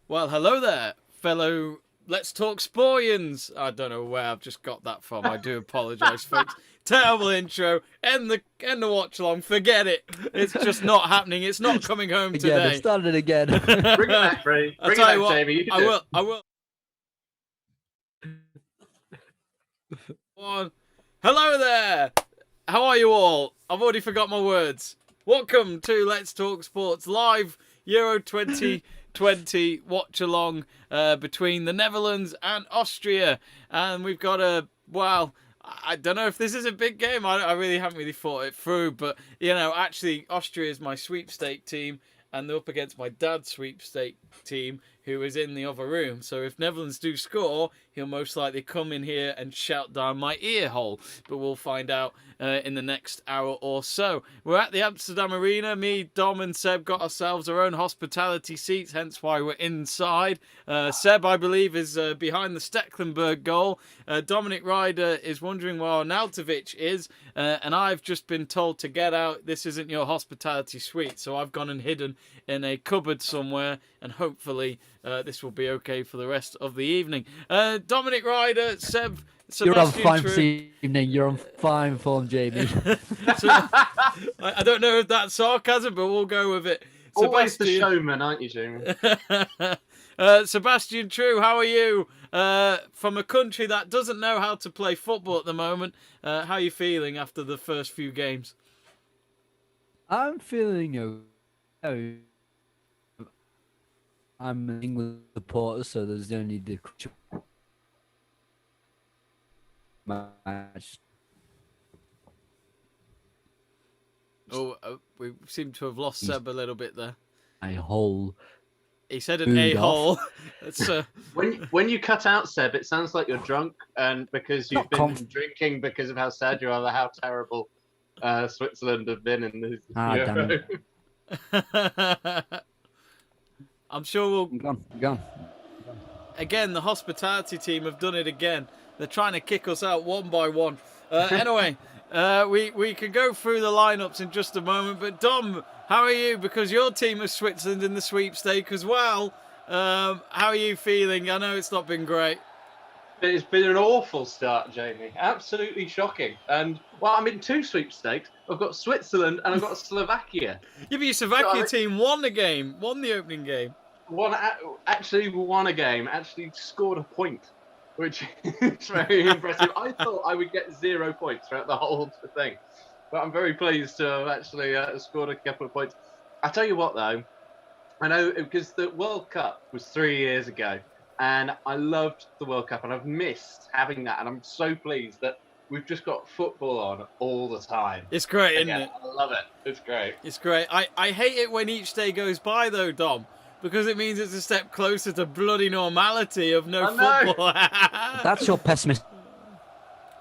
Well, hello there, fellow Let's Talk Sporians. I don't know where I've just got that from. I do apologise, folks. Terrible intro. End the watch along. Forget it. It's just not happening. It's not coming home Again, today. it started again. Bring it back, Bree. Bring it back, Jamie. You can do it. I will. One. Hello there. How are you all? I've already forgot my words. Welcome to Let's Talk Sports live Euro 2020 watch along between the Netherlands and Austria, and we've got I don't know if this is a big game. I really haven't really thought it through, but actually Austria is my sweepstake team, and they're up against my dad's sweepstake team, who is in the other room. So if Netherlands do score, he'll most likely come in here and shout down my ear hole. But we'll find out in the next hour or so. We're at the Amsterdam Arena. Me, Dom and Seb got ourselves our own hospitality seats, hence why we're inside. Seb, I believe, is behind the Stecklenburg goal. Dominic Ryder is wondering where Arnautovic is. And I've just been told to get out. This isn't your hospitality suite. So I've gone and hidden in a cupboard somewhere, and hopefully this will be okay for the rest of the evening. Dominic Ryder, Seb, Sebastian You're on fine True. this evening. You're on fine form, Jamie. So, I don't know if that's sarcasm, but we'll go with it. Always the showman, aren't you, Jamie? Sebastian True, how are you? From a country that doesn't know how to play football at the moment, how are you feeling after the first few games? I'm feeling okay. I'm an England supporter, so there's only the match. Oh, we seem to have lost Seb a little bit there. A hole. He said an a-hole. That's, when you cut out, Seb, it sounds like you're drunk, and because you've been drinking because of how sad you are, how terrible Switzerland have been in this Euro. I'm sure we'll... I'm gone. Again, the hospitality team have done it again. They're trying to kick us out one by one. Anyway, we can go through the lineups in just a moment. But Dom, how are you? Because your team is Switzerland in the sweepstake as well. How are you feeling? I know it's not been great. It's been an awful start, Jamie. Absolutely shocking. And, well, I'm in two sweepstakes. I've got Switzerland and I've got Slovakia. Yeah, but your Slovakia team won the opening game. Actually won a game, actually scored a point, which is very impressive. I thought I would get 0 points throughout the whole thing, but I'm very pleased to have actually scored a couple of points. I tell you what, though, I know because the World Cup was 3 years ago, and I loved the World Cup, and I've missed having that, and I'm so pleased that we've just got football on all the time. It's great, isn't it? I love it. It's great. It's great. I hate it when each day goes by, though, Dom, because it means it's a step closer to bloody normality of no football. That's your pessimist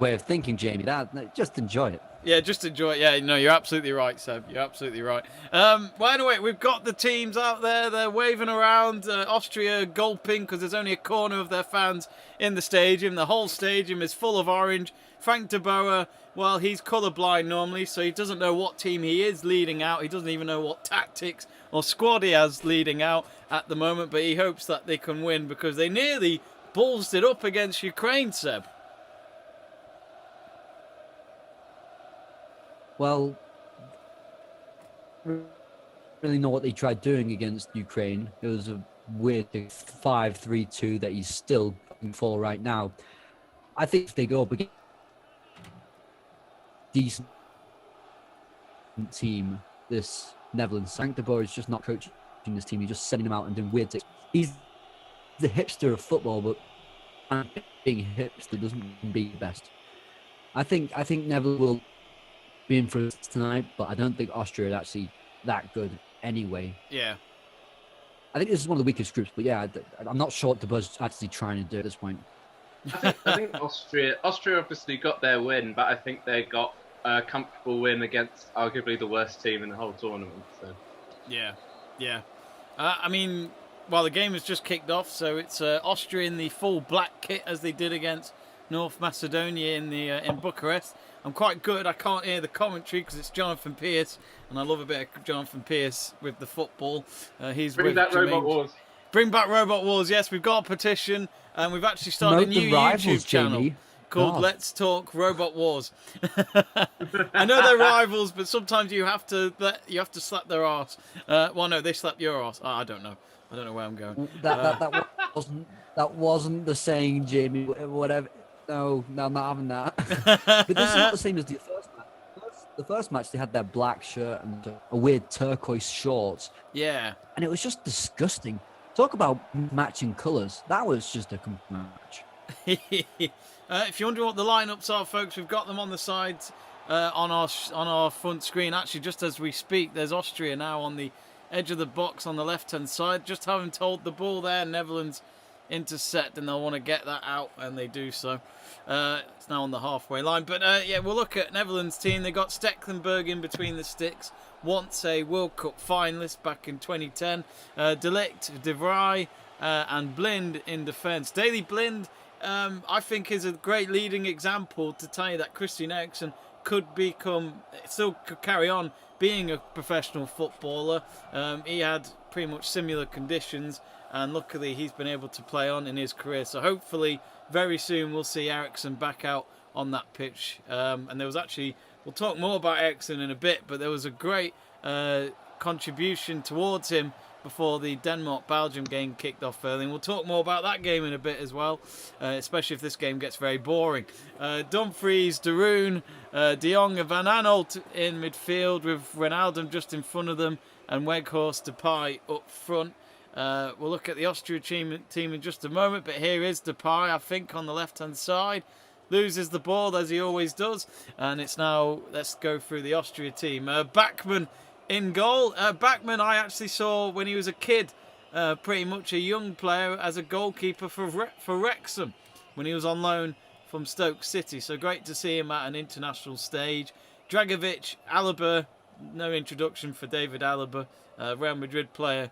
way of thinking, Jamie. Just enjoy it. Yeah, just enjoy it. Yeah, no, you're absolutely right, Seb. You're absolutely right. Well, anyway, we've got the teams out there. They're waving around. Austria gulping because there's only a corner of their fans in the stadium. The whole stadium is full of orange. Frank de Boer, well, he's colourblind normally, so he doesn't know what team he is leading out. He doesn't even know what tactics or squad he has leading out at the moment, but he hopes that they can win because they nearly ballsed it up against Ukraine, Seb. Well, I don't really know what they tried doing against Ukraine. It was a weird 5-3-2 that he's still going for right now. I think if they go up against a decent team, this Netherlands, Frank de Boer is just not coaching this team. He's just sending them out and doing weird things. He's the hipster of football, but being a hipster doesn't be the best. I think Netherlands will be in for us tonight, but I don't think Austria is actually that good anyway. Yeah. I think this is one of the weakest groups, but yeah, I'm not sure what the Buzz actually trying to do at this point. I think Austria obviously got their win, but I think they got a comfortable win against arguably the worst team in the whole tournament. So. Yeah. I mean, well, the game has just kicked off, so it's Austria in the full black kit as they did against North Macedonia in Bucharest. I'm quite good. I can't hear the commentary because it's Jonathan Pearce, and I love a bit of Jonathan Pearce with the football. He's Bring with that Jermaine. Robot Wars. Bring back Robot Wars. Yes, we've got a petition, and we've actually started a Promote the new rivals, YouTube channel Jamie. called God. Let's Talk Robot Wars. I know they're rivals, but sometimes you have to slap their arse. Well, no, they slap your arse. I don't know. I don't know where I'm going. That wasn't the saying, Jamie. Whatever. No, I'm not having that. But this is not the same as the first match. The first match, they had their black shirt and a weird turquoise shorts. Yeah. And it was just disgusting. Talk about matching colours. That was just a complete match. If you're wondering what the lineups are, folks, we've got them on the sides on our front screen. Actually, just as we speak, there's Austria now on the edge of the box on the left-hand side. Just having told the ball there, Netherlands intercept, and they'll want to get that out, and they do so. It's now on the halfway line. But yeah, we'll look at Netherlands team. They got Stecklenburg in between the sticks. Once a World Cup finalist back in 2010. De Ligt, De Vrij, and Blind in defence. Daley Blind, I think, is a great leading example to tell you that Christian Eriksen could carry on being a professional footballer. He had pretty much similar conditions, and luckily he's been able to play on in his career. So hopefully very soon we'll see Eriksen back out on that pitch. And there was actually, we'll talk more about Eriksen in a bit, but there was a great contribution towards him before the Denmark-Belgium game kicked off early. And we'll talk more about that game in a bit as well, especially if this game gets very boring. Dumfries, De Roon, De Jong and Van Aanholt in midfield with Wijnaldum just in front of them and Weghorst, Depay up front. We'll look at the Austria team in just a moment, but here is Depay, I think, on the left-hand side. Loses the ball, as he always does. And it's now, let's go through the Austria team. Bachmann in goal. Bachmann I actually saw when he was a kid, pretty much a young player, as a goalkeeper for Wrexham when he was on loan from Stoke City. So great to see him at an international stage. Dragovic, Alaba, no introduction for David Alaba, Real Madrid player,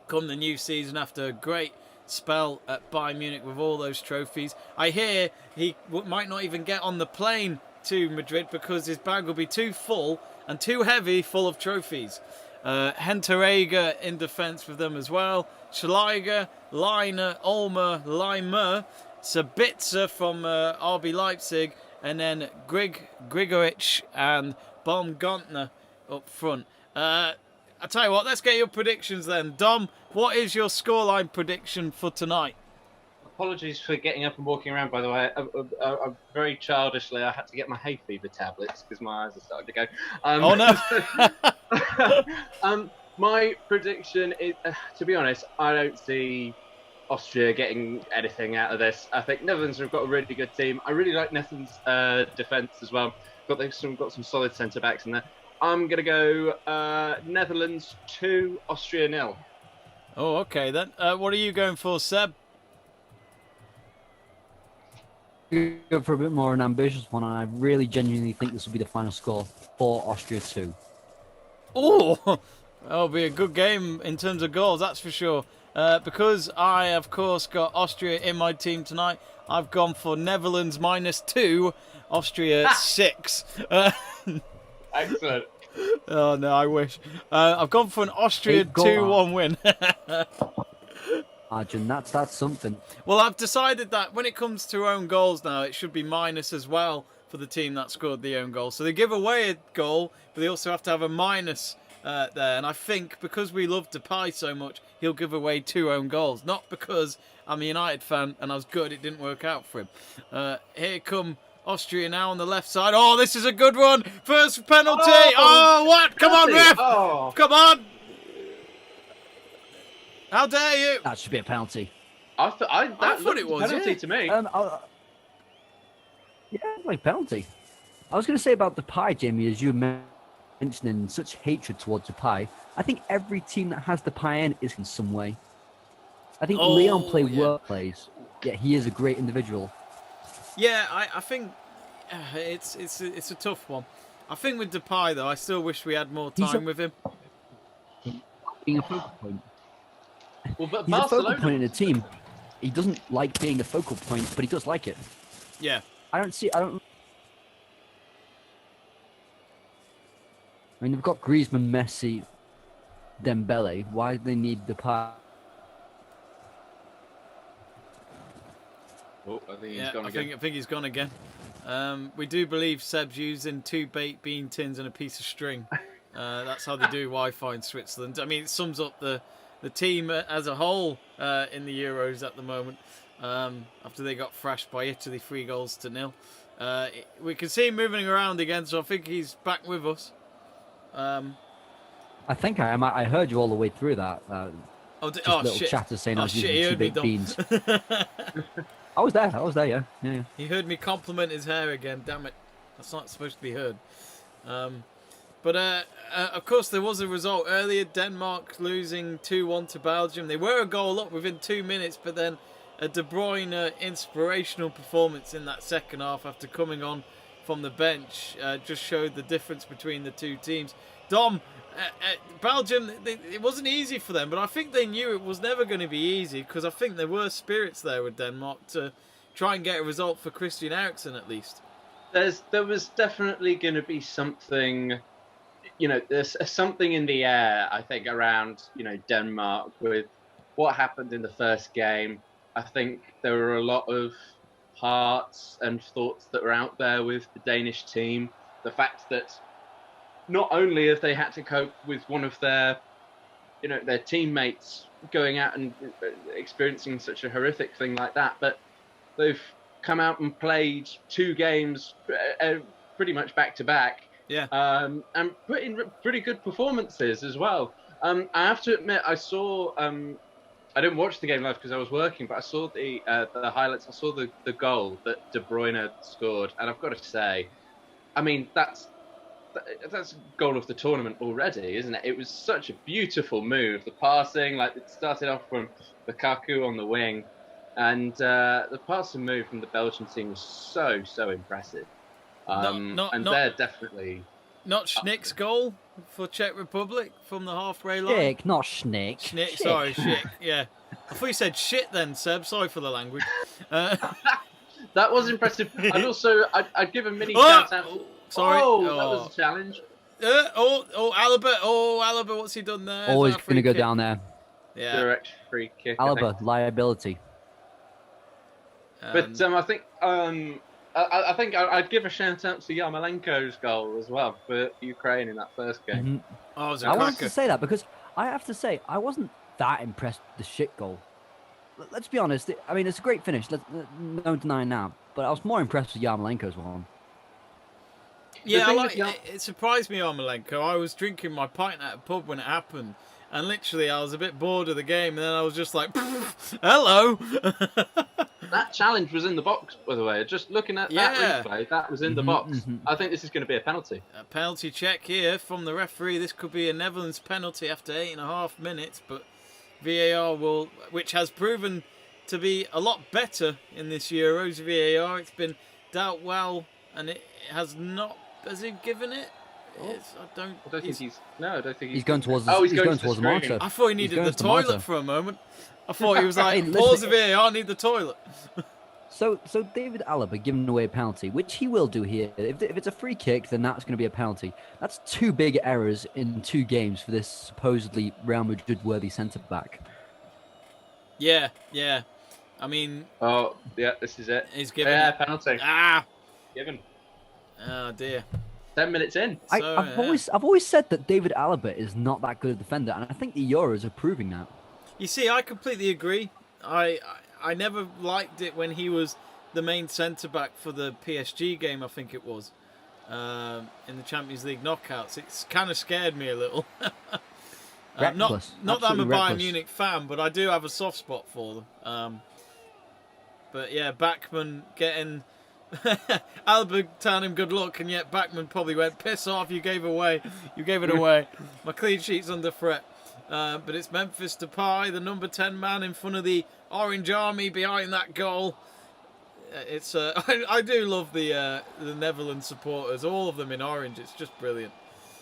come the new season after a great spell at Bayern Munich with all those trophies. I hear he might not even get on the plane to Madrid because his bag will be too full and too heavy, full of trophies. Hinteregger in defence with them as well. Schleicher, Leiner, Ulmer, Leimer, Sabitzer from RB Leipzig, and then Grigoric and Baumgartner up front. I tell you what, let's get your predictions then. Dom, what is your scoreline prediction for tonight? Apologies for getting up and walking around, by the way. Very childishly, I had to get my hay fever tablets because my eyes are starting to go. Oh, no. My prediction is, to be honest, I don't see Austria getting anything out of this. I think Netherlands have got a really good team. I really like Netherlands' defence as well. Got some solid centre-backs in there. I'm going to go Netherlands 2, Austria 0. Oh, okay then. What are you going for, Seb? Go for a bit more an ambitious one, and I really genuinely think this will be the final score for Austria 2. Oh, that'll be a good game in terms of goals, that's for sure. Because I, of course, got Austria in my team tonight, I've gone for Netherlands -2, Austria 6. Excellent. Oh, no, I wish. I've gone for an Austria 2-1 win. Imagine, that's something. Well, I've decided that when it comes to own goals now, it should be minus as well for the team that scored the own goal. So they give away a goal, but they also have to have a minus there. And I think because we love Depay so much, he'll give away 2 own goals. Not because I'm a United fan and I was good, it didn't work out for him. Here come Austria now on the left side. Oh, this is a good one. First penalty. Oh, what? Come on, ref. Oh. Come on. How dare you? That should be a penalty. I thought it was, penalty yeah. to me. Yeah, it's like penalty. I was going to say about Depay, Jamie, as you were mentioning such hatred towards Depay. I think every team that has Depay in is in some way. I think Leon plays. Yeah, he is a great individual. Yeah, I think it's a tough one. I think with Depay though, I still wish we had more time with him. Being a focal point. Well, but He's Barcelona... a focal point in a team. He doesn't like being a focal point, but he does like it. Yeah. I mean, they've got Griezmann, Messi, Dembele. Why do they need Depay? Oh, I think he's Yeah, gone again. I think he's gone again. We do believe Seb's using 2 baked bean tins and a piece of string. That's how they do Wi-Fi in Switzerland. I mean, it sums up the team as a whole in the Euros at the moment. After they got thrashed by Italy 3-0. We can see him moving around again, so I think he's back with us. I think I am. I heard you all the way through that. Just little shit. chatter saying I was Shit, he using 2 heard me, baked Dom. beans. I was there, yeah. Yeah. He heard me compliment his hair again. Damn it, that's not supposed to be heard. But of course, there was a result earlier. Denmark losing 2-1 to Belgium. They were a goal up within 2 minutes, but then a De Bruyne inspirational performance in that second half after coming on from the bench just showed the difference between the two teams. Dom, Belgium, it wasn't easy for them, but I think they knew it was never going to be easy because I think there were spirits there with Denmark to try and get a result for Christian Eriksen at least. There was definitely going to be something, there's something in the air, I think, around, Denmark with what happened in the first game. I think there were a lot of hearts and thoughts that were out there with the Danish team. The fact that not only have they had to cope with one of their teammates going out and experiencing such a horrific thing like that, but they've come out and played 2 games pretty much back to back. Yeah. And put in pretty good performances as well. I have to admit, I saw. I didn't watch the game live because I was working, but I saw the highlights. I saw the goal that De Bruyne scored, and I've got to say, I mean that's goal of the tournament already, isn't it? It was such a beautiful move. The passing, like it started off from Lukaku on the wing, and the passing move from the Belgian team was so impressive. They're definitely not Schnick's goal for Czech Republic from the halfway line. Schnick, not Schnick. Schnick, sorry, Schnick. Yeah, I thought you said shit then, Seb. Sorry for the language. That was impressive. And also, I'd give a mini shout out. Sorry. That was a challenge. Alaba, what's he done there? Always going to go down there. Yeah. Direct free kick. Alaba, liability. But I think I think I'd give a shout out to Yarmolenko's goal as well for Ukraine in that first game. Mm-hmm. Oh, it was a I cracker. wanted to say that because I have to say I wasn't that impressed with the shit goal. Let's be honest. I mean, it's a great finish. No denying that. But I was more impressed with Yarmolenko's one. Yeah, it surprised me, Yarmolenko. I was drinking my pint at a pub when it happened, and literally I was a bit bored of the game, and then I was just like, hello. That challenge was in the box, by the way. Just looking at that replay, that was in the box. Mm-hmm. I think this is going to be a penalty. A penalty check here from the referee. This could be a Netherlands penalty after 8.5 minutes, but VAR which has proven to be a lot better in this Euros. VAR, it's been dealt well, and it has not. Has he given it? I don't think he's going towards. He's going towards the monitor. I thought he needed the toilet for a moment. I thought he was like, pause the VAR, I need the toilet. So David Alaba giving away a penalty, which he will do here. If it's a free kick, then that's going to be a penalty. That's 2 big errors in 2 games for this supposedly Real Madrid-worthy centre-back. Yeah. I mean... Oh, yeah, this is it. He's given... Yeah, penalty. Given. Oh, dear. 10 minutes in. I've always said that David Alaba is not that good a defender, and I think the Euros are proving that. You see, I completely agree. I never liked it when he was the main centre-back for the PSG game, I think it was, in the Champions League knockouts. It's kind of scared me a little. Not that I'm a Bayern Munich fan, but I do have a soft spot for them. But yeah, Bachmann getting... Alba telling him good luck, and yet Bachmann probably went, piss off, you gave it away. My clean sheet's under threat. But it's Memphis Depay, the number 10 man in front of the Orange Army behind that goal. It's I do love the Netherlands supporters, all of them in orange. It's just brilliant.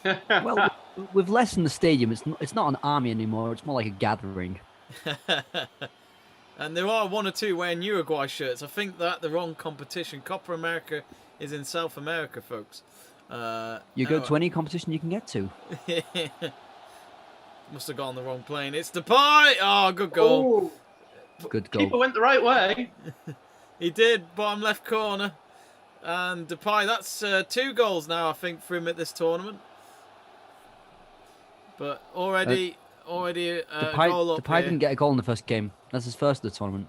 Well, with less in the stadium, it's not an army anymore. It's more like a gathering. And there are 1 or 2 wearing Uruguay shirts. I think that the wrong competition. Copa America is in South America, folks. You go to any competition you can get to. Must have got on the wrong plane. It's Depay! Oh, good goal. Ooh. Good goal. Keeper went the right way. He did, bottom left corner. And Depay, that's 2 goals now, I think, for him at this tournament. But already a goal up Depay here. didn't get a goal in the first game. That's his first of the tournament.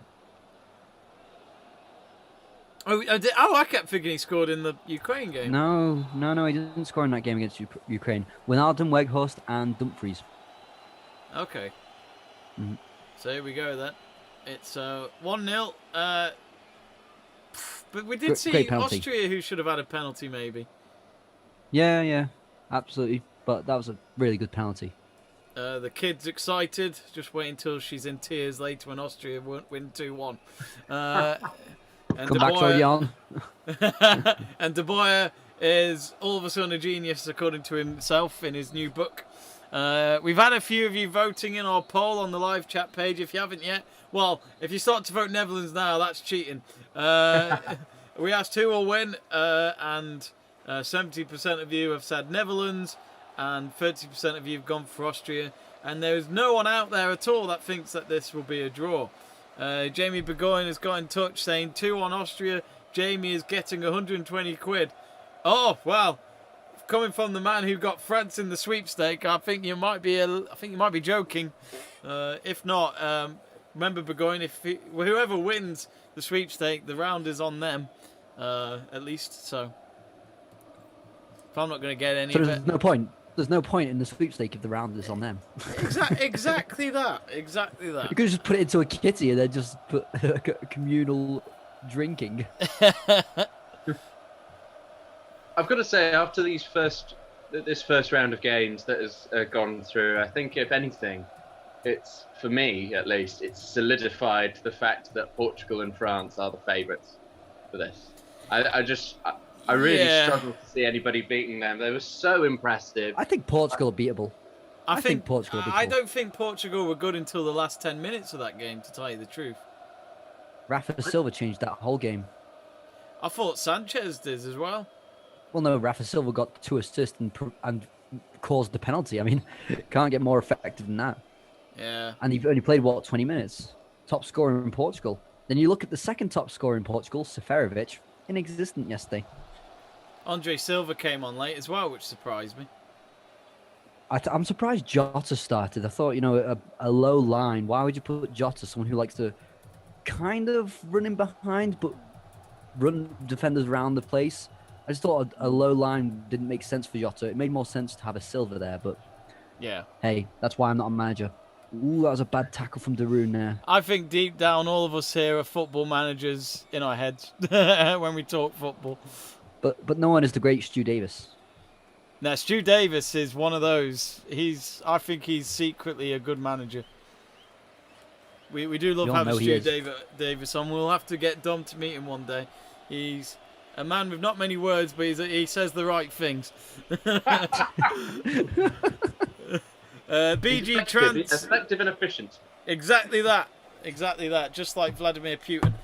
I kept thinking he scored in the Ukraine game. No, he didn't score in that game against Ukraine. Wijnaldum, Weghorst, and Dumfries. Okay. Mhm. So here we go then. It's 1-0. But we did see Great penalty. Austria who should have had a penalty maybe. Yeah, absolutely. But that was a really good penalty. The kid's excited. Just wait until she's in tears later when Austria win 2-1. And Come back already on. And De Boer is all of a sudden a genius, according to himself in his new book. We've had a few of you voting in our poll on the live chat page. If you haven't yet, well, if you start to vote Netherlands now, that's cheating. We asked who will win, and 70% of you have said Netherlands, and 30% of you have gone for Austria. And there is no one out there at all that thinks that this will be a draw. Jamie Burgoyne has got in touch saying 2-1 Austria. Jamie is getting 120 quid. Oh, well, coming from the man who got France in the sweepstake, I think you might be joking. If not, remember Burgoyne, whoever wins the sweepstake, the round is on them, at least. So if I'm not going to get any of it, there's no point. There's no point in the sweepstake if the round is on them. Exactly that. You could just put it into a kitty and then just put communal drinking. I've got to say, after this first round of games that has gone through, I think if anything, it's, for me at least, it's solidified the fact that Portugal and France are the favourites for this. I really struggle to see anybody beating them. They were so impressive. I think Portugal are beatable. I think Portugal are beatable. I don't think Portugal were good until the last 10 minutes of that game, to tell you the truth. Rafa Silva changed that whole game. I thought Sanchez did as well. Well, no, Rafa Silva got 2 assists and caused the penalty. I mean, can't get more effective than that. Yeah. And he only played, 20 minutes? Top scorer in Portugal. Then you look at the second top scorer in Portugal, Seferovic, inexistent yesterday. Andre Silva came on late as well, which surprised me. I'm surprised Jota started. I thought, a low line. Why would you put Jota, someone who likes to kind of run in behind, but run defenders around the place? I just thought a low line didn't make sense for Jota. It made more sense to have a Silva there, but yeah. Hey, that's why I'm not a manager. Ooh, that was a bad tackle from De Roon there. I think deep down, all of us here are football managers in our heads when we talk football. But no one is the great Stu Davis. Now, Stu Davis is one of those. I think he's secretly a good manager. We do love having Stu Davis on. We'll have to get Dom to meet him one day. He's a man with not many words, but he says the right things. BG Trans. Effective and efficient. Exactly that. Just like Vladimir Putin.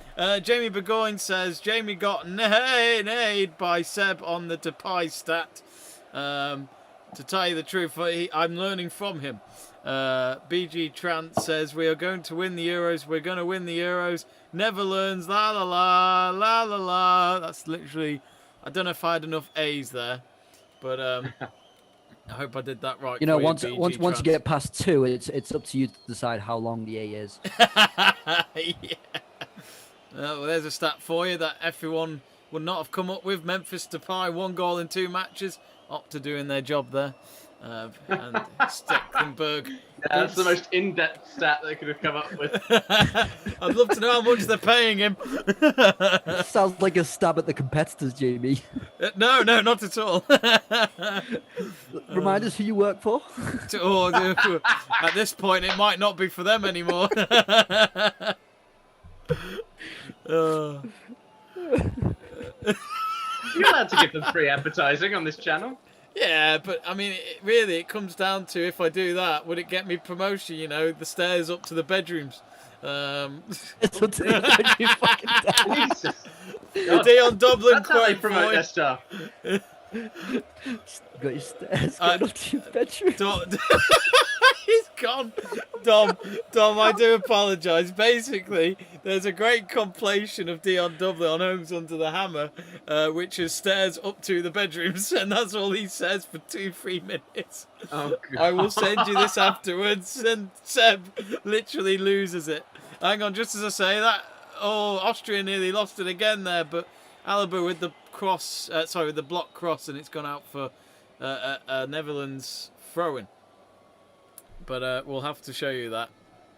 Jamie Burgoyne says Jamie got nayed by Seb on the Depay stat. To tell you the truth, I'm learning from him. BG Trant says we are going to win the Euros. We're going to win the Euros. Netherlands, la la la, la la la. That's literally. I don't know if I had enough A's there, but I hope I did that right. Once you get past 2, it's up to you to decide how long the A is. Yeah. Well, there's a stat for you that everyone would not have come up with. Memphis Depay, 1 goal in 2 matches. Opta doing their job there. And Stecklenburg. Yeah, that's the most in-depth stat they could have come up with. I'd love to know how much they're paying him. Sounds like a stab at the competitors, Jamie. No, not at all. Remind us who you work for. At this point, it might not be for them anymore. You're allowed to give them free advertising on this channel. Yeah, but I mean, it comes down to if I do that, would it get me promotion? The stairs up to the bedrooms. It's up to the bedroom, fucking Jesus. Dion Dublin That's how they quote promote for their stuff. Got your stairs going up to your bedroom. He's gone. Dom, I do apologise. Basically, there's a great compilation of Dion Dublin on Homes Under the Hammer, which is stairs up to the bedrooms, and that's all he says for 2-3 minutes. Oh, God. I will send you this afterwards, and Seb literally loses it. Hang on, just as I say that, Austria nearly lost it again there, but Alaba with the cross, with the block cross, and it's gone out for Netherlands throw-in. But we'll have to show you that.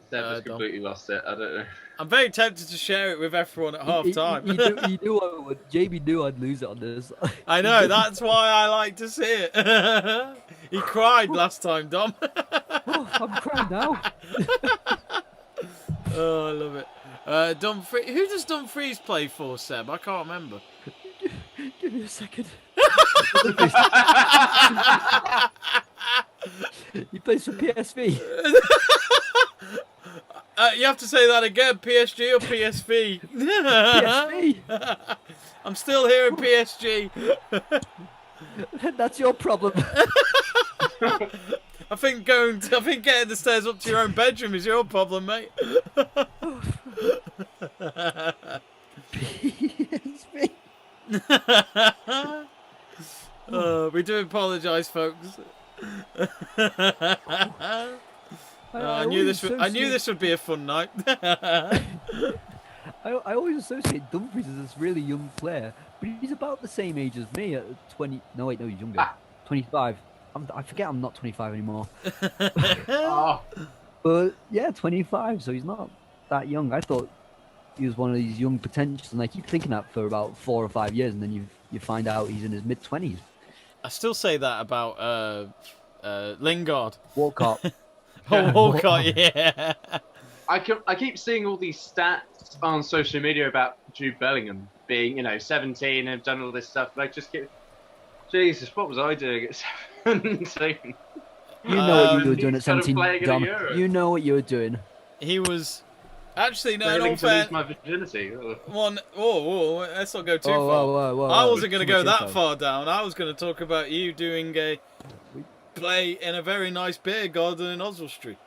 Seb has completely lost it. I don't know. I'm very tempted to share it with everyone at half time. You knew Jamie knew I'd lose it on this. I know, that's why I like to see it. He cried last time, Dom. Oh, I'm crying now. Oh, I love it. Who does Dumfries play for, Seb? I can't remember. Give me a second. He plays for PSV. You have to say that again. PSG or PSV? PSV. I'm still hearing PSG. That's your problem. I think getting the stairs up to your own bedroom is your problem, mate. PSV. We do apologise, folks. I knew this would be a fun night. I always associate Dumfries as this really young player, but he's about the same age as me at 20. No, wait, no, he's younger. 25. I forget I'm not 25 anymore. Oh. But yeah, 25. So he's not that young. I thought he was one of these young potentials, and I keep thinking that for about 4 or 5 years, and then you find out he's in his mid-20s. I still say that about Lingard. Walcott. Walcott, yeah. I keep seeing all these stats on social media about Jude Bellingham being, 17 and done all this stuff, but I just keep, Jesus, what was I doing at 17? You know what you were doing at Instead of 17, playing in a Dom. Euro. You know what you were doing. He was actually no. Failing In all to lose fair, my virginity. let's not go too Whoa, far. whoa, whoa, I whoa. wasn't going to Too go much that info. far down. I was going to talk about you doing a play in a very nice beer garden in Oswestry.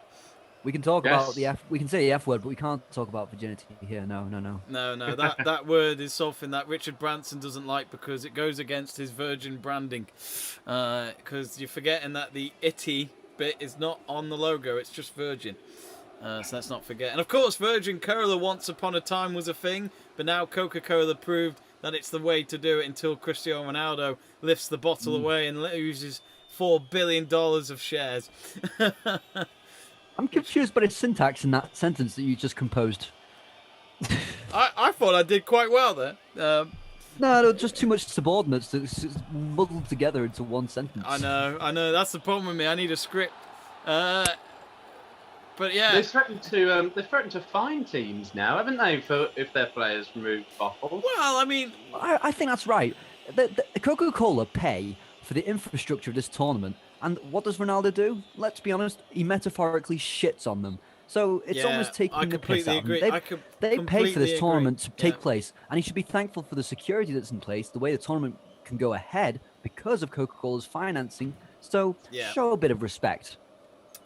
We can talk Yes. about the F. We can say the F word, but we can't talk about virginity here. No. No, that word is something that Richard Branson doesn't like because it goes against his Virgin branding. Because you're forgetting that the itty bit is not on the logo; it's just Virgin. So let's not forget. And of course, Virgin Cola once upon a time was a thing, but now Coca-Cola proved that it's the way to do it until Cristiano Ronaldo lifts the bottle away and loses $4 billion of shares. I'm confused by the syntax in that sentence that you just composed. I thought I did quite well there. No, just too much subordinates that's muddled together into one sentence. I know. That's the problem with me. I need a script. But yeah, They threatened to fine teams now, haven't they, for if their players remove bottles? well, I mean, I think that's right. The Coca-Cola pay for the infrastructure of this tournament, and what does Ronaldo do? Let's be honest, he metaphorically shits on them. So it's Yeah, almost taking I the piss completely out of them. agree. They paid for this completely tournament agree. to take Yeah. place, and he should be thankful for the security that's in place, the way the tournament can go ahead because of Coca-Cola's financing. So Yeah. show a bit of respect.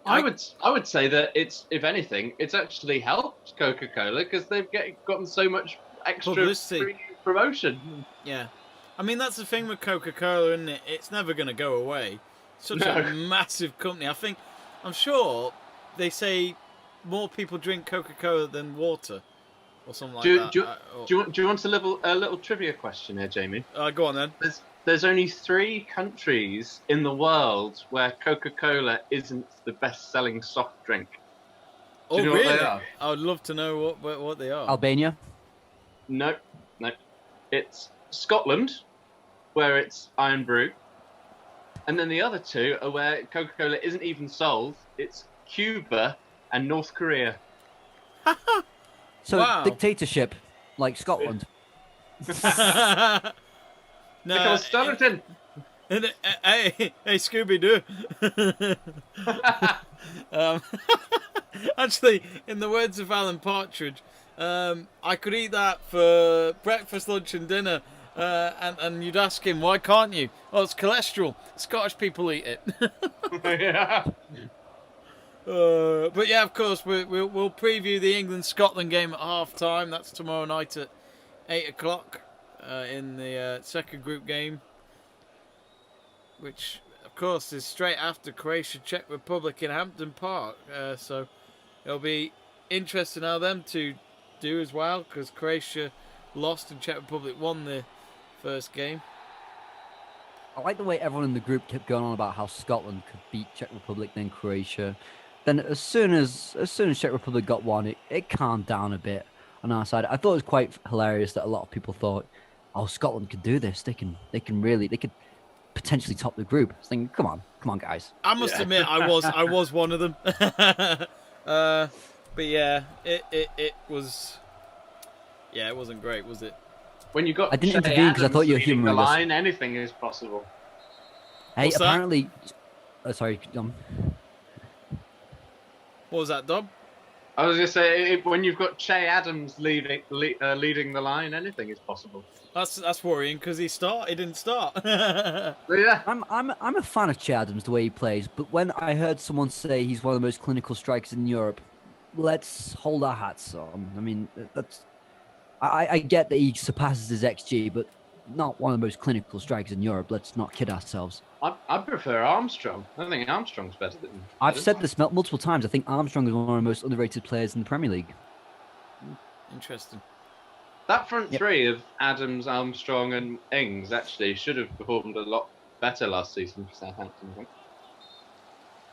I would say that if anything, it's actually helped Coca-Cola because they've gotten so much extra Publicity. free promotion. yeah. I mean, that's the thing with Coca-Cola, isn't it? It's never going to go away. Such a No. massive company. I'm sure they say more people drink Coca-Cola than water, or something like that. Do you want a little trivia question here, Jamie? Go on then. There's only 3 countries in the world where Coca-Cola isn't the best-selling soft drink. Oh, you know what they really? are? I would love to know what they are. Albania. No. It's Scotland, where it's Iron Brew. And then the other 2 are where Coca-Cola isn't even sold. It's Cuba and North Korea. So Wow. dictatorship, like Scotland. No, Nicholas Sturrington. hey, Scooby-Doo. Actually, in the words of Alan Partridge, I could eat that for breakfast, lunch and dinner. And you'd ask him, why can't you? Oh, it's cholesterol. Scottish people eat it. Yeah. But yeah, of course, we'll preview the England-Scotland game at half-time. That's tomorrow night at 8 o'clock in the second group game, which, of course, is straight after Croatia-Czech Republic in Hampden Park. So it'll be interesting how them two do as well, because Croatia lost and Czech Republic won the first game. I like the way everyone in the group kept going on about how Scotland could beat Czech Republic, then Croatia. Then as soon as Czech Republic got one, it calmed down a bit on our side. I thought it was quite hilarious that a lot of people thought, "Oh, Scotland could do this. They could potentially top the group." I was thinking, come on, guys. I must admit, I was one of them. But yeah, it was. Yeah, it wasn't great, was it? When you got I didn't Che intervene because I Adams thought you were leading the humorous. line, anything is possible. Hey, What's that? apparently, sorry, What was that, Dom? I was going to say, when you've got Che Adams leading the line, anything is possible. That's worrying because he didn't start. But yeah, I'm a fan of Che Adams the way he plays, but when I heard someone say he's one of the most clinical strikers in Europe, let's hold our hats on. I mean, I get that he surpasses his XG, but not one of the most clinical strikers in Europe. Let's not kid ourselves. I prefer Armstrong. I think Armstrong's better than. I've said this multiple times. I think Armstrong is one of the most underrated players in the Premier League. Interesting. That front Yep. three of Adams, Armstrong, and Ings actually should have performed a lot better last season for Southampton, I think.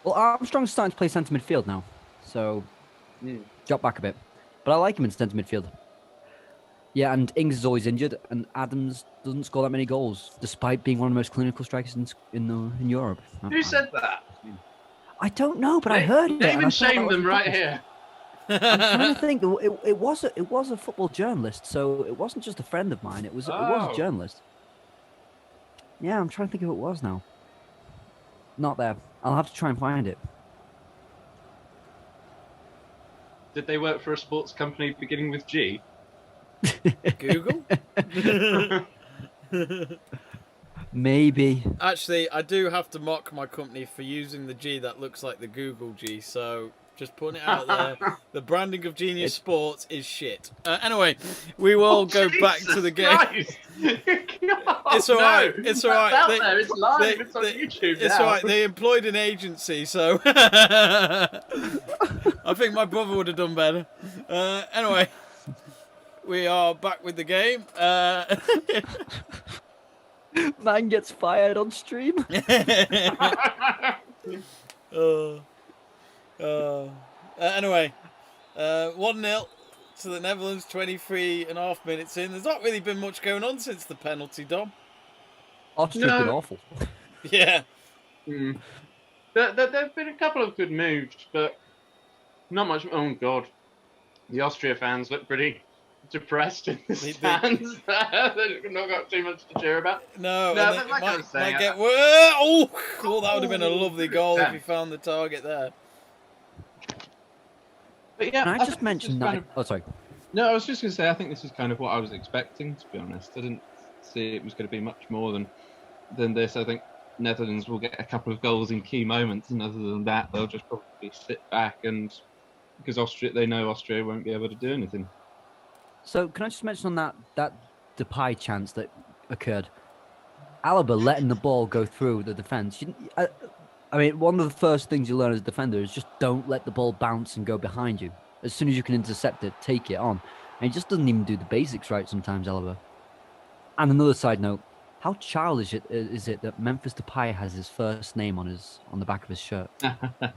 Well, Armstrong's starting to play centre midfield now, so drop back a bit. But I like him in centre midfield. Yeah, and Ings is always injured, and Adams doesn't score that many goals, despite being one of the most clinical strikers in Europe. Who said that? I don't know, but I heard it. Name and I and thought that shame was them right ridiculous. here. I'm trying to think. It was a football journalist, so it wasn't just a friend of mine. It was a Oh. journalist. Yeah, I'm trying to think who it was now. Not there. I'll have to try and find it. Did they work for a sports company beginning with G? Google? Maybe. Actually, I do have to mock my company for using the G that looks like the Google G, so just putting it out there. The branding of Genius Sports is shit. Anyway, we will go back to the game. It's all right. It's all right. Out there. It's live. It's on YouTube It's now. all right. They employed an agency, so I think my brother would have done better. Anyway, we are back with the game. Man gets fired on stream. Anyway, 1-0 to the Netherlands, 23.5 minutes in. There's not really been much going on since the penalty, Dom. Austria's been awful. Yeah. There have been a couple of good moves, but not much. Oh, God. The Austria fans look pretty depressed in the stands. They've not got too much to cheer about. No, No, and but it like I was saying, might get worse. Oh, that would have been a lovely goal if he found the target there. But yeah, Can I think just this mention is that? kind of- Oh, sorry. No, I was just going to say, I think this is kind of what I was expecting, to be honest. I didn't see it was going to be much more than this. I think Netherlands will get a couple of goals in key moments, and other than that, they'll just probably sit back, and because they know Austria won't be able to do anything. So can I just mention on that Depay chance that occurred? Alaba letting the ball go through the defence. I mean, one of the first things you learn as a defender is just don't let the ball bounce and go behind you. As soon as you can intercept it, take it on. And he just doesn't even do the basics right sometimes, Alaba. And another side note, how childish is it that Memphis Depay has his first name on the back of his shirt? Is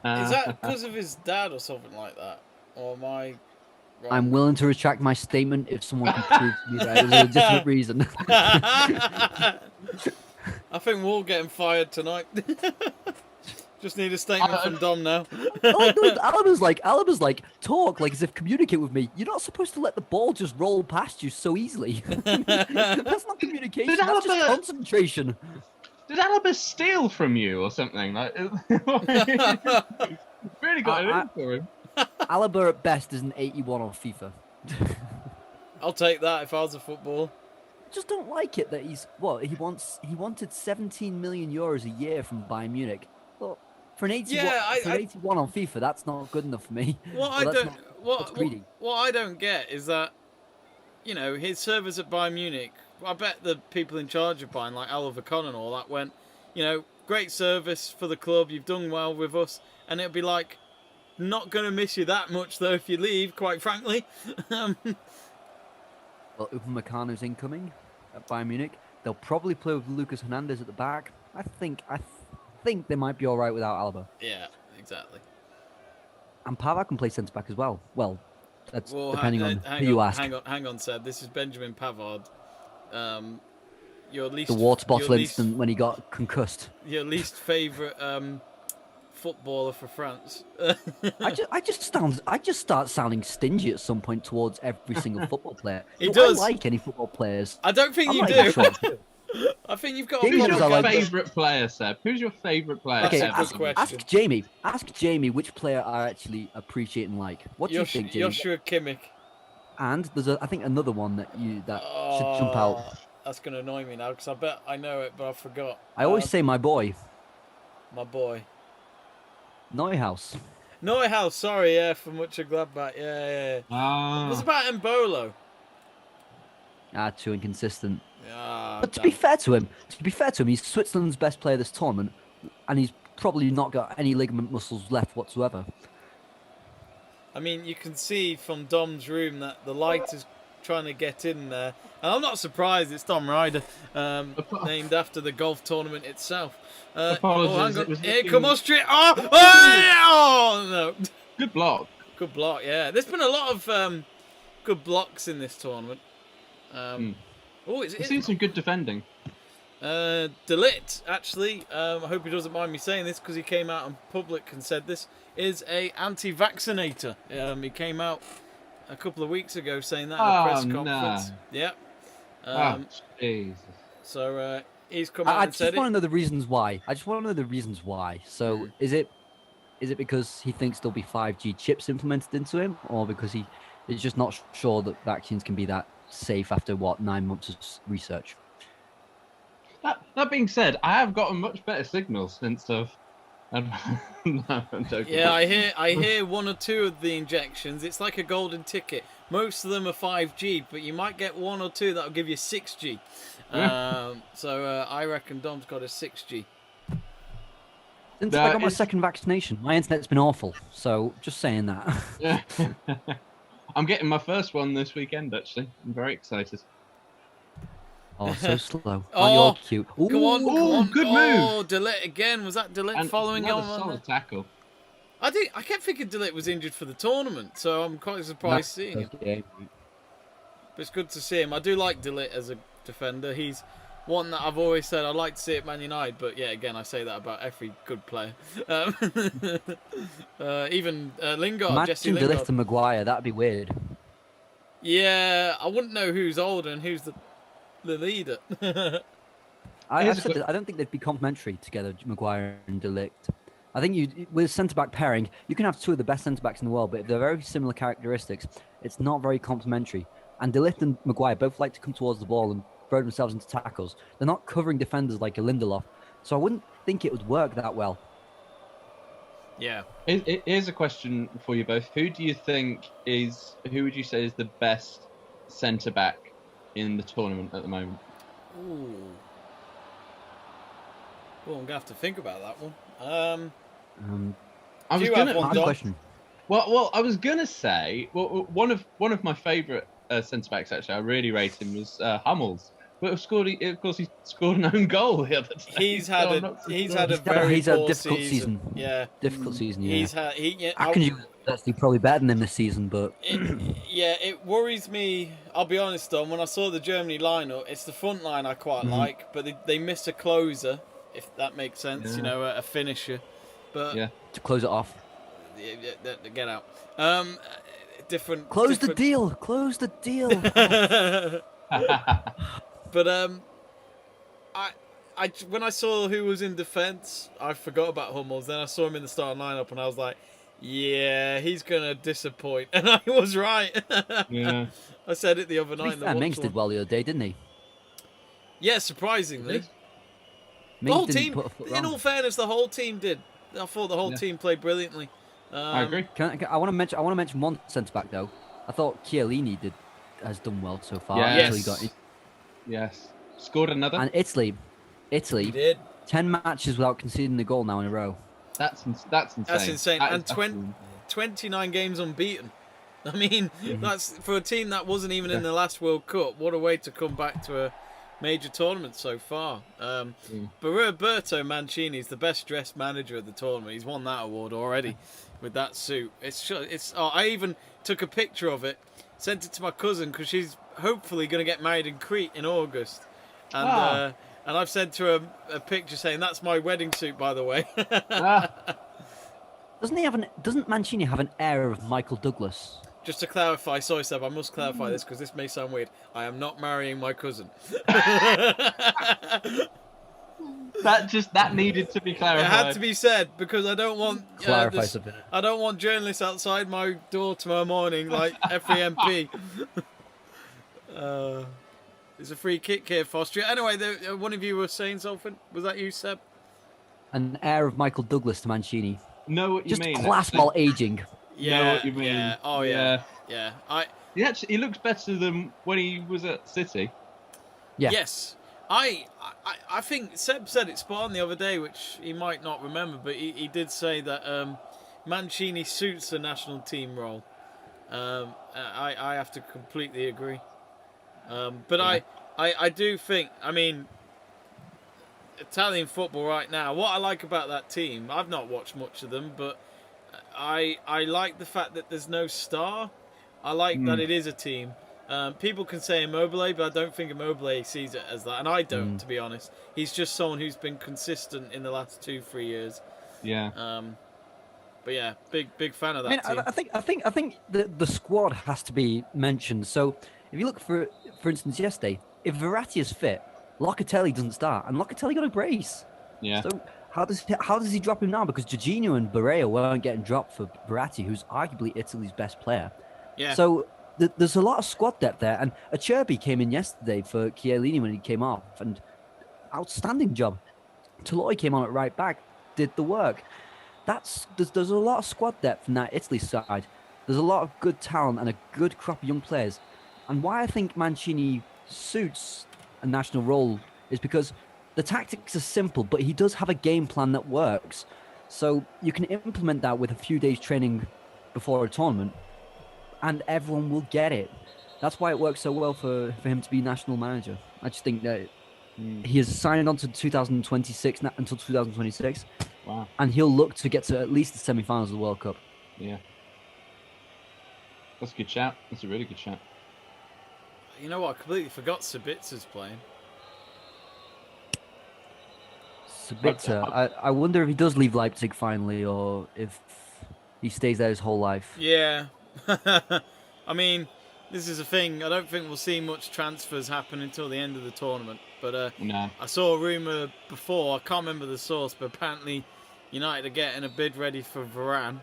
that because of his dad or something like that? Or am I wrong? I'm willing to retract my statement if someone can prove to me that there's a legitimate reason. I think we're all getting fired tonight. Just need a statement from Dom now. Oh, no, Alaba's like, talk like as if communicate with me. You're not supposed to let the ball just roll past you so easily. That's not communication. That's just concentration. Did Alaba steal from you or something? Like, really got it in for him. Alaba at best is an 81 on FIFA. I'll take that if I was a footballer. Just don't like it that he wanted 17 million euros a year from Bayern Munich. Well, For an 81, Yeah, for an 81 on FIFA, that's not good enough for me. what Well, I that's don't not- that's what greedy. what I don't get is that, his service at Bayern Munich. I bet the people in charge of Bayern, like Oliver Kahn and all that, went, great service for the club. You've done well with us, and it'll be like, not gonna miss you that much though if you leave. Quite frankly. Well, Upamecano's incoming at Bayern Munich. They'll probably play with Lucas Hernandez at the back. I think they might be all right without Alaba. Yeah, exactly. And Pavard can play centre back as well. Well, that's depending on hang who you on, ask. Hang on, Seb. This is Benjamin Pavard. Your least The water bottle your least, incident when he got concussed. Your least favourite footballer for France. I just start sounding stingy at some point towards every single football player. He Do does. I like any football players? I don't think I'm you not do. even sure. I think you've got. Jamie Who's knows your I like- favourite player, Seb? Who's your favourite player? Okay, That's a ever? good question. ask Jamie which player I actually appreciate and like. What do you think, Jamie? Joshua Kimmich. And there's I think another one that should jump out. That's gonna annoy me now because I bet I know it, but I forgot. I always say my boy, My boy. Neuhaus. Neuhaus, sorry, yeah, from Mönchengladbach, yeah. Ah. What's about Mbolo? Too inconsistent. Ah, But to damn. be fair to him, he's Switzerland's best player this tournament, and he's probably not got any ligament muscles left whatsoever. I mean, you can see from Dom's room that the light is trying to get in there. And I'm not surprised it's Dom Ryder, named after the golf tournament itself. Apologies, hang it on. was Here looking- come Austria. Oh, no. Good block. Good block, yeah. There's been a lot of good blocks in this tournament. Oh, We've seen some good defending. Delit, actually, I hope he doesn't mind me saying this because he came out in public and said this, is a anti-vaccinator. He came out a couple of weeks ago saying that in a press conference. No. Yeah. Oh, Jesus. So he's come out I and just said want to it. know the reasons why. So is it because he thinks there'll be 5G chips implemented into him, or because he is just not sure that vaccines can be that safe after 9 months of research? That being said, I have gotten much better signals since I've. No, I'm joking. Yeah, I hear one or two of the injections. It's like a golden ticket. Most of them are 5G, but you might get one or two that'll give you 6G. So I reckon Dom's got a 6G. Since That I got my is- second vaccination, my internet's been awful. So just saying that. Yeah. I'm getting my first one this weekend, actually. I'm very excited. Oh, so slow. Oh, You're cute. Come on, Ooh. come on. good Oh, Delit again. Was that Delit And following another on? solid tackle. I kept thinking Delit was injured for the tournament, so I'm quite surprised seeing him. Okay. But it's good to see him. I do like Delit as a defender. He's one that I've always said I'd like to see at Man United, but yeah, again, I say that about every good player. Even Lingard, Jesse Imagine Lingard. Delith and Maguire. That'd be weird. Yeah, I wouldn't know who's older and who's the leader. Here's a quick- I don't think they'd be complementary together, Maguire and Delict. I think with centre-back pairing, you can have two of the best centre-backs in the world, but if they're very similar characteristics, it's not very complementary. And Delict and Maguire both like to come towards the ball and throw themselves into tackles. They're not covering defenders like a Lindelof, so I wouldn't think it would work that well. Yeah. Here's a question for you both. Who would you say is the best centre back in the tournament at the moment? Ooh. Well, I'm gonna have to think about that one. I I was Do you have gonna. one, Hard Dom? question. Well, I was gonna say. Well, one of my favourite centre backs actually. I really rate him was Hummels. But he scored an own goal the other day. He's had So a I'm not so he's sure. had a He's had- very he's had a poor difficult season. season. Yeah. Difficult season, yeah. He's had I can do actually probably better than him this season, but it worries me. I'll be honest though, when I saw the Germany lineup, it's the front line I quite like, but they missed a closer, if that makes sense. Yeah. You know, a finisher. But Yeah. to close it off. get out. Different. Close the different- deal. Close the deal. But I when I saw who was in defence, I forgot about Hummels. Then I saw him in the starting lineup, and I was like, "Yeah, he's gonna disappoint." And I was right. Yeah. I said it the other To night. be in the fair, watch Mings along. did well the other day, didn't he? Yeah, surprisingly, the Mings whole didn't team. put a foot In wrong. all fairness, the whole team did. I thought the whole team played brilliantly. I agree. I want to mention one centre back though. I thought Chiellini has done well so far. Yes. Until he got in. Yes. Scored another. And Italy, He did. 10 matches without conceding a goal now in a row. That's insane. That's insane. That And is absolutely- 29 games unbeaten. I mean, that's for a team that wasn't even in the last World Cup. What a way to come back to a major tournament so far. But Roberto Mancini is the best dressed manager of the tournament. He's won that award already with that suit. I even took a picture of it, sent it to my cousin because she's hopefully going to get married in Crete in August. And I've sent her a picture saying that's my wedding suit, by the way. Doesn't Mancini have an air of Michael Douglas? Just to clarify, sorry Seb, I must clarify this because this may sound weird. I am not marrying my cousin. That needed to be It clarified. had to be said because I don't want Clarify something. I don't want journalists outside my door tomorrow morning like FEMP. There's a free kick here for Austria. Anyway, one of you was saying something. Was that you, Seb? An air of Michael Douglas to Mancini. Know what you Just mean? class actually. while aging. Yeah. what you mean. Yeah. Oh yeah. Yeah. He looks better than when he was at City. Yeah. Yes. I think Seb said it spot on the other day, which he might not remember, but he did say that Mancini suits the national team role. I have to completely agree. But yeah. I do think, I mean, Italian football right now, what I like about that team, I've not watched much of them, but I like the fact that there's no star. I like that it is a team. People can say Immobile, but I don't think Immobile sees it as that, and I don't, to be honest. He's just someone who's been consistent in the last 2-3 years. Yeah. But yeah, big fan of that team. I think the squad has to be mentioned. So if you look for instance yesterday, if Verratti is fit, Locatelli doesn't start, and Locatelli got a brace. Yeah. So how does he drop him now? Because Jorginho and Barrea weren't getting dropped for Verratti, who's arguably Italy's best player. Yeah. So there's a lot of squad depth there, and Acerbi came in yesterday for Chiellini when he came off, and outstanding job. Toloi came on at right back, did the work. There's a lot of squad depth in that Italy side. There's a lot of good talent and a good crop of young players. And why I think Mancini suits a national role is because the tactics are simple, but he does have a game plan that works. So you can implement that with a few days training before a tournament, and everyone will get it. That's why it works so well for him to be national manager. I just think that he has signed on to 2026 until 2026. Wow. And he'll look to get to at least the semi-finals of the World Cup. Yeah. That's a good shout. That's a really good shout. You know what? I completely forgot Sabitza's playing. Sabitzer, I wonder if he does leave Leipzig finally, or if he stays there his whole life. Yeah. I mean, this is a thing. I don't think we'll see much transfers happen until the end of the tournament. But No. I saw a rumour before, I can't remember the source, but apparently United are getting a bid ready for Varane.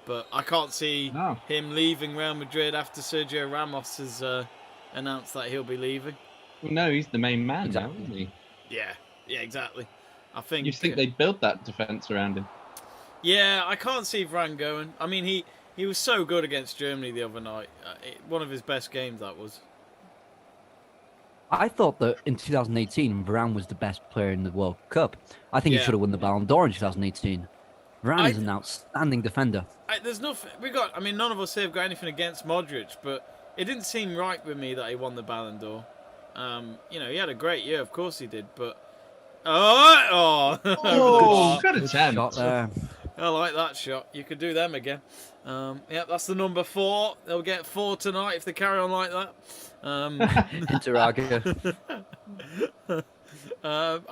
But I can't see him leaving Real Madrid after Sergio Ramos has announced that he'll be leaving. Well, no, he's the main man now, Exactly. isn't he? Yeah, exactly. I think. You think they'd build that defence around him? Yeah, I can't see Varane going. I mean, he was so good against Germany the other night. One of his best games, that was. I thought that in 2018, Varane was the best player in the World Cup. I think he should have won the Ballon d'Or in 2018. Varane is an outstanding defender. There's nothing I mean, none of us here have got anything against Modric, but it didn't seem right with me that he won the Ballon d'Or. You know, he had a great year, of course he did, but Oh, good attempt. Shot there. I like that shot. You could do them again. Yeah, that's the number 4. They'll get 4 tonight if they carry on like that. Interaga.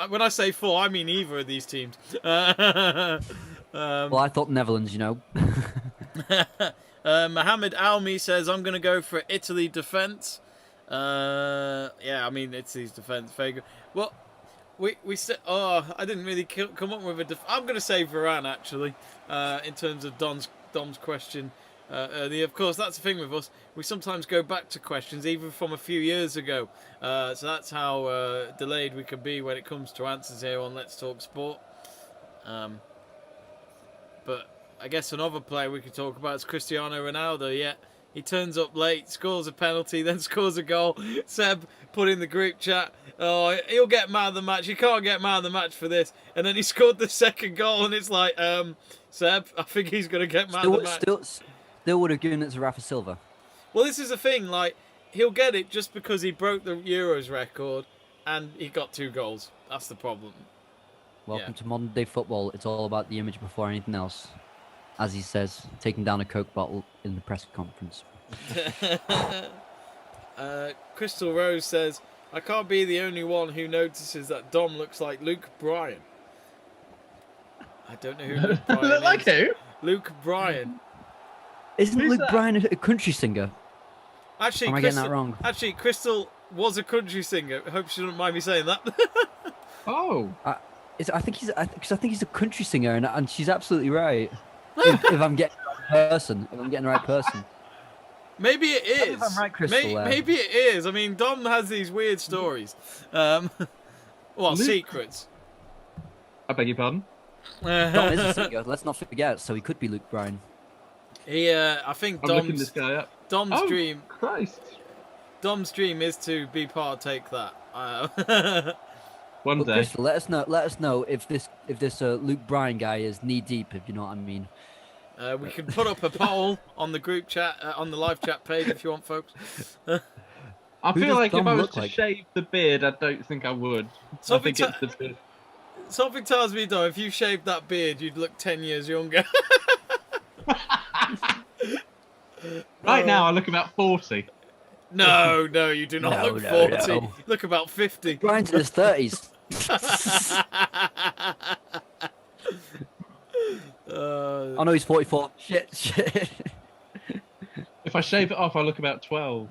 When I say 4, I mean either of these teams. Well, I thought Netherlands, you know. Mohammed Almi says, I'm going to go for Italy defence. Yeah, I mean, Italy's defence. Very good. Well, we said, I didn't really come up with a I'm going to say Varane, actually, in terms of Dom's question earlier. Of course, that's the thing with us. We sometimes go back to questions, even from a few years ago. So that's how delayed we can be when it comes to answers here on Let's Talk Sport. But I guess another player we could talk about is Cristiano Ronaldo. Yeah, he turns up late, scores a penalty, then scores a goal. Seb put in the group chat, oh, he'll get man of the match. He can't get man of the match for this. And then he scored the second goal, and it's like, Seb, I think he's going to get man of the match. Still would have given it to Rafa Silva. Well, this is the thing, like, he'll get it just because he broke the Euros record and he got 2 goals. That's the problem. Welcome to modern day football. It's all about the image before anything else. As he says, taking down a Coke bottle in the press conference. Crystal Rose says, I can't be the only one who notices that Dom looks like Luke Bryan. I don't know who Luke Bryan is. Like who? Luke Bryan. Isn't Who's Luke that? Bryan a country singer? Actually, Am I getting that wrong? Actually, Crystal was a country singer. I hope she doesn't mind me saying that. Oh. I think he's a country singer, and she's absolutely right. if I'm getting the right person. Maybe it Tell me is. if I'm right, Crystal, Maybe it is. I mean, Dom has these weird stories. Well, secrets. I beg your pardon? Dom is a singer. Let's not forget. So he could be Luke Bryan. I think I'm looking this guy up. Dom's dream. Christ. Dom's dream is to be partake that. One But day. Crystal, let us know if this Luke Bryan guy is knee deep, if you know what I mean. We can put up a poll on the group chat, on the live chat page if you want, folks. I Who feel does like if Dom I was look to like? shave the beard, I don't think I would. Something I think it's the beard. Something tells me, Dom, if you shaved that beard, you'd look 10 years younger. Right now, I look about 40. No, you do not No, look no, 40. no. You look about 50. Bryan's in his 30s. Oh no, he's 44. Shit. If I shave it off, I look about 12.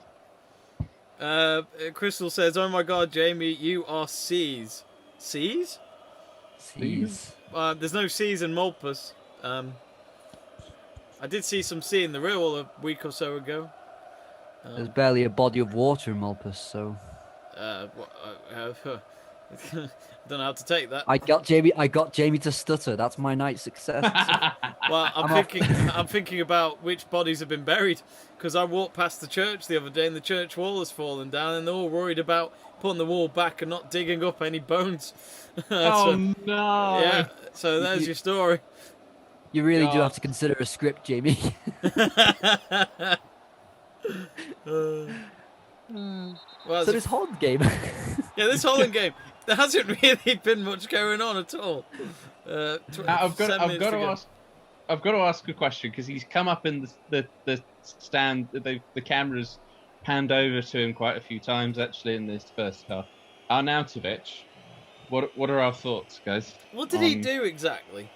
Crystal says, oh my god, Jamie, you are C's. C's? Jeez. There's no C's in Malpas. I did see some C in the real a week or so ago. There's barely a body of water in Malpas, so I don't know how to take that. I got Jamie to stutter. That's my night success. Well, I'm thinking about which bodies have been buried, because I walked past the church the other day and the church wall has fallen down, and they're all worried about putting the wall back and not digging up any bones. Oh, So, no. yeah. So there's your story. You really do God. have to consider a script, Jamie. Well, So this Holland game. yeah, this Holland game, there hasn't really been much going on at all. I've got to ask a question, because he's come up in the stand. The cameras panned over to him quite a few times actually in this first half. Arnautovic, what are our thoughts, guys? What did he do exactly?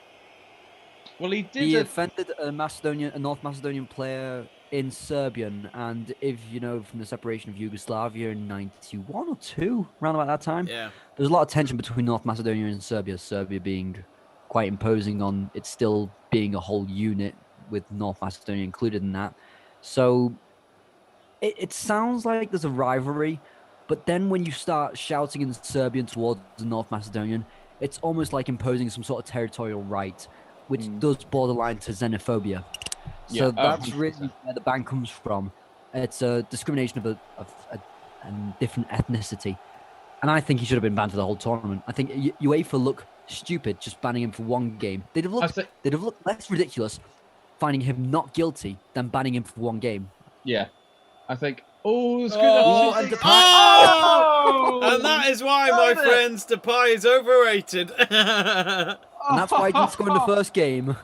Well, he did. He offended a North Macedonian player in Serbian, and if you know from the separation of Yugoslavia in '91 or '2, around about that time, Yeah. there's a lot of tension between North Macedonia and Serbia. Serbia being quite imposing on it still being a whole unit with North Macedonia included in that. So it sounds like there's a rivalry, but then when you start shouting in Serbian towards the North Macedonian, it's almost like imposing some sort of territorial right, which does borderline to xenophobia. Yeah, So that's 100%. really where the ban comes from. It's a discrimination of a different ethnicity. And I think he should have been banned for the whole tournament. I think UEFA look stupid just banning him for one game. They'd have looked less ridiculous finding him not guilty than banning him for one game. Yeah, I think. Oh, it's good. Oh, and Depay- Oh! And that is why, my Got it. friends, Depay is overrated. And that's why he didn't score in the first game.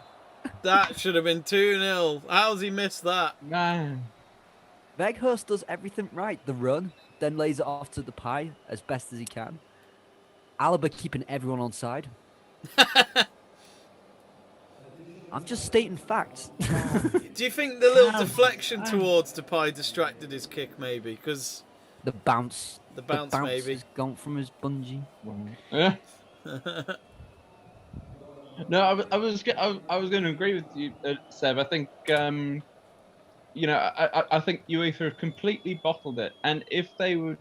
That should have been 2-0. How's he missed that? Man. Weghorst does everything right. The run, then lays it off to Depay as best as he can. Alaba keeping everyone on side. I'm just stating facts. Do you think the little deflection towards Depay distracted his kick, maybe? Because The bounce maybe. is gone from his bungee. Yeah. No, I was going to agree with you, Seb. I think I think UEFA have completely bottled it, and if they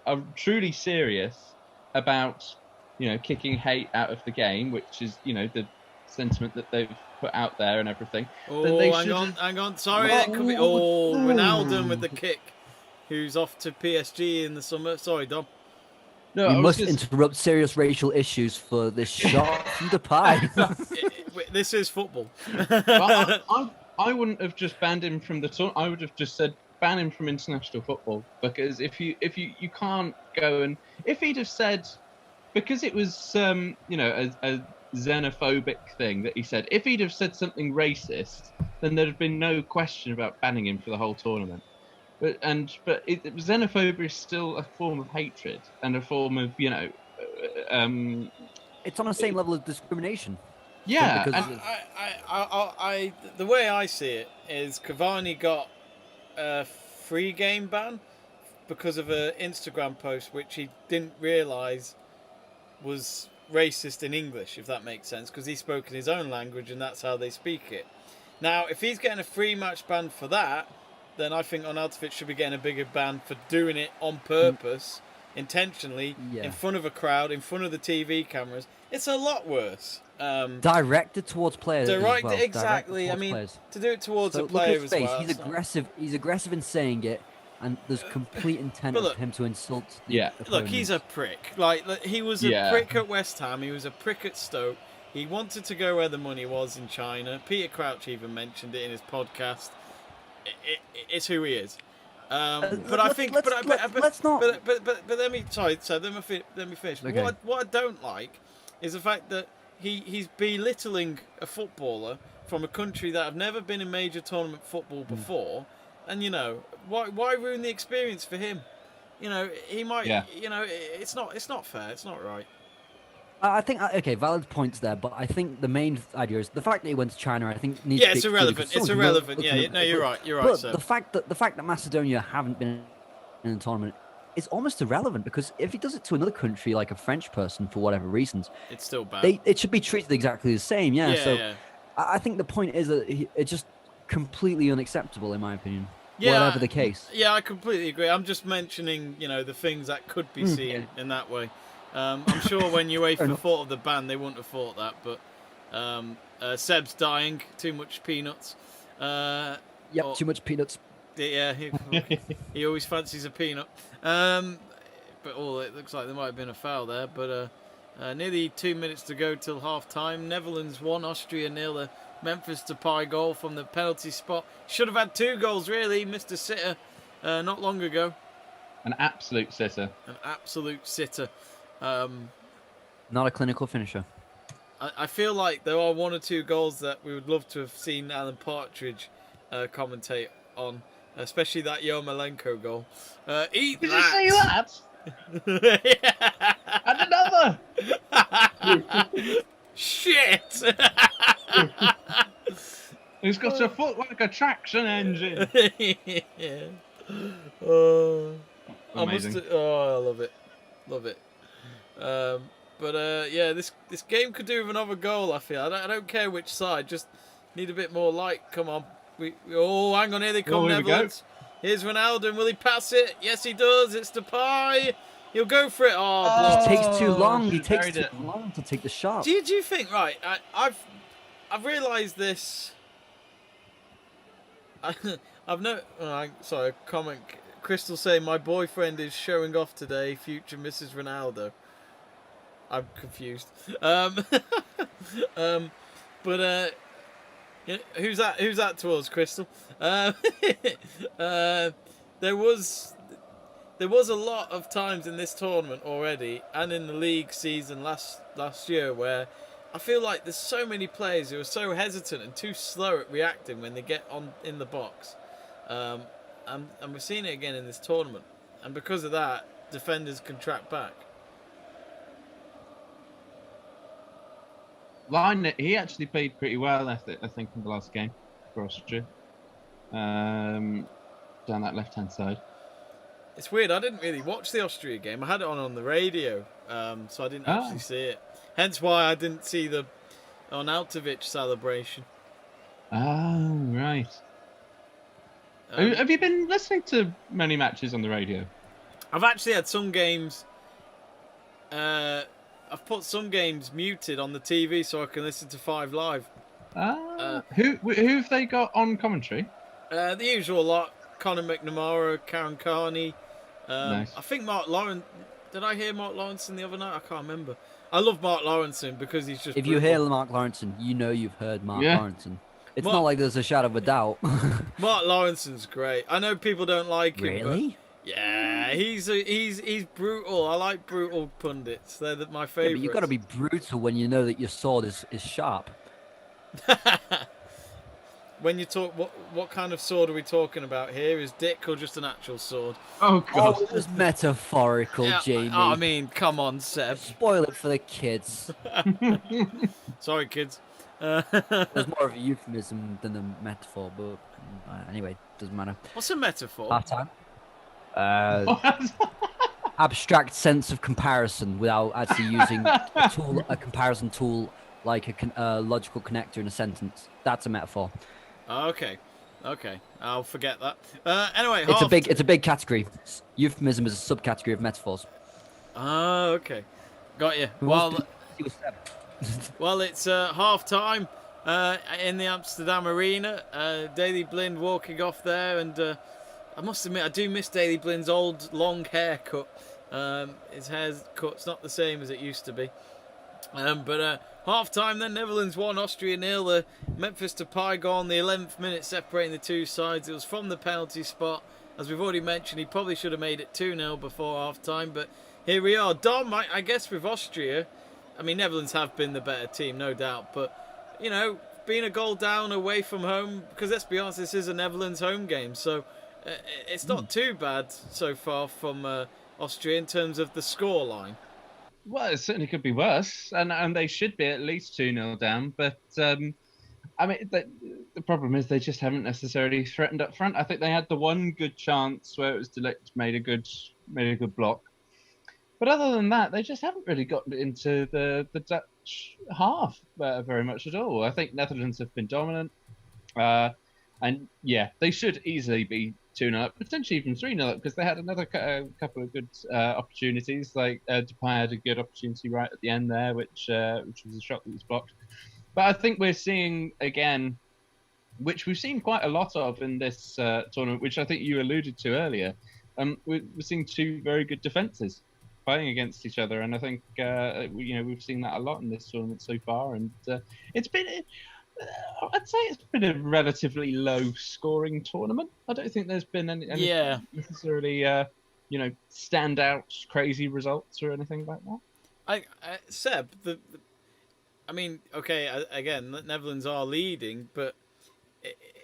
are truly serious about kicking hate out of the game, which is the sentiment that they've put out there and everything, Oh, then they hang on. Sorry, that could be. Oh, Ronaldo with the kick, who's off to PSG in the summer. Sorry, Dom. No, We I was must just- interrupt serious racial issues for this shot from the pie. This is football. But I wouldn't have just banned him from the tournament. I would have just said ban him from international football, because if you can't go, and if he'd have said, because it was a xenophobic thing that he said, if he'd have said something racist, then there'd have been no question about banning him for the whole tournament. But xenophobia is still a form of hatred and a form of It's on the same level of discrimination. yeah. Because I the way I see it is Cavani got a free game ban because of an Instagram post which he didn't realise was racist in English, if that makes sense, because he spoke in his own language and that's how they speak it. Now, if he's getting a free match ban for that, then I think Arnautovic should be getting a bigger ban for doing it on purpose, intentionally, in front of a crowd, in front of the TV cameras. It's a lot worse. Directed towards players. Exactly. Directed towards I mean, players. to do it towards So a player look at his face. as well. He's it's not- aggressive. He's aggressive in saying it, and there's complete intent But of look- him to insult. The Yeah. Look, he's a prick. Like, he was a prick at West Ham. He was a prick at Stoke. He wanted to go where the money was in China. Peter Crouch even mentioned it in his podcast. It's who he is. But I think, let's not. But let me. Sorry, so let me finish. Okay. What I don't like is the fact that he's belittling a footballer from a country that have never been in major tournament football before, and why ruin the experience for him? He might. Yeah. It's not fair. It's not right. I think valid points there, but I think the main idea is the fact that he went to China. I think needs Yeah, to be it's excluded, irrelevant. 'cause It's someone irrelevant. can Yeah, look no, at it, you're but- right. You're right. But Sir. the fact that Macedonia haven't been in the tournament is almost irrelevant, because if he does it to another country, like a French person, for whatever reasons, It's still bad. it should be treated exactly the same. Yeah. Yeah, So yeah. I think the point is that it's just completely unacceptable, in my opinion. Yeah, Whatever the case. Yeah, I completely agree. I'm just mentioning, the things that could be seen in that way. I'm sure when UEFA thought of the ban, they wouldn't have thought that. But Seb's dying. Too much peanuts. Yep. Too much peanuts. Yeah, he always fancies a peanut. But it looks like there might have been a foul there. But nearly 2 minutes to go till half time. Netherlands 1, Austria 0. A Memphis Depay goal from the penalty spot. Should have had 2 goals, really. Mr. Sitter not long ago. An absolute sitter. An absolute sitter. Not a clinical finisher. I feel like there are 1 or 2 goals that we would love to have seen Alan Partridge commentate on, especially that Yarmolenko goal. Eat Did that! you see that? And another. Shit! He's got a foot like a traction engine. Yeah. Oh, Amazing. I love it. Love it. Yeah, this game could do with another goal, I feel. I don't care which side, just need a bit more light. Come on. Hang on, here they come, Here we go. Netherlands. Here's Ronaldo. Will he pass it? Yes, he does. It's Depay. He'll go for it. It takes too long. He should've takes buried too it. long to take the shot. Do you think, right, I've realised this. Comment. Crystal saying my boyfriend is showing off today, future Mrs. Ronaldo. I'm confused. Who's that towards, Crystal? There was a lot of times in this tournament already, and in the league season last year, where I feel like there's so many players who are so hesitant and too slow at reacting when they get in the box, and we're seeing it again in this tournament, and because of that, defenders can track back. Line, he actually played pretty well, I think, in the last game for Austria. Down that left-hand side. It's weird. I didn't really watch the Austria game. I had it on the radio, so I didn't actually see it. Hence why I didn't see the Arnautovic celebration. Oh, right. Have you been listening to many matches on the radio? I've actually had some games. I've put some games muted on the TV so I can listen to 5 Live. Who have they got on commentary? The usual lot: Conor McNamara, Karen Carney. Nice. I think Mark Lawrence. Did I hear Mark Lawrenson the other night? I can't remember. I love Mark Lawrenson because he's just. If you brutal. hear Mark Lawrenson, you know you've heard Mark Yeah. Lawrenson. It's not like there's a shadow of a doubt. Mark Lawrenson's great. I know people don't like him. Really? But yeah, he's brutal. I like brutal pundits. They're my Yeah, favourites. but you've got to be brutal when you know that your sword is sharp. When you talk, what kind of sword are we talking about here? Is Dick or just an actual sword? Oh God. Oh, it was metaphorical, Yeah, Jamie. I mean, come on, Seb. Spoil it for the kids. Sorry, kids. There's more of a euphemism than a metaphor, but anyway, doesn't matter. What's a metaphor? Half time. Abstract sense of comparison without actually using a comparison tool like a logical connector in a sentence. That's a metaphor. Okay, I'll forget that. Anyway, It's a big category. Euphemism is a subcategory of metaphors. Okay, got you. Well, it's half time in the Amsterdam Arena. Daley Blind walking off there, and I must admit I do miss Daley Blind's old long haircut. His haircut's not the same as it used to be. But half time then, Netherlands 1, Austria 0. Memphis to Pygone, the 11th minute separating the two sides. It was from the penalty spot. As we've already mentioned, he probably should have made it 2-0 before half time. But here we are. Dom, I guess with Austria, I mean, Netherlands have been the better team, no doubt. But, you know, being a goal down away from home, because let's be honest, this is a Netherlands home game. So it's not too bad so far from Austria in terms of the scoreline. Well, it certainly could be worse, and they should be at least 2-0 down. But I mean, the problem is they just haven't necessarily threatened up front. I think they had the one good chance where it was Delict made a good block, but other than that, they just haven't really gotten into the Dutch half very much at all. I think Netherlands have been dominant, and yeah, they should easily be 2-0 up, potentially even 3-0 up, because they had another couple of good opportunities. Like Depay had a good opportunity right at the end there, which was a shot that was blocked. But I think we're seeing again, which we've seen quite a lot of in this tournament, which I think you alluded to earlier. We're seeing two very good defences playing against each other, and I think we've seen that a lot in this tournament so far. And it's been. I'd say it's been a relatively low-scoring tournament. I don't think there's been any necessarily, standout crazy results or anything like that. Seb, I mean, okay, again, the Netherlands are leading, but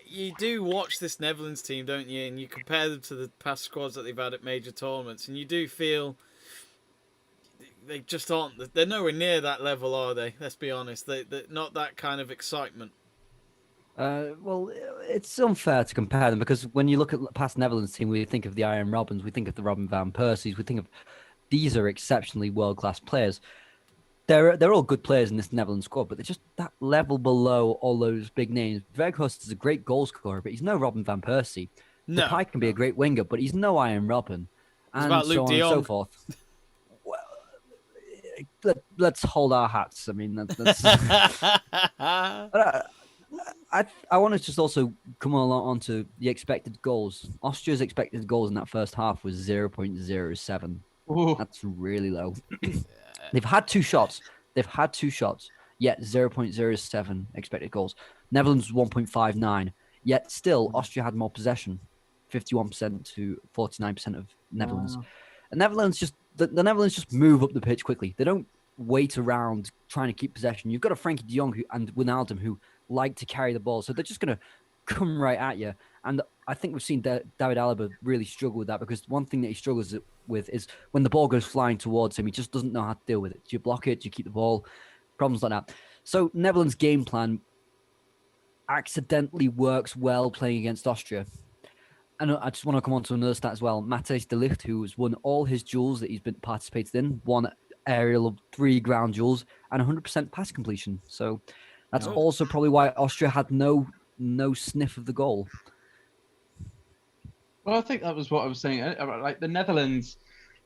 you do watch this Netherlands team, don't you? And you compare them to the past squads that they've had at major tournaments, and you do feel they just aren't. They're nowhere near that level, are they? Let's be honest. They're not that kind of excitement. Well, it's unfair to compare them because when you look at the past Netherlands team, we think of the Iron Robins, we think of the Robin van Persies, we think of these are exceptionally world-class players. They're all good players in this Netherlands squad, but they're just that level below all those big names. Weghorst is a great goal scorer, but he's no Robin van Persie. No, Depay can be a great winger, but he's no Iron Robin, and about so Luke on de and so Jong. forth. Let's hold our hats. I mean, that's. I want to just also come along onto the expected goals. Austria's expected goals in that first half was 0.07. Ooh. That's really low. They've had two shots, yet 0.07 expected goals. Netherlands 1.59, yet still Austria had more possession, 51% to 49% of Netherlands. Wow. And the Netherlands just move up the pitch quickly. They don't wait around trying to keep possession. You've got a Frankie de Jong and Wijnaldum who like to carry the ball, so they're just going to come right at you. And I think we've seen David Alaba really struggle with that, because one thing that he struggles with is when the ball goes flying towards him, he just doesn't know how to deal with it. Do you block it? Do you keep the ball? Problems like that. So Netherlands' game plan accidentally works well playing against Austria. And I just want to come on to another stat as well. Matthijs de Ligt, who has won all his duels that he's been participated in, 1 aerial, 3 ground duels, and 100% pass completion. So that's also probably why Austria had no sniff of the goal. Well, I think that was what I was saying. Like the Netherlands,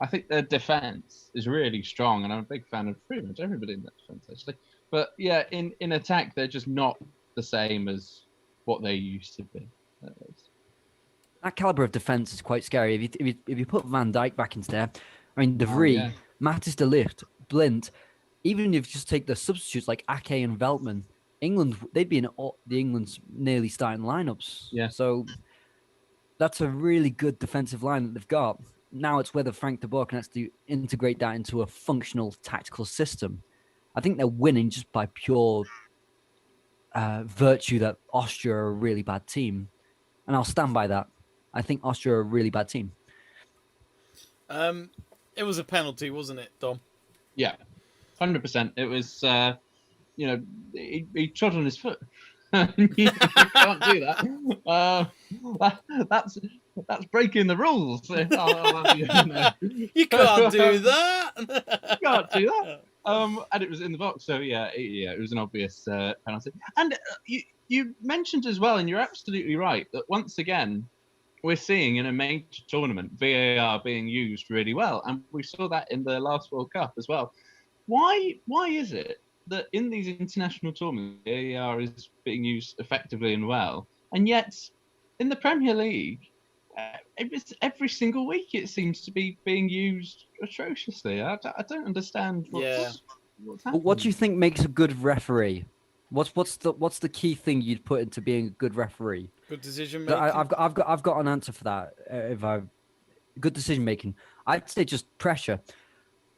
I think their defense is really strong, and I'm a big fan of pretty much everybody in that defense, actually. But yeah, in attack, they're just not the same as what they used to be. That caliber of defense is quite scary. If you put Van Dijk back into there, I mean, De Vries, yeah. Mattis de Ligt, Blint, even if you just take the substitutes like Ake and Veltman, England, they'd be in the England's nearly starting lineups. Yeah. So that's a really good defensive line that they've got. Now it's whether Frank de Boer can actually integrate that into a functional tactical system. I think they're winning just by pure virtue that Austria are a really bad team. And I'll stand by that. I think Austria are a really bad team. It was a penalty, wasn't it, Dom? Yeah, 100%. It was, he trod on his foot. You can't do that. That's breaking the rules. You can't do that. You can't do that. And it was in the box, so it was an obvious penalty. And you mentioned as well, and you're absolutely right, that once again we're seeing in a major tournament VAR being used really well, and we saw that in the last World Cup as well. Why is it that in these international tournaments VAR is being used effectively and well, and yet in the Premier League every single week it seems to be being used atrociously? I don't understand what's happening. What do you think makes a good referee? What's the key thing you'd put into being a good referee? Good decision making. I've got an answer for that. Good decision making, I'd say just pressure.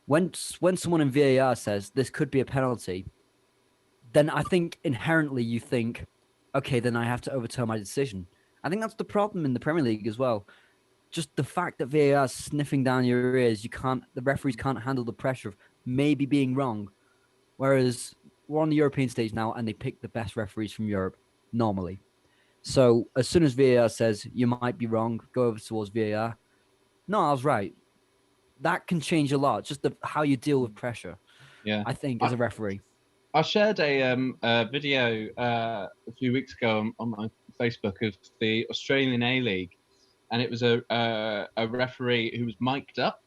When someone in VAR says this could be a penalty, then I think inherently you think, okay, then I have to overturn my decision. I think that's the problem in the Premier League as well. Just the fact that VAR is sniffing down your ears, the referees can't handle the pressure of maybe being wrong. Whereas we're on the European stage now, and they pick the best referees from Europe normally. So as soon as VAR says you might be wrong, go over towards VAR. No, I was right. That can change a lot. Just how you deal with pressure. Yeah, I think as a referee. I shared a video a few weeks ago on my Facebook of the Australian A-League, and it was a referee who was mic'd up,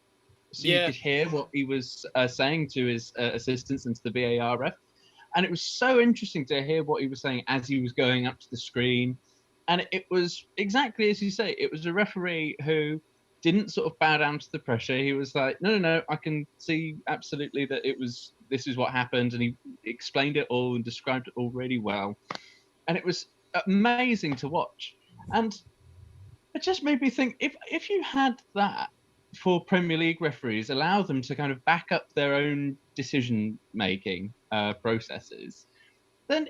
so you could hear what he was saying to his assistants and to the VAR ref. And it was so interesting to hear what he was saying as he was going up to the screen. And it was exactly as you say. It was a referee who didn't sort of bow down to the pressure. He was like, no, I can see absolutely that this is what happened. And he explained it all and described it all really well. And it was amazing to watch. And it just made me think, if you had that for Premier League referees, allow them to kind of back up their own decision-making processes, then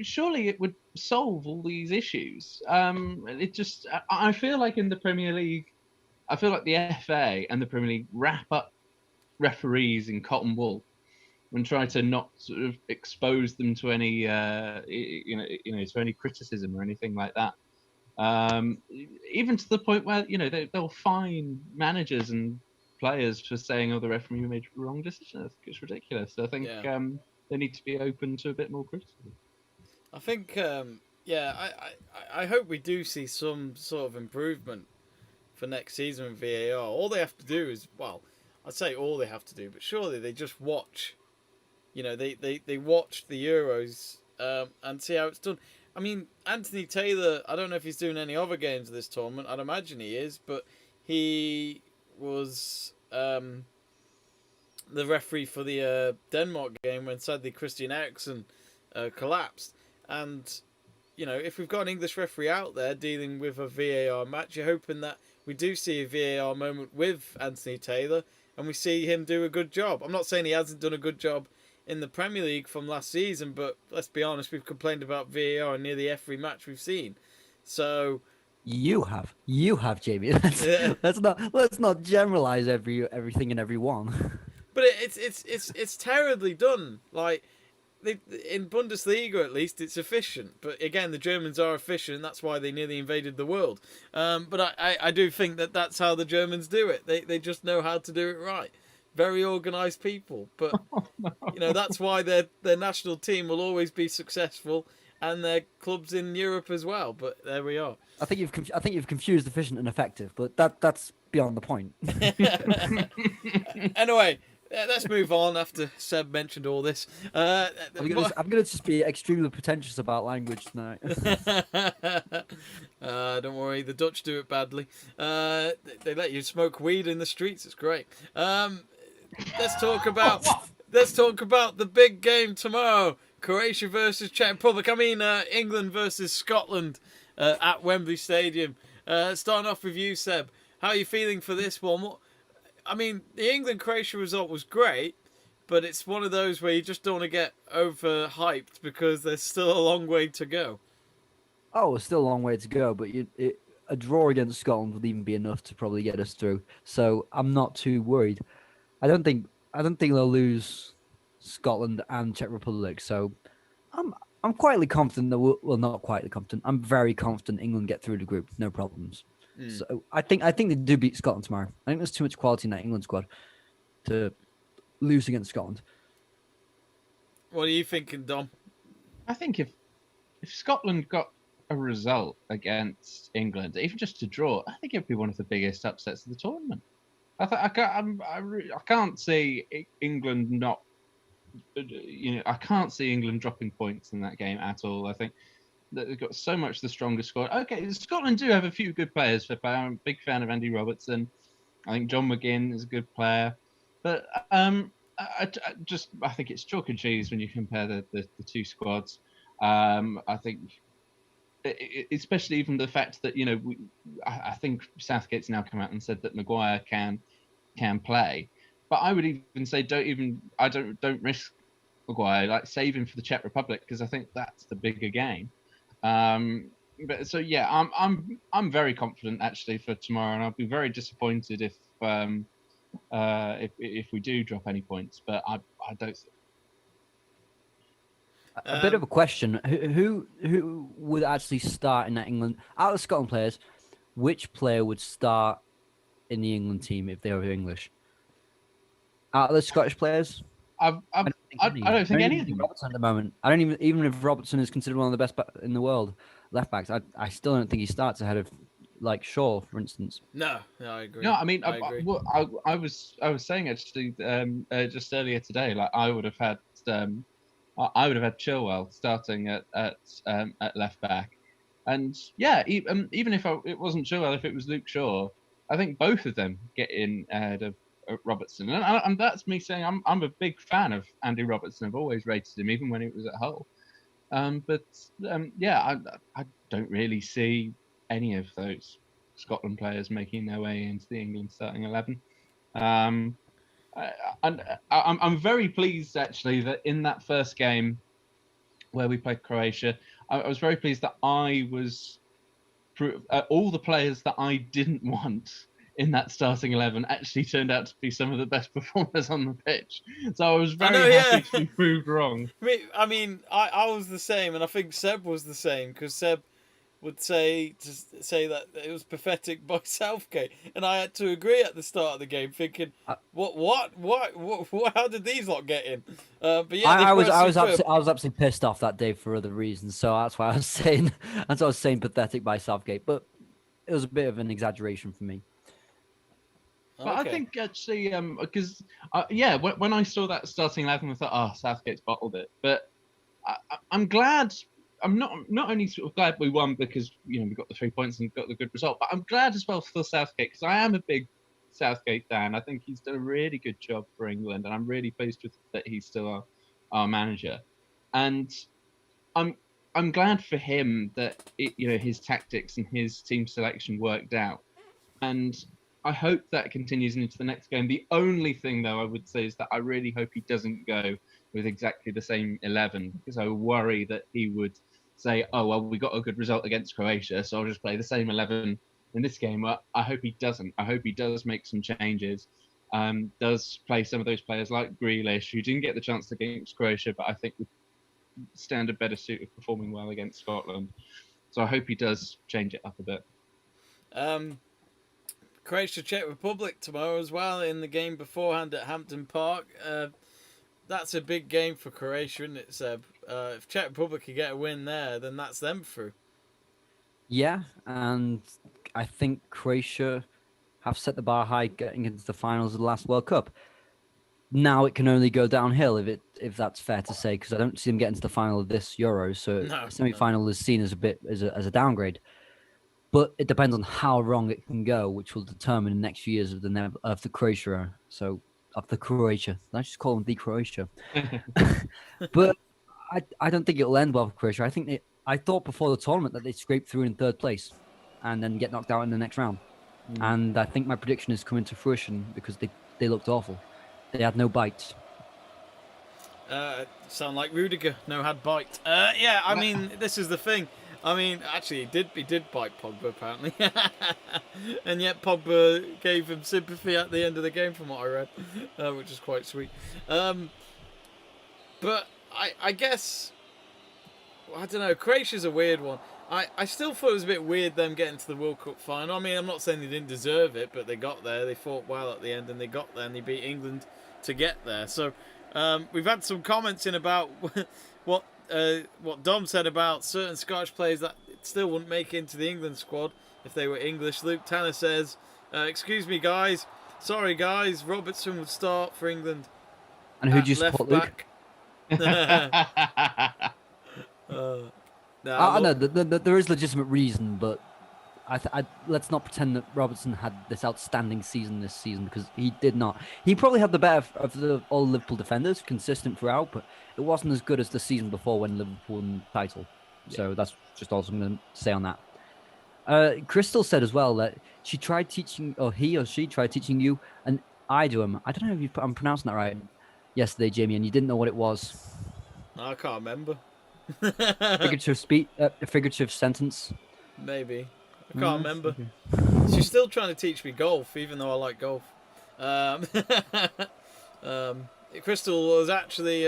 surely it would solve all these issues. I feel like in the Premier League, I feel like the FA and the Premier League wrap up referees in cotton wool and try to not sort of expose them to any, to any criticism or anything like that. Even to the point where they'll fine managers and players for saying, "Oh, the referee made a wrong decision." I think it's ridiculous. I think they need to be open to a bit more criticism. I think, I hope we do see some sort of improvement for next season with VAR. All they have to do is, well, I'd say all they have to do, but surely they just watch. They watch the Euros and see how it's done. I mean, Anthony Taylor, I don't know if he's doing any other games of this tournament. I'd imagine he is, but he was the referee for the Denmark game when sadly Christian Eriksen collapsed. And, if we've got an English referee out there dealing with a VAR match, you're hoping that we do see a VAR moment with Anthony Taylor and we see him do a good job. I'm not saying he hasn't done a good job in the Premier League from last season, but let's be honest, we've complained about VAR in nearly every match we've seen. So you have, Jamie. Let's not generalize everything and everyone. But it's terribly done. Like in Bundesliga, at least, it's efficient. But again, the Germans are efficient, and that's why they nearly invaded the world. But I do think that's how the Germans do it. They just know how to do it right. Very organised people, but that's why their national team will always be successful, and their clubs in Europe as well. But there we are. I think you've confused efficient and effective, but that's beyond the point. Anyway, let's move on after Seb mentioned all this. I'm gonna just be extremely pretentious about language tonight. Don't worry, the Dutch do it badly. They let you smoke weed in the streets. It's great. Let's talk about the big game tomorrow: Croatia versus Czech Republic. I mean, England versus Scotland at Wembley Stadium. Starting off with you, Seb. How are you feeling for this one? I mean, the England-Croatia result was great, but it's one of those where you just don't want to get overhyped because there's still a long way to go. Oh, it's still a long way to go, but a draw against Scotland would even be enough to probably get us through. So I'm not too worried. I don't think they'll lose Scotland and Czech Republic. So I'm quietly confident that not quietly confident. I'm very confident England get through the group, no problems. So I think they do beat Scotland tomorrow. I think there's too much quality in that England squad to lose against Scotland. What are you thinking, Dom? I think if Scotland got a result against England, even just a draw, I think it'd be one of the biggest upsets of the tournament. I can't see England not. I can't see England dropping points in that game at all. I think that they've got so much the stronger squad. Okay, Scotland do have a few good players. I'm a big fan of Andy Robertson. I think John McGinn is a good player, but I think it's chalk and cheese when you compare the two squads. I think, especially even the fact that I think Southgate's now come out and said that Maguire can play, but I would even say don't risk Maguire. Like, save him for the Czech Republic, because I think that's the bigger game. But so yeah, I'm very confident actually for tomorrow, and I'll be very disappointed if we do drop any points. But I don't. A bit of a question: who would actually start in that England out of the Scotland players? Which player would start in the England team if they were English? Out of the Scottish players, I don't think any of them. Robertson at the moment. I don't even if Robertson is considered one of the best in the world left backs. I still don't think he starts ahead of like Shaw, for instance. No, I agree. No, I mean, I agree. I was saying actually just earlier today, like I would have had Chilwell starting at left back, and yeah, even if it wasn't Chilwell, if it was Luke Shaw, I think both of them get in ahead of Robertson, and that's me saying I'm a big fan of Andy Robertson. I've always rated him, even when he was at Hull. Yeah, I don't really see any of those Scotland players making their way into the England starting 11. And I'm very pleased actually that in that first game where we played Croatia, I was very pleased that I was all the players that I didn't want in that starting 11 actually turned out to be some of the best performers on the pitch. So I was very happy to be proved wrong. I mean, I was the same, and I think Seb was the same, because Seb would say that it was pathetic by Southgate, and I had to agree at the start of the game, thinking, what? How did these lot get in? But yeah, I was absolutely pissed off that day for other reasons, so that's why I was saying pathetic by Southgate, but it was a bit of an exaggeration for me. But okay. I think actually, because when I saw that starting 11, I thought, Southgate's bottled it. But I'm glad. I'm not only sort of glad we won because we got the 3 points and got the good result, but I'm glad as well for Southgate, because I am a big Southgate fan. I think he's done a really good job for England, and I'm really pleased with that he's still our manager. And I'm glad for him that his tactics and his team selection worked out, and I hope that continues into the next game. The only thing, though, I would say is that I really hope he doesn't go with exactly the same 11, because I worry that he would say, oh, well, we got a good result against Croatia, so I'll just play the same 11 in this game. Well, I hope he doesn't. I hope he does make some changes, does play some of those players like Grealish, who didn't get the chance against Croatia, but I think would stand a better suit of performing well against Scotland. So I hope he does change it up a bit. Croatia Czech Republic tomorrow as well, in the game beforehand at Hampton Park. That's a big game for Croatia, isn't it, Seb? if Czech Republic can get a win there, then that's them through. Yeah, and I think Croatia have set the bar high getting into the finals of the last World Cup. Now it can only go downhill if that's fair to say, because I don't see them getting to the final of this Euro. So semi-final is seen as a downgrade. But it depends on how wrong it can go, which will determine the next few years of the Croatia. So of the Croatia, I just call them the Croatia. But I don't think it'll end well for Croatia. I thought before the tournament that they'd scrape through in third place, and then get knocked out in the next round. And I think my prediction is coming to fruition because they looked awful. They had no bite. Sound like Rudiger, no had bite. Yeah, I mean, this is the thing. I mean, actually, he did bite Pogba, apparently. And yet Pogba gave him sympathy at the end of the game, from what I read, which is quite sweet. But I guess, I don't know, Croatia's a weird one. I still thought it was a bit weird them getting to the World Cup final. I mean, I'm not saying they didn't deserve it, but they got there. They fought well at the end, and they got there, and they beat England to get there. So we've had some comments in about what Dom said about certain Scottish players that still wouldn't make it into the England squad if they were English. Luke Tanner says, excuse me, guys. Sorry, guys. Robertson would start for England. And who do you support, Luke? I know there is legitimate reason, but let's not pretend that Robertson had this outstanding season this season, because he did not. He probably had the better of all Liverpool defenders, consistent throughout, but it wasn't as good as the season before when Liverpool won the title. Yeah. So that's just all I'm going to say on that. Crystal said as well that he or she tried teaching you an idiom. I don't know if I'm pronouncing that right. Yesterday, Jamie, and you didn't know what it was. I can't remember. Figurative sentence. Maybe. I can't remember. Okay. She's still trying to teach me golf, even though I like golf. Crystal was actually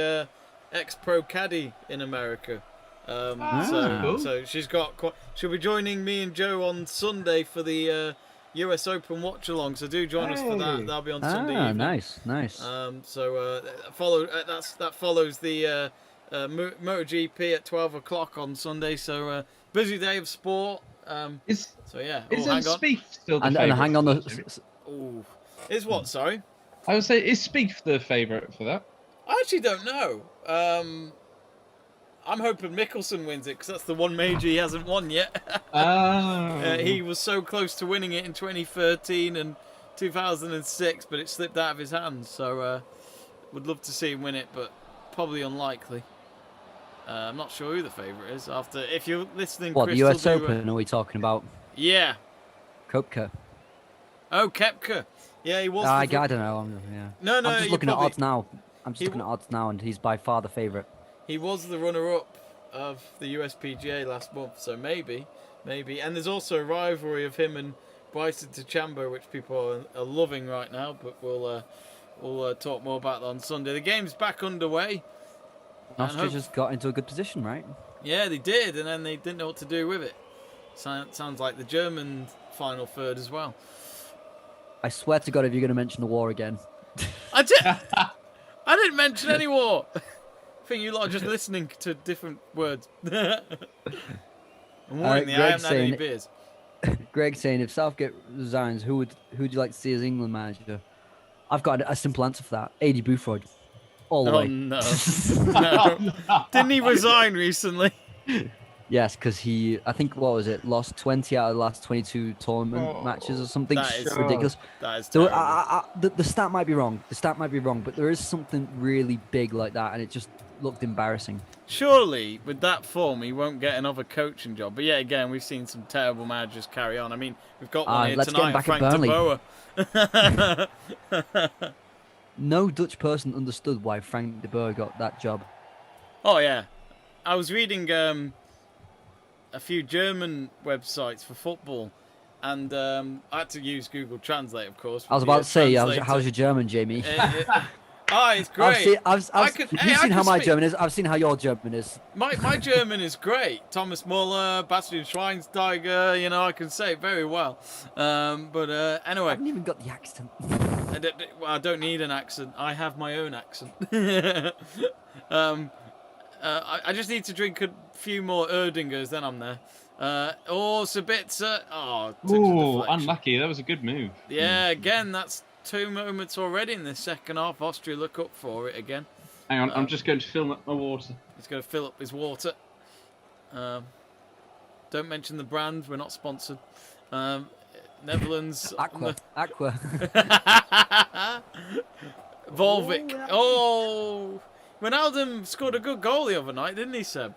ex-pro caddy in America. So she's got she'll be joining me and Joe on Sunday for the US Open watch along. So do join us for that. That'll be on Sunday evening. Nice. That follows the MotoGP at 12 o'clock on Sunday. So busy day of sport. Is Spieth still the favourite? And hang on, is what? Sorry, I would say, is Spieth the favourite for that? I actually don't know. I'm hoping Mickelson wins it because that's the one major he hasn't won yet. He was so close to winning it in 2013 and 2006, but it slipped out of his hands. So would love to see him win it, but probably unlikely. I'm not sure who the favourite is. If you're listening, what, Crystal, the US Open are we talking about? Yeah. Koepka. Oh, Koepka. Yeah, he was. I don't know. No, I'm just looking at odds now. And he's by far the favourite. He was the runner-up of the USPGA last month, so maybe. And there's also a rivalry of him and Bryson DeChambeau, which people are loving right now. But we'll talk more about that on Sunday. The game's back underway. Austria just got into a good position, right? Yeah, they did, and then they didn't know what to do with it. Sounds like the German final third as well. I swear to God, if you're going to mention the war again. I didn't mention any war. I think you lot are just listening to different words. I'm warning you, I haven't had any beers. Greg saying, if Southgate resigns, who would you like to see as England manager? I've got a simple answer for that. Adi Buford. All the way. No. No. Didn't he resign recently? Yes, because I think, what was it, lost 20 out of the last 22 tournament matches or something. Ridiculous. That is so the stat might be wrong. But there is something really big like that, and it just looked embarrassing. Surely, with that form, he won't get another coaching job. But yeah, again, we've seen some terrible managers carry on. I mean, we've got one here tonight, Frank de Boer. No Dutch person understood why Frank de Boer got that job. Oh, yeah. I was reading a few German websites for football, and I had to use Google Translate, of course. I was about to say, how's your German, Jamie? It's great. You've seen how my German is. I've seen how your German is. My German is great. Thomas Muller, Bastian Schweinsteiger, I can say it very well. But anyway. I haven't even got the accent. I don't need an accent. I have my own accent. I just need to drink a few more Erdingers, then I'm there. Sabitzer. Oh, took a Ooh, deflection. unlucky. That was a good move. Yeah, again, that's 2 moments already in the second half. Austria look up for it again. Hang on, I'm just going to fill up my water. He's going to fill up his water. Don't mention the brand. We're not sponsored. Netherlands. Aqua. Volvic. Oh, Ronaldo scored a good goal the other night, didn't he, Seb?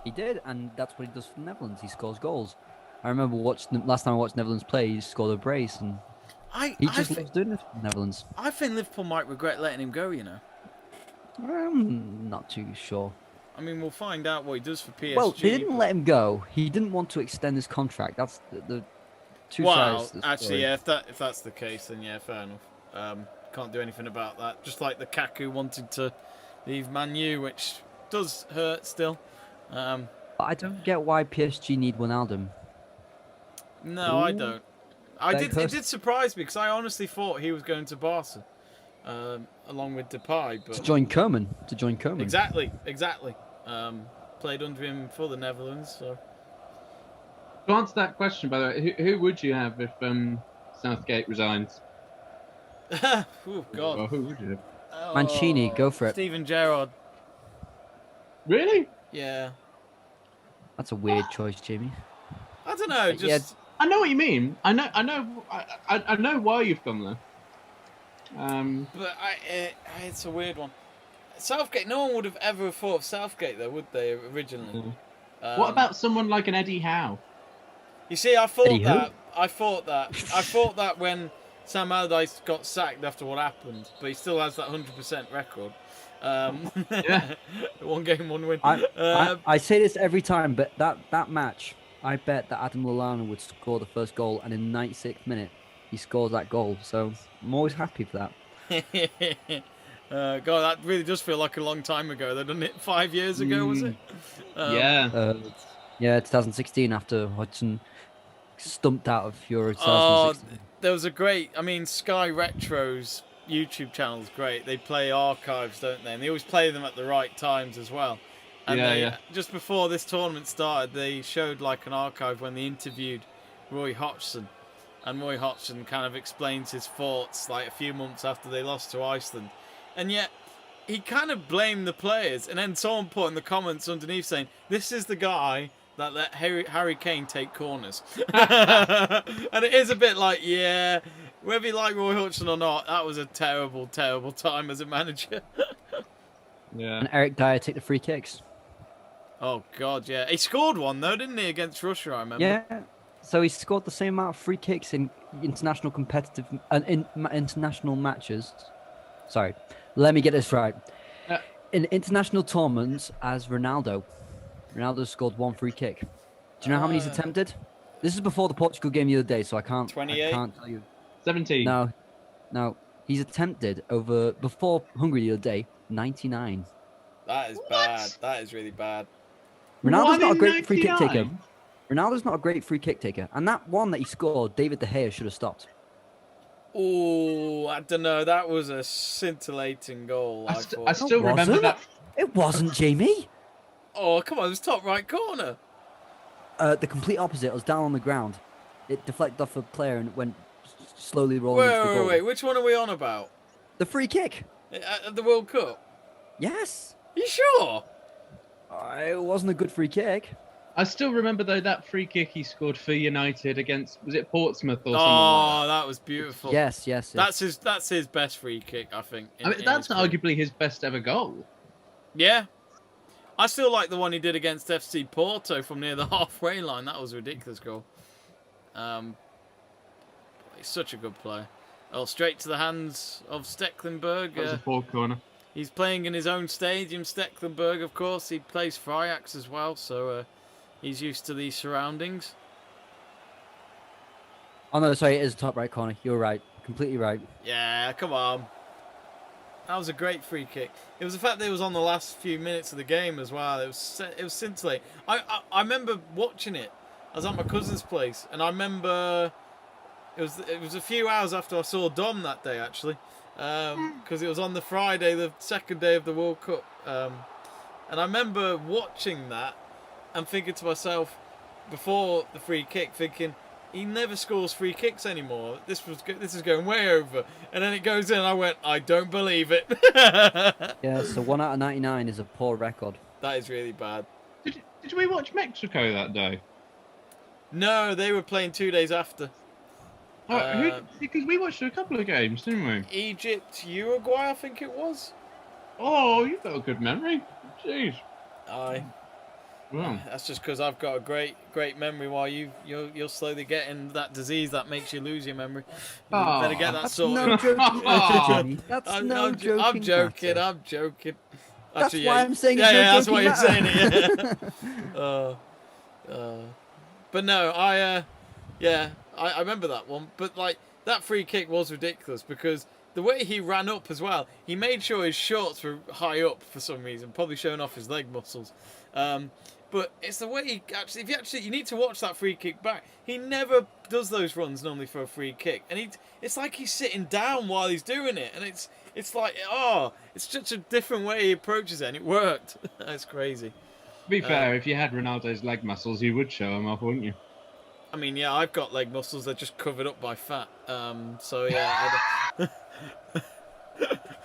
He did, and that's what he does for the Netherlands. He scores goals. I remember last time I watched Netherlands play, he scored a brace, and he just loves doing it for the Netherlands. I think Liverpool might regret letting him go, you know. I'm not too sure. I mean, we'll find out what he does for PSG. Well, they didn't let him go. He didn't want to extend his contract. That's the two sides. Well, actually, yeah, if that's the case, then yeah, fair enough. Can't do anything about that. Just like the Kaku wanted to leave Man U, which does hurt still. But I don't get why PSG need Wijnaldum. No, I don't. It did surprise me because I honestly thought he was going to Barca, along with Depay. But To join Koeman. Exactly. Played under him for the Netherlands. So. To answer that question, by the way, who would you have if Southgate resigns? Oh God. Well, who would you have? Mancini, go for it. Steven Gerrard. Really? Yeah. That's a weird choice, Jamie. I don't know. Just I know what you mean. I know why you've gone there. but it's a weird one. Southgate. No one would have ever thought of Southgate, though, would they? Originally. What about someone like an Eddie Howe? You see, I thought Eddie who? that when Sam Allardyce got sacked after what happened, but he still has that 100% record. Yeah. 1 game, 1 win. I say this every time, but that match, I bet that Adam Lallana would score the first goal, and in the 96th minute, he scores that goal. So I'm always happy for that. God, that really does feel like a long time ago. They done it 5 years ago, was it? Yeah. Yeah, 2016 after Hodgson stumped out of Euro Oh, 2016. there was a great. I mean, Sky Retro's YouTube channel is great. They play archives, don't they? And they always play them at the right times as well. And just before this tournament started, they showed like an archive when they interviewed Roy Hodgson. And Roy Hodgson kind of explains his thoughts like a few months after they lost to Iceland. And yet, he kind of blamed the players. And then someone put in the comments underneath saying, this is the guy that let Harry Kane take corners. And it is a bit like, yeah, whether you like Roy Hodgson or not, that was a terrible, terrible time as a manager. Yeah. And Eric Dyer take the free kicks. Oh, God, yeah. He scored one, though, didn't he, against Russia, I remember? Yeah. So he scored the same amount of free kicks in international international matches. Sorry, let me get this right. In international tournaments as Ronaldo. Ronaldo scored 1 free kick. Do you know how many he's attempted? This is before the Portugal game the other day, so I can't 28? I can't tell you. 17. No. He's attempted before Hungary the other day, 99. That is bad. That is really bad. Ronaldo's not a great free kick taker. Ronaldo's not a great free kick taker. And that one that he scored, David De Gea should have stopped. Oh, I don't know. That was a scintillating goal. I still remember that. It wasn't, Jamie. Oh, come on. It was top right corner. The complete opposite. It was down on the ground. It deflected off a player and went slowly rolling into the goal. Wait. Which one are we on about? The free kick. At the World Cup? Yes. You sure? It wasn't a good free kick. I still remember though that free kick he scored for United against, was it Portsmouth or something? Oh, that was beautiful. Yes. That's his best free kick, I think. I mean, that's arguably his best ever goal. Yeah. I still like the one he did against FC Porto from near the halfway line. That was a ridiculous goal. He's such a good player. Oh, straight to the hands of Stecklenburg. That was a poor corner. He's playing in his own stadium, Stecklenburg, of course. He plays for Ajax as well, so he's used to these surroundings. Oh, no, sorry. It is top right corner. You're right. Completely right. Yeah, come on. That was a great free kick. It was the fact that it was on the last few minutes of the game as well. It was scintillating. I remember watching it. I was at my cousin's place, and I remember it was a few hours after I saw Dom that day, actually, because it was on the Friday, the second day of the World Cup. And I remember watching that and thinking to myself before the free kick, thinking, he never scores free kicks anymore. This is going way over. And then it goes in, and I went, I don't believe it. Yeah, so 1 out of 99 is a poor record. That is really bad. Did we watch Mexico that day? No, they were playing 2 days after. Because we watched a couple of games, didn't we? Egypt, Uruguay, I think it was. Oh, you've got a good memory. Jeez. Aye. Well, That's just because I've got a great memory, while you're slowly getting that disease that makes you lose your memory. You better get that That's sorted. no joking matter, Jimmy. That's I'm no joking I'm joking. matter. I'm joking. That's Actually, why I'm saying yeah, it's no yeah, that's joking why you're matter. saying it. Yeah. But no, I remember that one. But like that free kick was ridiculous because the way he ran up as well, he made sure his shorts were high up for some reason, probably showing off his leg muscles. But it's the way he actually, you need to watch that free kick back. He never does those runs normally for a free kick, and it's like he's sitting down while he's doing it, and it's like, it's such a different way he approaches it, and it worked. That's crazy. to be fair, if you had Ronaldo's leg muscles, you would show them off, wouldn't you? I mean, yeah, I've got leg muscles. They're just covered up by fat. So yeah.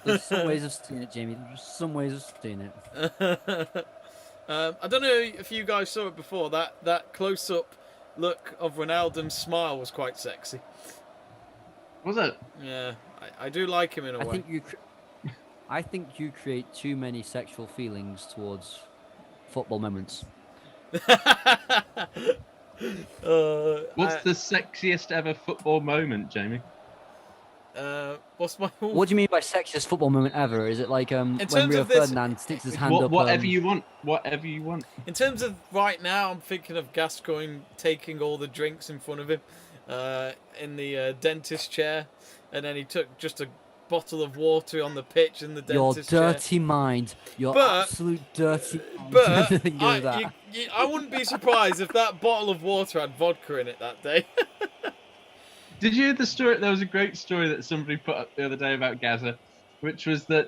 There's some ways of seeing it, Jamie. There's some ways of seeing it. I don't know if you guys saw it before. That close-up look of Ronaldo's smile was quite sexy. Was it? Yeah, I do like him in a way. I think you create too many sexual feelings towards football moments. What's the sexiest ever football moment, Jamie? What's my? What do you mean by sexiest football moment ever? Is it like when terms Rio of this- Ferdinand sticks his hand up? Whatever you want. Whatever you want. In terms of right now, I'm thinking of Gascoigne taking all the drinks in front of him in the dentist chair, and then he took just a bottle of water on the pitch in the Your dentist chair. dirty mind. Your But- absolute dirty mind. But Think of that. I wouldn't be surprised if that bottle of water had vodka in it that day. Did you hear the story? There was a great story that somebody put up the other day about Gaza, which was that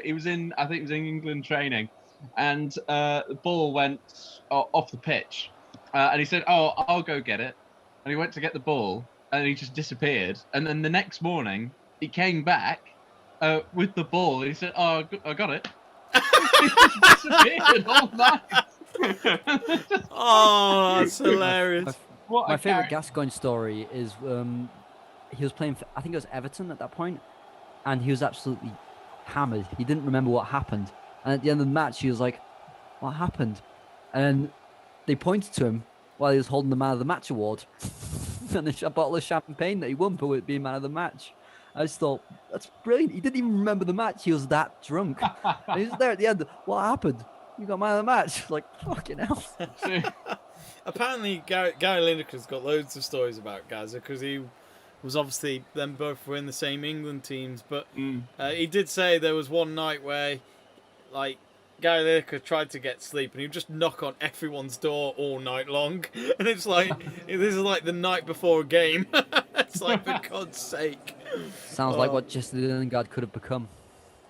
he was in England training, and the ball went off the pitch, and he said, "Oh, I'll go get it," and he went to get the ball, and he just disappeared. And then the next morning, he came back with the ball, and he said, "Oh, I got it." He just disappeared all night. Oh, that's hilarious. My favourite Gascoigne story is he was playing for, I think it was Everton at that point, and he was absolutely hammered. He didn't remember what happened. And at the end of the match, he was like, "What happened?" And they pointed to him while he was holding the Man of the Match award and a bottle of champagne that he won for being Man of the Match. I just thought, that's brilliant. He didn't even remember the match. He was that drunk. And he was there at the end. What happened? You got Man of the Match. Like, fucking hell. Apparently, Gary Lineker's got loads of stories about Gaza because he was obviously, them both were in the same England teams. But he did say there was one night where, like, Gary Lineker tried to get sleep and he would just knock on everyone's door all night long. And it's like, this is like the night before a game. It's like, for God's sake. Sounds like what Jesse Lingard could have become.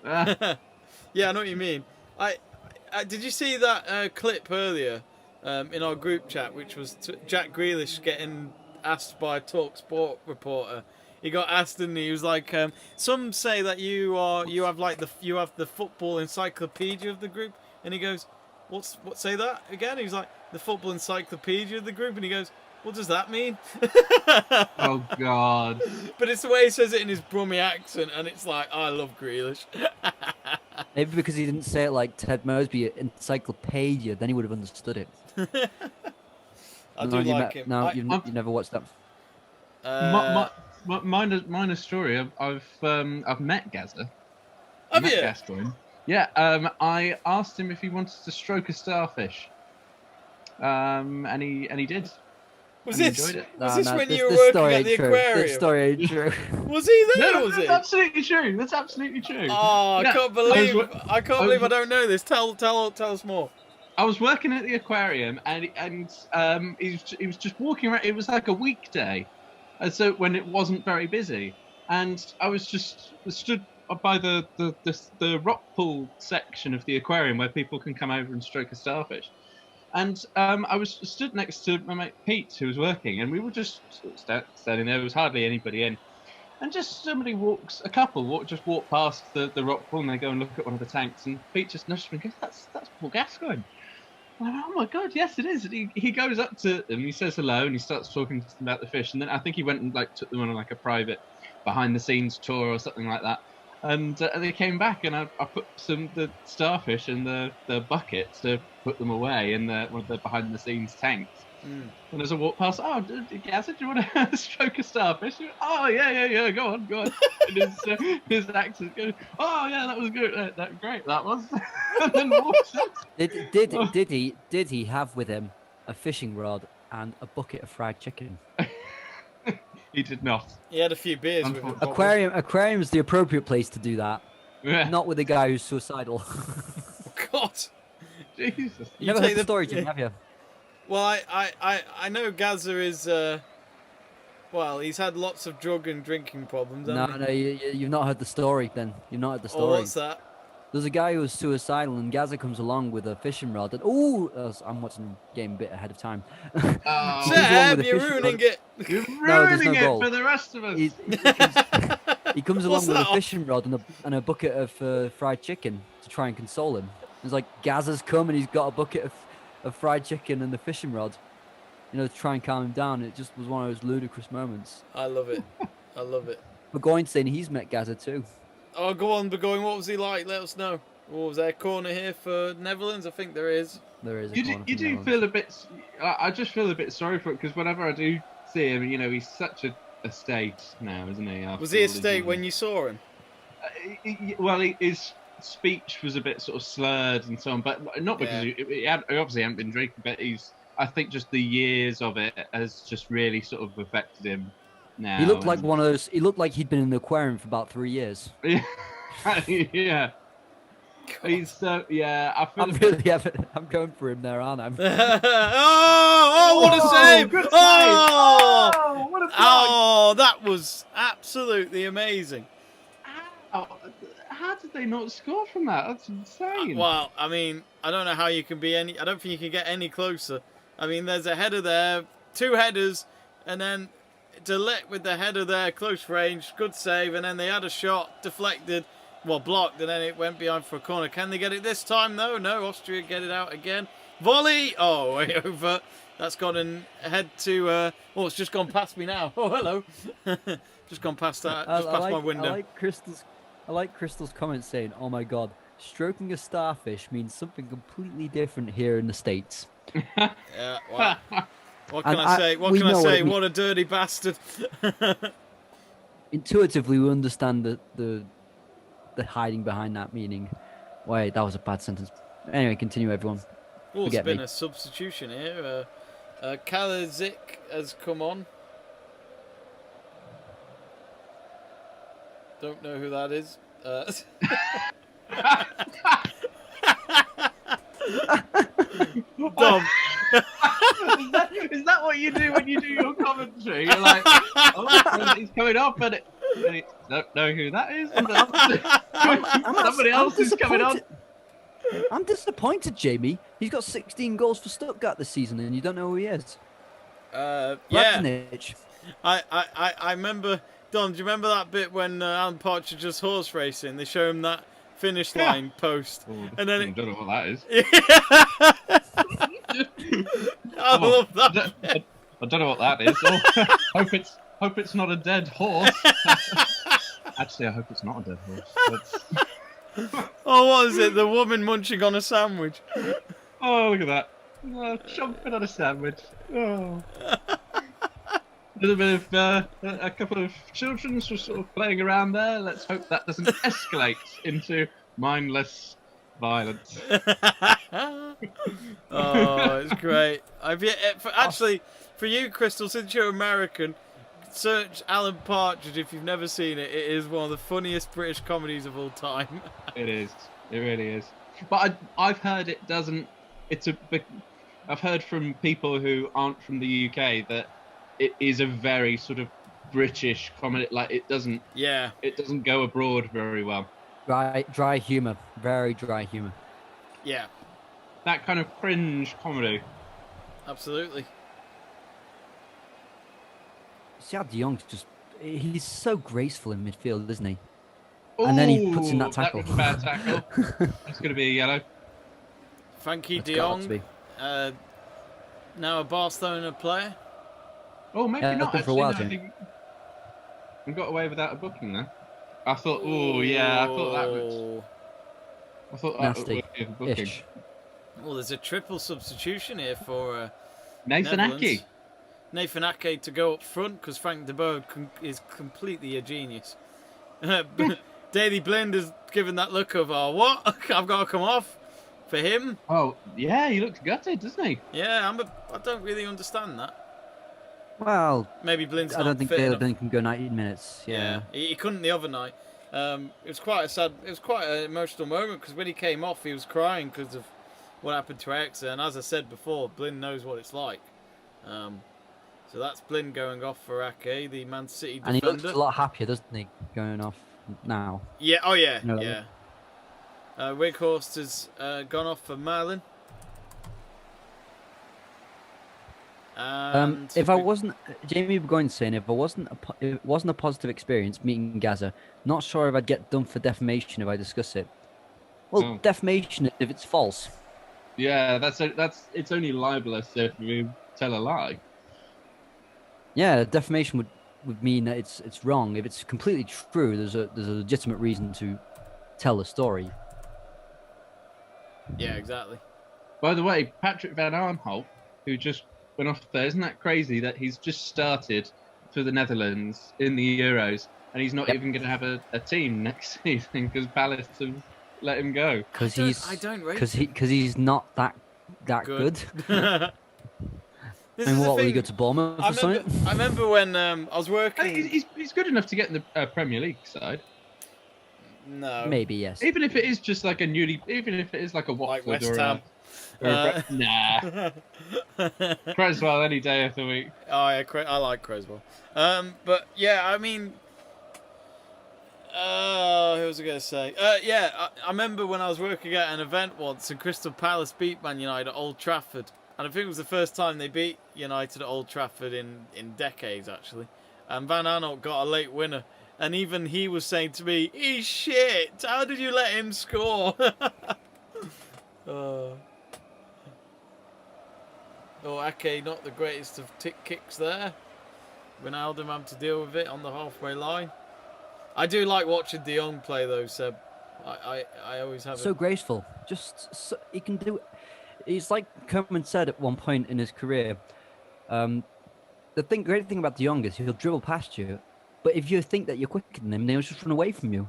Yeah, I know what you mean. Did you see that clip earlier in our group chat, which was Jack Grealish getting asked by a TalkSport reporter? He got asked, and he was like, "Some say that you have the football encyclopedia of the group," and he goes, "What? Say that again?" He's like, "The football encyclopedia of the group," and he goes, "What does that mean?" Oh God! But it's the way he says it in his Brummie accent, and it's like, I love Grealish. Maybe because he didn't say it like Ted Mosby, encyclopedia, then he would have understood it. I do like him. No, you've never watched that. Mine a story. I've met Gaza. Have you? Gascoigne. Yeah. I asked him if he wanted to stroke a starfish. And he did. Was And this enjoyed it. was this when this you were story working at ain't the true. aquarium? This story ain't true. Was he there? No, was that's he? absolutely true. That's absolutely true. Oh, Yeah, I can't believe I don't know this. Tell us more. I was working at the aquarium, and he was just walking around. It was like a weekday, and so when it wasn't very busy, and I was just stood by the rock pool section of the aquarium where people can come over and stroke a starfish. And I was stood next to my mate Pete, who was working, and we were just standing there. There was hardly anybody in. And just somebody a couple just walk past the rock pool, and they go and look at one of the tanks. And Pete just nudged me and goes, that's Paul Gascoigne. And I went, oh my God, yes, it is. And he goes up to them, he says hello, and he starts talking to them about the fish. And then I think he went and took them on like a private behind-the-scenes tour or something like that. And they came back, and I put the starfish in the bucket to put them away in one of the behind-the-scenes tanks. Mm. And as I walked past, Gaz, do you want to stroke a starfish? Oh, yeah, go on. And his accent goes, oh, yeah, that was good. Great, that was. And then walks up. Did he have with him a fishing rod and a bucket of fried chicken? He did not. He had a few beers with him. Aquarium's the appropriate place to do that. Yeah. Not with a guy who's suicidal. Oh, God. Jesus. You never heard the story, Jim, have you? Well, I know Gaza is, he's had lots of drug and drinking problems. No, you've not heard the story then. You've not heard the story. Oh, what's that? There's a guy who was suicidal, and Gaza comes along with a fishing rod. And I'm watching the game a bit ahead of time. Oh, Sam, you're ruining it. You're ruining it for the rest of us. He comes along with a fishing rod and a bucket of fried chicken to try and console him. It's like Gaza's come and he's got a bucket of fried chicken and the fishing rod, to try and calm him down. It just was one of those ludicrous moments. I love it. Burgoyne's saying he's met Gaza too. Oh, go on, Burgoyne. What was he like? Let us know. Was there a corner here for Netherlands? I think there is. There is. You do feel a bit. I just feel a bit sorry for it because whenever I do see him, he's such a state now, isn't he? Was he a state when you saw him? His speech was a bit sort of slurred and so on, but not because he obviously hadn't been drinking, but I think just the years of it has just really sort of affected him now. He looked like one of those. He looked like he'd been in the aquarium for about 3 years. Yeah. He's I'm going for him there, aren't I? What a save! Good save! What a play! Oh, that was absolutely amazing. How did they not score from that? That's insane. Well, I mean, I don't know how you can be I don't think you can get any closer. I mean, there's a header there, 2 headers, and then Delette with the header there, close range, good save, and then they had a shot, deflected, blocked, and then it went behind for a corner. Can they get it this time, though? No, Austria get it out again. Volley! Oh, way over. That's gone ahead to... it's just gone past me now. Oh, hello. Just gone past that, past my window. I like Crystal's comment saying, oh my God, stroking a starfish means something completely different here in the States. Yeah, well, what can I say? What can I say? What a dirty bastard. Intuitively, we understand the hiding behind that meaning. Wait, that was a bad sentence. Anyway, continue, everyone. Oh, it's been a substitution here. Kalazik has come on. Don't know who that is. Dom. Is that what you do when you do your commentary? You're like, he's coming up, and don't know who that is. Somebody else is coming on. I'm disappointed, Jamie. He's got 16 goals for Stuttgart this season, and you don't know who he is. Yeah. I remember. Don, do you remember that bit when Alan Partridge was horse racing? They show him that finish line post, and then I don't know what that is. I love that. I don't know what that is. Hope it's not a dead horse. Actually, I hope it's not a dead horse. Oh, what is it? The woman munching on a sandwich. Oh, look at that! Chomping on a sandwich. Oh. A little bit of a couple of children just sort of playing around there. Let's hope that doesn't escalate into mindless violence. Oh, it's great. For you, Crystal, since you're American, search Alan Partridge if you've never seen it. It is one of the funniest British comedies of all time. It is. It really is. But I've heard it doesn't. I've heard from people who aren't from the UK that it is a very sort of British comedy. Like it doesn't go abroad very well. Dry humor, very dry humor. Yeah, That kind of cringe comedy. absolutely. See how De Jong's he's so graceful in midfield, isn't he? And then he puts in that tackle. That was a bad tackle. That's going to be a yellow. Frankie That's De got to Jong, be. now a Barcelona player. Oh, maybe not. Been for a Actually, while, no, I Jim. think we got away without a booking there. I thought, oh yeah, I thought that was Nasty. worth a booking. Ish. Well, there's a triple substitution here for Nathan Netherlands. Ake. Nathan Ake to go up front because Frank de Boer is completely a genius. Daley Blind has given that look of, oh, what? I've got to come off for him. Oh yeah, he looks gutted, doesn't he? Yeah, I don't really understand that. Well, Maybe Blind's I not don't think fit enough. Daley can go 90 minutes. Yeah. He couldn't the other night. It was quite an emotional moment because when he came off, he was crying because of what happened to Ajax. And as I said before, Blind knows what it's like. So that's Blind going off for Ake, the Man City defender. And he looks a lot happier, doesn't he, going off now? Yeah, oh yeah, No. yeah. Weghorst has gone off for Marlin. And If I wasn't Jamie Burgoyne saying if it wasn't a positive experience meeting Gaza, not sure if I'd get done for defamation if I discuss it. Well, Oh. defamation if it's false. Yeah, it's only libelous if you tell a lie. Yeah, defamation would mean that it's wrong. If it's completely true, there's a legitimate reason to tell the story. yeah, exactly. By the way, Patrick Van Arnholt, who just went off there, isn't that crazy that he's just started for the Netherlands in the Euros and he's not even going to have a team next season because Palace have let him go? Because I don't rate he's not that good. This And is the what will he thing. go to Bournemouth I or something? remember when I was working. Hey, he's good enough to get in the Premier League side, No, Maybe yes. even if it is just like even if it is like a like Watford West or Ham. nah, Creswell any day of the week. Oh yeah, I like Creswell. But yeah, I mean, who was I going to say? Yeah, I remember when I was working at an event once, and Crystal Palace beat Man United at Old Trafford, and I think it was the first time they beat United at Old Trafford in decades actually. And Van Aanholt got a late winner, and even he was saying to me, "He's shit. How did you let him score?" Oh, Ake, not the greatest of kicks there. Ronaldo having to deal with it on the halfway line. I do like watching De Jong play though, Seb. I always have. So graceful. He can do. He's like Kerman said at one point in his career. Great thing about De Jong is he'll dribble past you, but if you think that you're quicker than him, he'll just run away from you.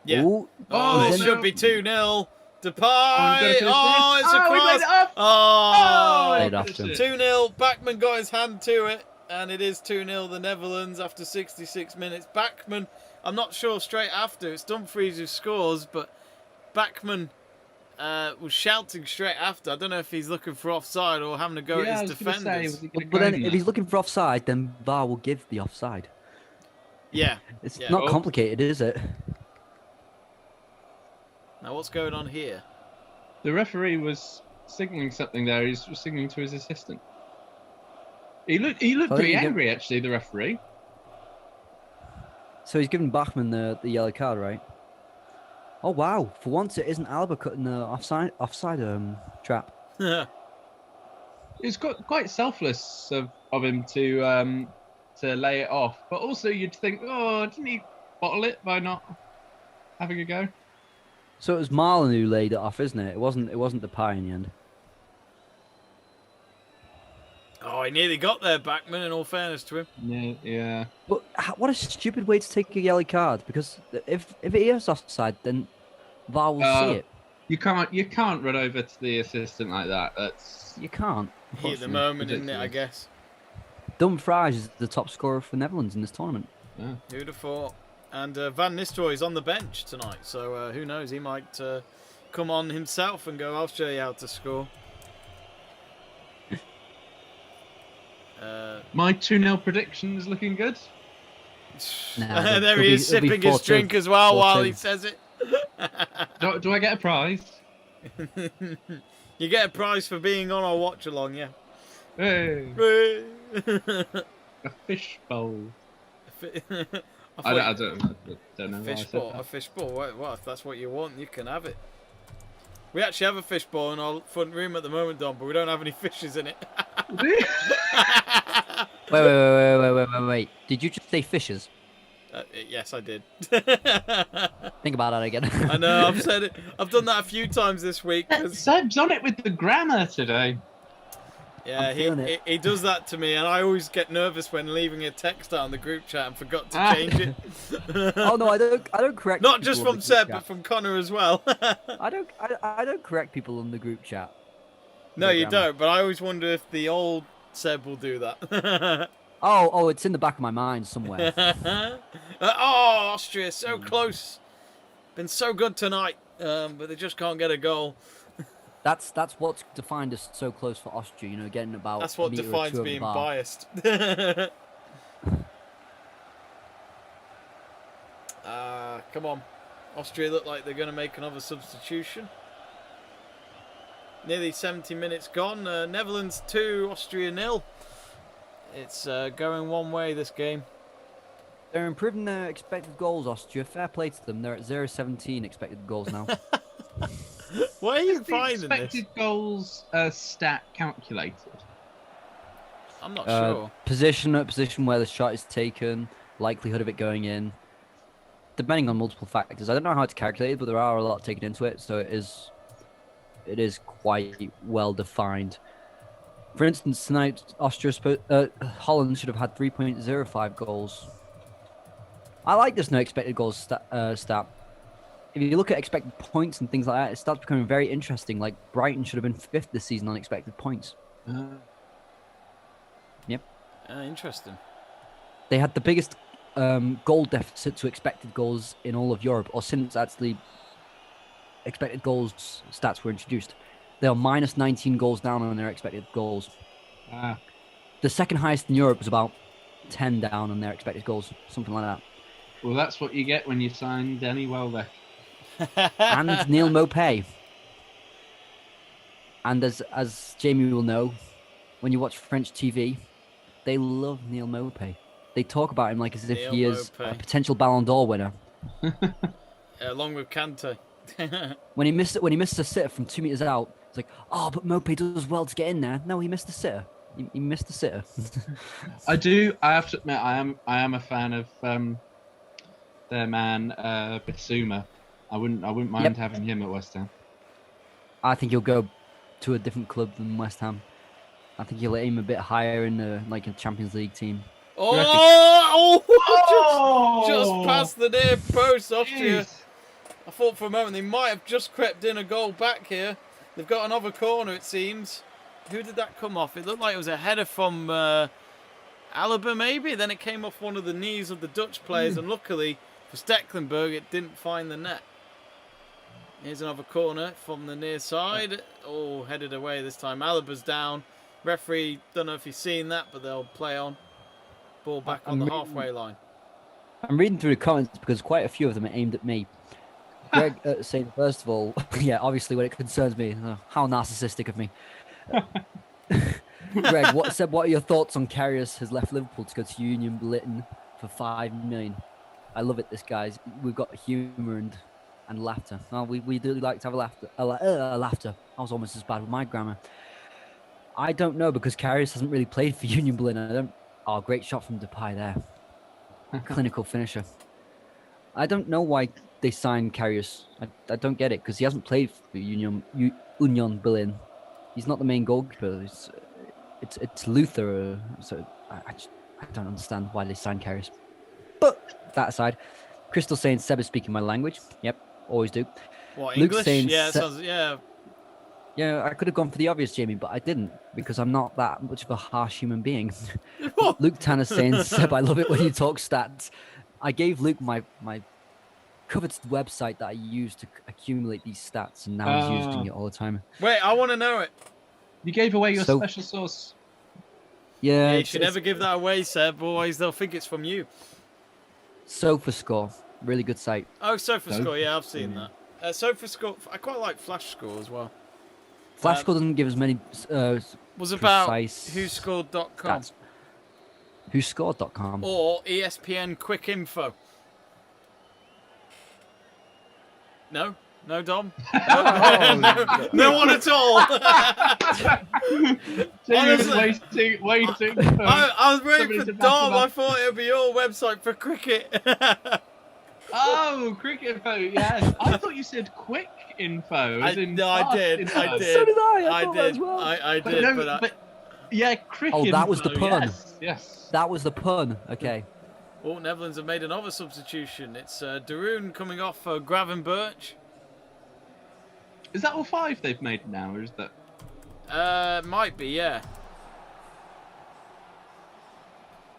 Yeah. Ooh, Oh, he's it in- should be 2-0. Depay. finish Oh, this. it's a Oh, we cross. made it up. Oh, Laid off to him. 2-0. Backman got his hand to it, and it is 2-0 the Netherlands after 66 minutes. Backman, I'm not sure straight after. It's Dumfries who scores, but Backman was shouting straight after. I don't know if he's looking for offside or having to go Yeah, I at his was gonna say, defenders. was he gonna But go then in if there? he's looking for offside, then VAR will give the offside. Yeah. It's Yeah. not Oh. complicated, is it? Now what's going on here? The referee was signalling something there. He's signalling to his assistant. He looked I pretty think he angry, actually. The referee. So he's giving Bachmann the yellow card, right? Oh wow! For once, it isn't Alba cutting the offside trap. It's quite selfless of him to lay it off, but also you'd think, oh, didn't he bottle it by not having a go? So it was Marlon who laid it off, isn't it? It wasn't Depay in the end. Oh, he nearly got there, Backman, in all fairness to him. Yeah. But what a stupid way to take a yellow card! Because if it is offside, then VAR will see it. You can't run over to the assistant like that. That's You can't. Heat of the unfortunately. moment, isn't it, I ridiculous. guess. Dumfries is the top scorer for Netherlands in this tournament. yeah. Who'd have thought? And Van Nistelrooy is on the bench tonight, so who knows? He might come on himself and go, I'll show you how to score. My 2-0 prediction is looking good. Nah, There he is, it'll be sipping his 4-2. drink as well while 4-2. he says it. Do I get a prize? You get a prize for being on our watch along, yeah. Hey, I a fish bowl. thought I don't know. a why I said fishbowl. that. A fishbowl. Well, if that's what you want, you can have it. We actually have a fishbowl in our front room at the moment, Don, but we don't have any fishes in it. Wait. Did you just say fishes? Yes, I did. Think about that again. I know. I've said it. I've done that a few times this week. 'Cause, Seb's on it with the grammar today. yeah, I'm feeling it. he does that to me, and I always get nervous when leaving a text out on the group chat and forgot to change it. Oh no, I don't correct. Not just people on from the group Seb, chat. but from Connor as well. I don't correct people on the group chat. No, The you grammar. don't. But I always wonder if the old Seb will do that. Oh, it's in the back of my mind somewhere. Oh, Austria, so close. Been so good tonight, but they just can't get a goal. That's what's defined as so close for Austria. You know, getting about. That's what a metre or defines two over the being bar. biased. Come on. Austria look like they're going to make another substitution. Nearly 70 minutes gone. Netherlands 2, Austria 0. It's going one way, this game. They're improving their expected goals, Austria. Fair play to them. They're at 0-17 expected goals now. Where are you Is the finding this? expected goals stat calculated? I'm not sure. Position where the shot is taken, likelihood of it going in, depending on multiple factors. I don't know how to calculate it, but there are a lot taken into it, so it is quite well defined. For instance, tonight Holland should have had 3.05 goals. I like this no expected goals stat. If you look at expected points and things like that, it starts becoming very interesting. Like Brighton should have been 5th this season on expected points. Yep. Interesting. They had the biggest goal deficit to expected goals in all of Europe, or since actually expected goals stats were introduced. They are minus 19 goals down on their expected goals. The second highest in Europe was about 10 down on their expected goals, something like that. Well, that's what you get when you sign Danny Welbeck. And Neil Maupay. And as Jamie will know, when you watch French TV, they love Neil Maupay. They talk about him like as if Neil he is a Maupay. potential Ballon d'Or winner. Along with Kante. When he missed a sitter from 2 meters out, it's like, oh, but Maupay does well to get in there. No, he missed the sitter. He missed the sitter. I have to admit, I am a fan of their man Bissouma. I wouldn't mind having him at West Ham. I think he'll go to a different club than West Ham. I think he'll aim a bit higher in a Champions League team. Just past the near post, Austria. Jeez. I thought for a moment they might have just crept in a goal back here. They've got another corner, it seems. Who did that come off? It looked like it was a header from Alaba, maybe. Then it came off one of the knees of the Dutch players, and luckily for Stecklenburg, it didn't find the net. Here's another corner from the near side. Oh, headed away this time. Alaba's down. Referee, don't know if he's seen that, but they'll play on. Ball back on the halfway line. I'm reading through the comments because quite a few of them are aimed at me. Greg saying, first of all, yeah, obviously when it concerns me, how narcissistic of me. Greg, what are your thoughts on Karius has left Liverpool to go to Union Berlin for $5 million? I love it, this guy's. We've got humour and laughter. Oh, we do like to have laughter. I was almost as bad with my grammar. I don't know because Karius hasn't really played for Union Berlin. Oh, great shot from Depay there. Clinical finisher. I don't know why they signed Karius. I don't get it because he hasn't played for Union Berlin. He's not the main goalkeeper. It's Luther. So I don't understand why they signed Karius. But that aside, Crystal saying Seb is speaking my language. Yep, always do. What, Luke English? saying Yeah, sounds, yeah. Yeah, I could have gone for the obvious, Jamie, but I didn't because I'm not that much of a harsh human being. Luke Tanner saying, Seb, I love it when you talk stats. I gave Luke my coveted website that I use to accumulate these stats, and now he's using it all the time. Wait, I want to know it. You gave away your So- special sauce. Yeah, you should never give that away, Seb. Otherwise, they'll think it's from you. SofaScore, really good site. Oh, SofaScore. Sofa. Yeah, I've seen that. SofaScore. I quite like FlashScore as well. FlashScore doesn't give as many Was about precise whoscored.com stats. Whoscored.com. or ESPN Quick Info. No, no, Dom. No one at all. Jamie was Honestly. waiting. I was waiting somebody for to back Dom. him up. I thought it would be your website for cricket. Oh, cricket info. Yes, I thought you said quick info. As in No, I fast did. info. I did. So did I. I thought that did. as well. I But did. no, but yeah, cricket. Oh, that was the info, pun. Yes. Yes. That was the pun. Okay. Oh, Netherlands have made another substitution. It's Daroon coming off for Graven Birch. Is that all 5 they've made now, or is that? Might be, yeah.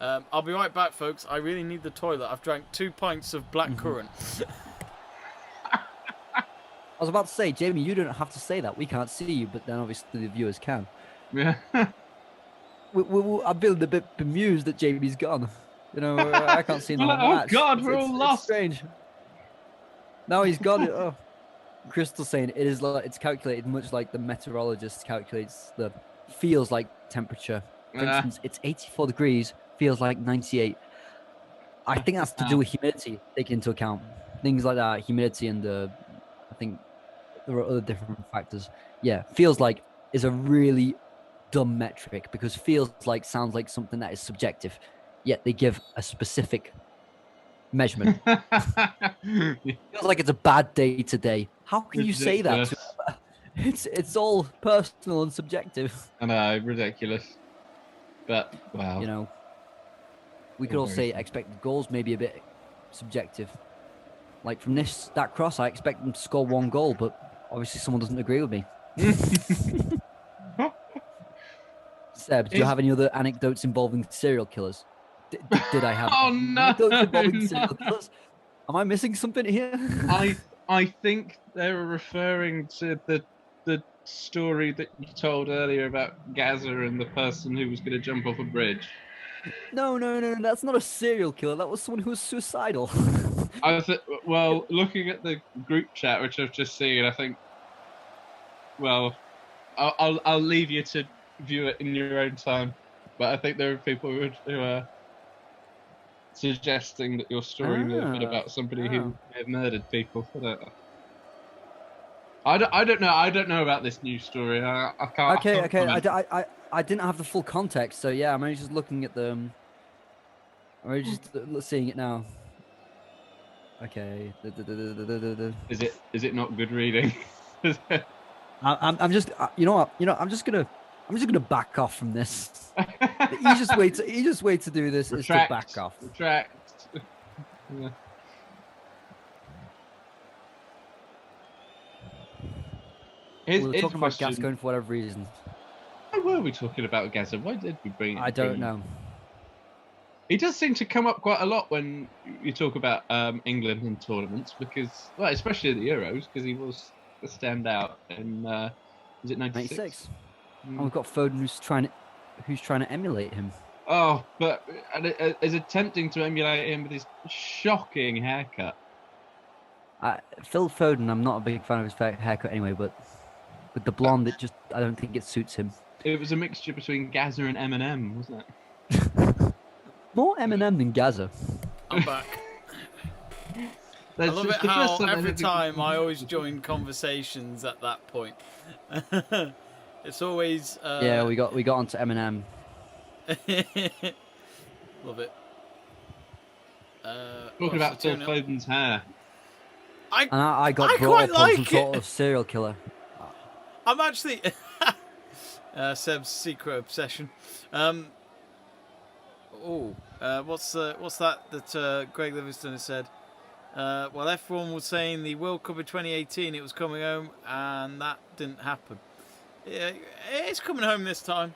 I'll be right back, folks. I really need the toilet. I've drank 2 pints of black currant. I was about to say, Jamie, you don't have to say that. We can't see you, but then obviously the viewers can. Yeah. I'm feeling a bit bemused that Jamie's gone. You know, I can't see him. We're like, on the oh match. God, we're all lost. It's strange. Now he's gone. Oh. Crystal saying it is like it's calculated much like the meteorologist calculates the feels like temperature. For instance, it's 84 degrees, feels like 98. I think that's to do with humidity, taken into account. Things like that, humidity and I think there are other different factors. Yeah, feels like is a really dumb metric because feels like sounds like something that is subjective, yet they give a specific measurement. Feels like it's a bad day today. How can you say that? It's all personal and subjective. I know, ridiculous. But wow. You know, we could all say expected goals maybe a bit subjective. Like from that cross, I expect them to score 1 goal, but obviously someone doesn't agree with me. Seb, do you have any other anecdotes involving serial killers? Did I have Oh, no, anecdotes involving serial killers? Am I missing something here? I think they were referring to the story that you told earlier about Gaza and the person who was going to jump off a bridge. No, that's not a serial killer. That was someone who was suicidal. Well, looking at the group chat, which I've just seen, I think, well, I'll leave you to view it in your own time. But I think there are people who are suggesting that your story may have been about somebody who may have murdered people. I don't know. I don't know about this news story. I can't. Okay. Comment. I didn't have the full context, so yeah, I'm only just looking at them. I'm only just seeing it now. Okay. Is it not good reading? I'm just. You know what? I'm just gonna back off from this. The easiest way to do this is to back off. Retract. Yeah. We were talking about gas going for whatever reason. Why were we talking about Gaza? Why did we bring it? I don't know. He does seem to come up quite a lot when you talk about England in tournaments because, well, especially at the Euros, because he was a standout in, was it 96? 96. And we've got Foden who's trying to emulate him. Oh, but is attempting to emulate him with his shocking haircut. Phil Foden, I'm not a big fan of his haircut anyway, but with the blonde, I don't think it suits him. It was a mixture between Gaza and Eminem, wasn't it? More Eminem than Gaza. I'm back. I love it how every time I always join conversations at that point. It's always yeah, we got onto Eminem. Love it. Talking about Phil Foden's hair. I got I brought quite up on like some it. sort of serial killer. I'm actually Seb's secret obsession. What's that Greg Livingston has said? Well, everyone was saying the World Cup of 2018 it was coming home, and that didn't happen. Yeah, it's coming home this time,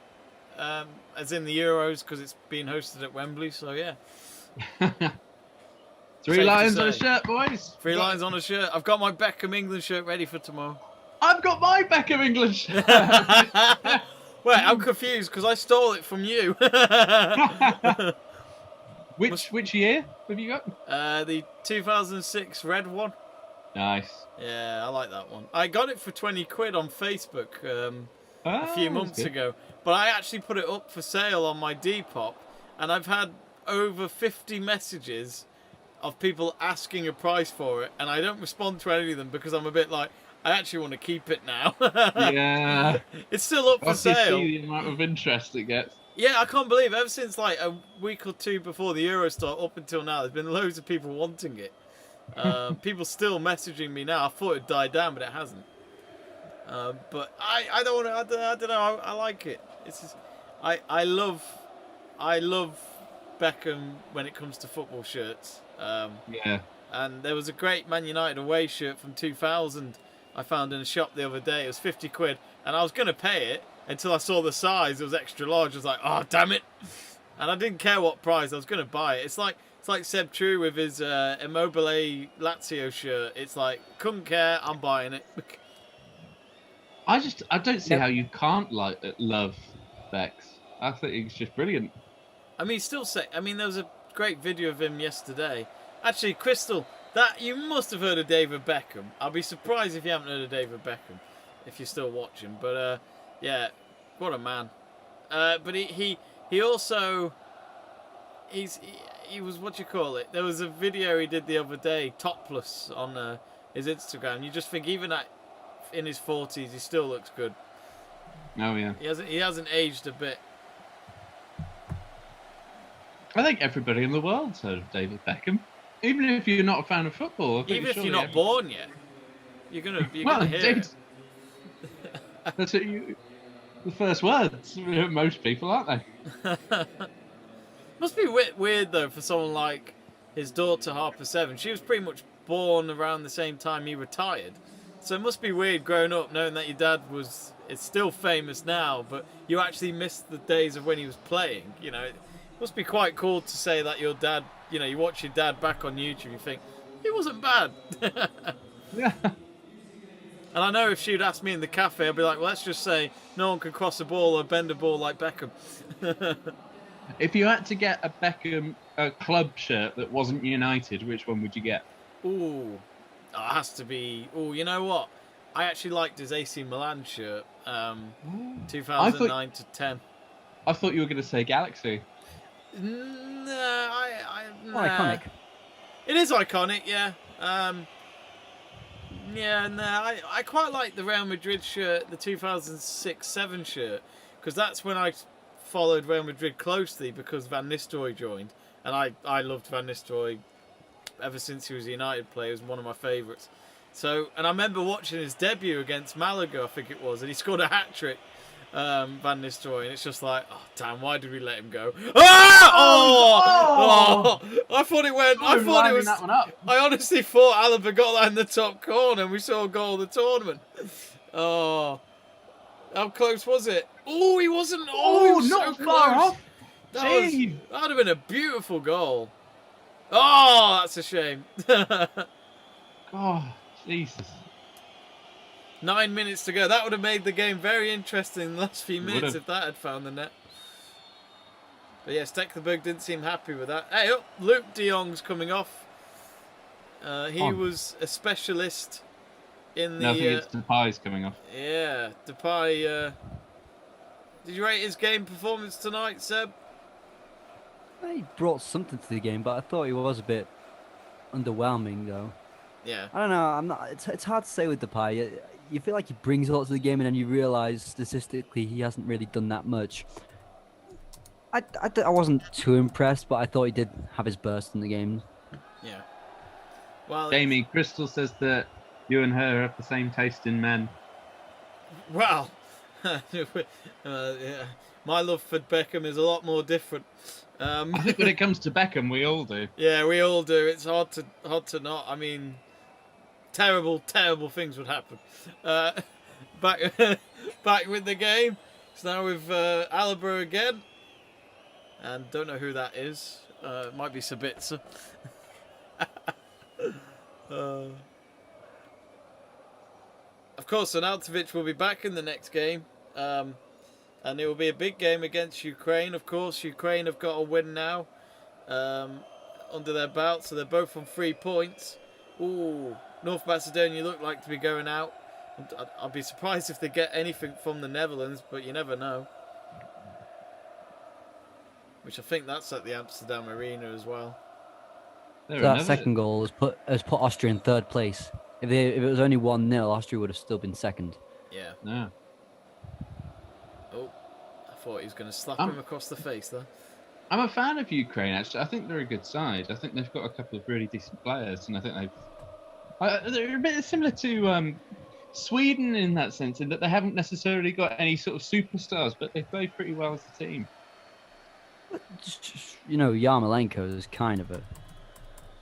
as in the Euros because it's being hosted at Wembley. So yeah. Three lions on a shirt, boys. 3 lines on a shirt. I've got my Beckham England shirt ready for tomorrow. I've got my Beckham England shirt. Wait, I'm confused because I stole it from you. Which year have you got? The 2006 red one. Nice. Yeah, I like that one. I got it for 20 quid on Facebook a few months ago, but I actually put it up for sale on my Depop, and I've had over 50 messages of people asking a price for it, and I don't respond to any of them because I'm a bit like, I actually want to keep it now. Yeah. It's still up for Once you sale. see the amount of interest it gets. Yeah, I can't believe ever since like a week or two before the Euro start up until now, there's been loads of people wanting it. People still messaging me now. I thought it'd die down, but it hasn't. But I don't want to. I don't know. I like it. It's just, I love Beckham when it comes to football shirts. Yeah. And there was a great Man United away shirt from 2000 I found in a shop the other day. It was 50 quid, and I was going to pay it until I saw the size. It was extra large. I was like, oh, damn it. And I didn't care what price. I was going to buy it. It's like Seb True with his Immobile Lazio shirt. It's like, couldn't care. I'm buying it. I don't see how you can't love Bex. I think he's just brilliant. I mean, there was a great video of him yesterday. Actually, Crystal, that you must have heard of David Beckham. I'll be surprised if you haven't heard of David Beckham, if you're still watching. But yeah, what a man. But he also he was, what you call it? There was a video he did the other day, topless, on his Instagram. You just think even in his 40s, he still looks good. Oh yeah. He hasn't aged a bit. I think everybody in the world's heard of David Beckham. Even if you're not a fan of football. I think Even if you're not born yet, you're gonna hear it. That's the first words of most people, aren't they? Must be weird though for someone like his daughter Harper Seven. She was pretty much born around the same time he retired, so it must be weird growing up knowing that your dad is still famous now, but you actually missed the days of when he was playing. You know, it must be quite cool to say that your dad. You know, you watch your dad back on YouTube, you think he wasn't bad. Yeah. And I know if she'd asked me in the cafe, I'd be like, well, let's just say no one can cross a ball or bend a ball like Beckham. If you had to get a Beckham club shirt that wasn't United, which one would you get? Ooh, it has to be. Ooh, you know what? I actually liked his AC Milan shirt, 2009 to 10. I thought you were going to say Galaxy. Nah, Iconic. It is iconic, yeah. I quite like the Real Madrid shirt, the 2006-7 shirt, because that's when I followed Real Madrid closely because Van Nistelrooy joined, and I loved Van Nistelrooy ever since he was a United player. He was one of my favourites. So, and I remember watching his debut against Malaga, I think it was, and he scored a hat-trick. Van Nistelrooy, and it's just like, oh damn, why did we let him go? Ah! Oh! I thought it went. I thought it was. That one up. I honestly thought Alaba got that in the top corner, and we saw a goal of the tournament. Oh, how close was it? Oh, he wasn't. Oh, he was not so far close. off. That'd have been a beautiful goal. Oh, that's a shame. Oh, Jesus. 9 minutes to go. That would have made the game very interesting in the last few minutes if that had found the net. But yeah, Stekelenburg didn't seem happy with that. Hey, Luke de Jong's coming off. He was a specialist in the... No, I think it's Depay's coming off. Yeah, Depay... Did you rate his game performance tonight, Seb? He brought something to the game, but I thought he was a bit underwhelming, though. Yeah. I don't know. I'm not. It's hard to say with Depay. You feel like he brings a lot to the game, and then you realise statistically he hasn't really done that much. I wasn't too impressed, but I thought he did have his burst in the game. Yeah. Well, Jamie, Crystal says that you and her have the same taste in men. Well, yeah. My love for Beckham is a lot more different. I think when it comes to Beckham, we all do. Yeah, we all do. It's hard to not. I mean, terrible things would happen. Back with the game. It's now with Alaba again, and don't know who that is. It might be Sabitzer. Of course, Arnautovic will be back in the next game. And it will be a big game against Ukraine, of course. Ukraine have got a win now under their belt, so they're both on 3 points. Ooh, North Macedonia look like to be going out. I'll be surprised if they get anything from the Netherlands, but you never know. Which I think that's at the Amsterdam Arena as well. So that second goal has put Austria in 3rd place. If it was only 1-0, Austria would have still been 2nd. Yeah. Yeah. Oh, I thought he was going to slap him across the face there. I'm a fan of Ukraine, actually. I think they're a good side. I think they've got a couple of really decent players, and I think they're a bit similar to Sweden in that sense, in that they haven't necessarily got any sort of superstars, but they play pretty well as a team. You know, Yarmolenko is kind of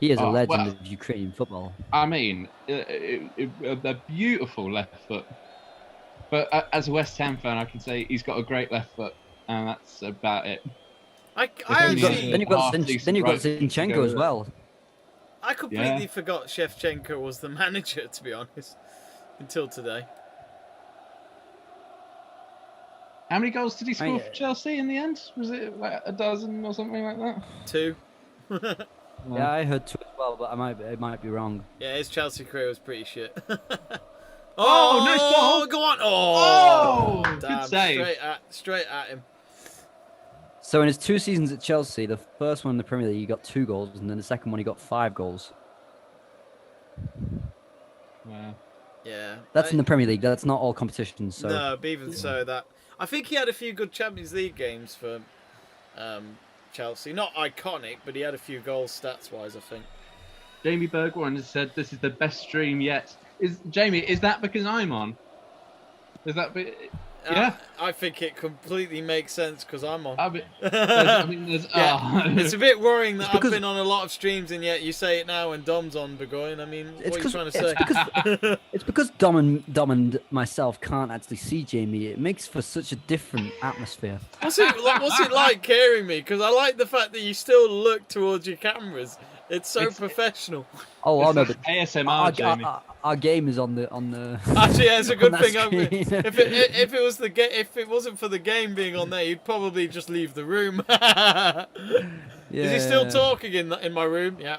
he is a legend of Ukrainian football. I mean, a beautiful left foot. But as a West Ham fan, I can say he's got a great left foot, and that's about it. Then you've got Zinchenko as well. I completely forgot Shevchenko was the manager, to be honest, until today. How many goals did he score for Chelsea in the end? Was it like a dozen or something like that? 2. Yeah, I heard 2 as well, but it might be wrong. Yeah, his Chelsea career was pretty shit. Nice ball! Go on! Oh, damn, good save. Straight at him. So in his 2 seasons at Chelsea, the first one in the Premier League, he got 2 goals, and then the second one he got 5 goals. Wow. Yeah. That's in the Premier League. That's not all competitions. So. No, but even so, I think he had a few good Champions League games for Chelsea. Not iconic, but he had a few goals stats-wise, I think. Jamie Bergwijn has said this is the best stream yet. Jamie, is that because I'm on? Is that... Yeah, I think it completely makes sense because I'm on. It's a bit worrying that I've been on a lot of streams and yet you say it now and Dom's on, Burgoyne. I mean, what are you trying to say? It's because Dom and myself can't actually see Jamie. It makes for such a different atmosphere. What's it like hearing me? Because I like the fact that you still look towards your cameras. It's professional. Oh, no, but ASMR, Jamie. Our game is on the. Actually, yeah, it's a good thing. If it wasn't for the game being on there, you'd probably just leave the room. Is he still talking in my room? Yeah.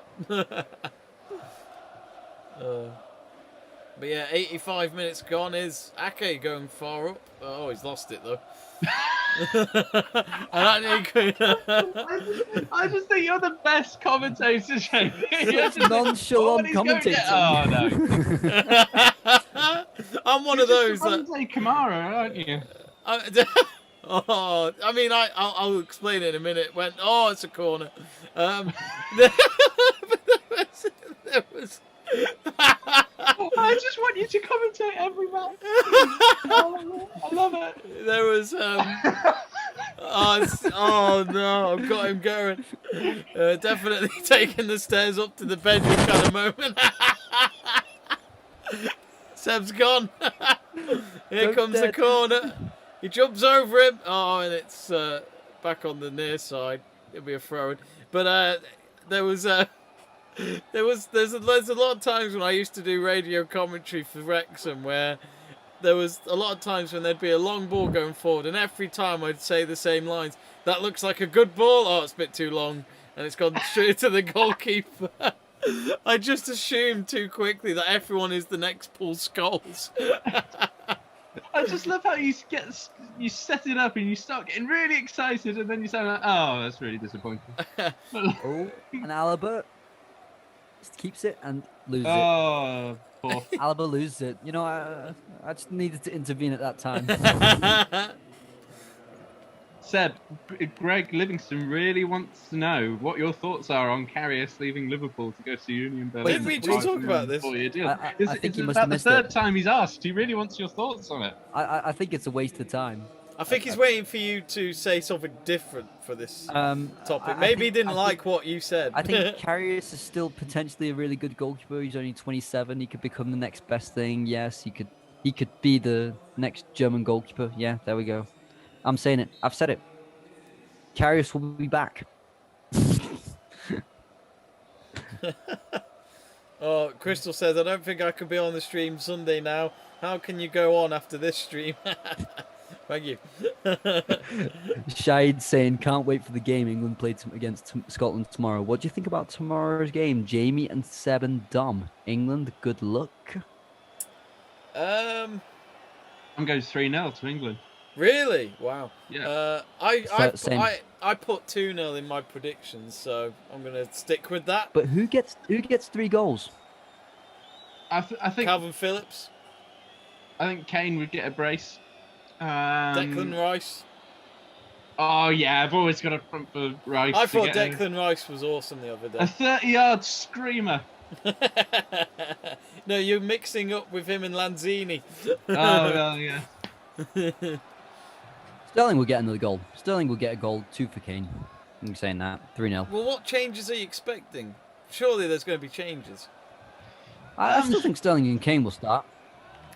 But yeah, 85 minutes gone. Is Ake going far up? Oh, he's lost it though. I just think you're the best commentator, Jamie. Nonchalant commentator. Oh no! I'm one of those. Commentate Kamara, aren't you? I mean, I'll explain it in a minute. It's a corner. There was. I just want you to commentate every match. I love it. There was oh no, I've got him going. Definitely taking the stairs up to the bedroom kind of moment. Seb's gone. Here comes the corner. He jumps over him. Oh, and it's back on the near side. It'll be a throw-in. But there's a lot of times when I used to do radio commentary for Wrexham where there was a lot of times when there'd be a long ball going forward and every time I'd say the same lines. That looks like a good ball. Oh, it's a bit too long and it's gone straight to the goalkeeper. I just assumed too quickly that everyone is the next Paul Scholes. I just love how you set it up and you start getting really excited and then you sound like, oh, that's really disappointing. And Alaba keeps it and loses it. Oh, poor. Alaba loses it. You know, I just needed to intervene at that time. Seb, Greg Livingston really wants to know what your thoughts are on Karius leaving Liverpool to go to Union Berlin. Didn't we just talk about this? I think he must about have the missed third it. time he's asked. He really wants your thoughts on it. I think it's a waste of time. I think he's waiting for you to say something different for this topic. Maybe he didn't like what you said. I think Karius is still potentially a really good goalkeeper. He's only 27. He could become the next best thing. Yes, he could be the next German goalkeeper. Yeah, there we go. I'm saying it. I've said it. Karius will be back. Oh, Crystal says, I don't think I could be on the stream Sunday now. How can you go on after this stream? Thank you. Shahid saying, can't wait for the game England played against Scotland tomorrow. What do you think about tomorrow's game? Jamie and Seb and Dom. England, good luck. I'm going 3-0 to England. Really? Wow. Yeah. Same. I put 2-0 in my predictions, so I'm gonna stick with that. But who gets 3 goals? I think Calvin Phillips, I think Kane would get a brace. Declan Rice. Oh yeah, I've always got a front for Rice. I thought Declan Rice was awesome the other a day. 30-yard screamer. No, you're mixing up with him and Lanzini. Oh well, yeah. Sterling will get another goal. Sterling will get a goal, 2 for Kane. I'm saying that. 3-0. Well, what changes are you expecting? Surely there's going to be changes. I still think Sterling and Kane will start.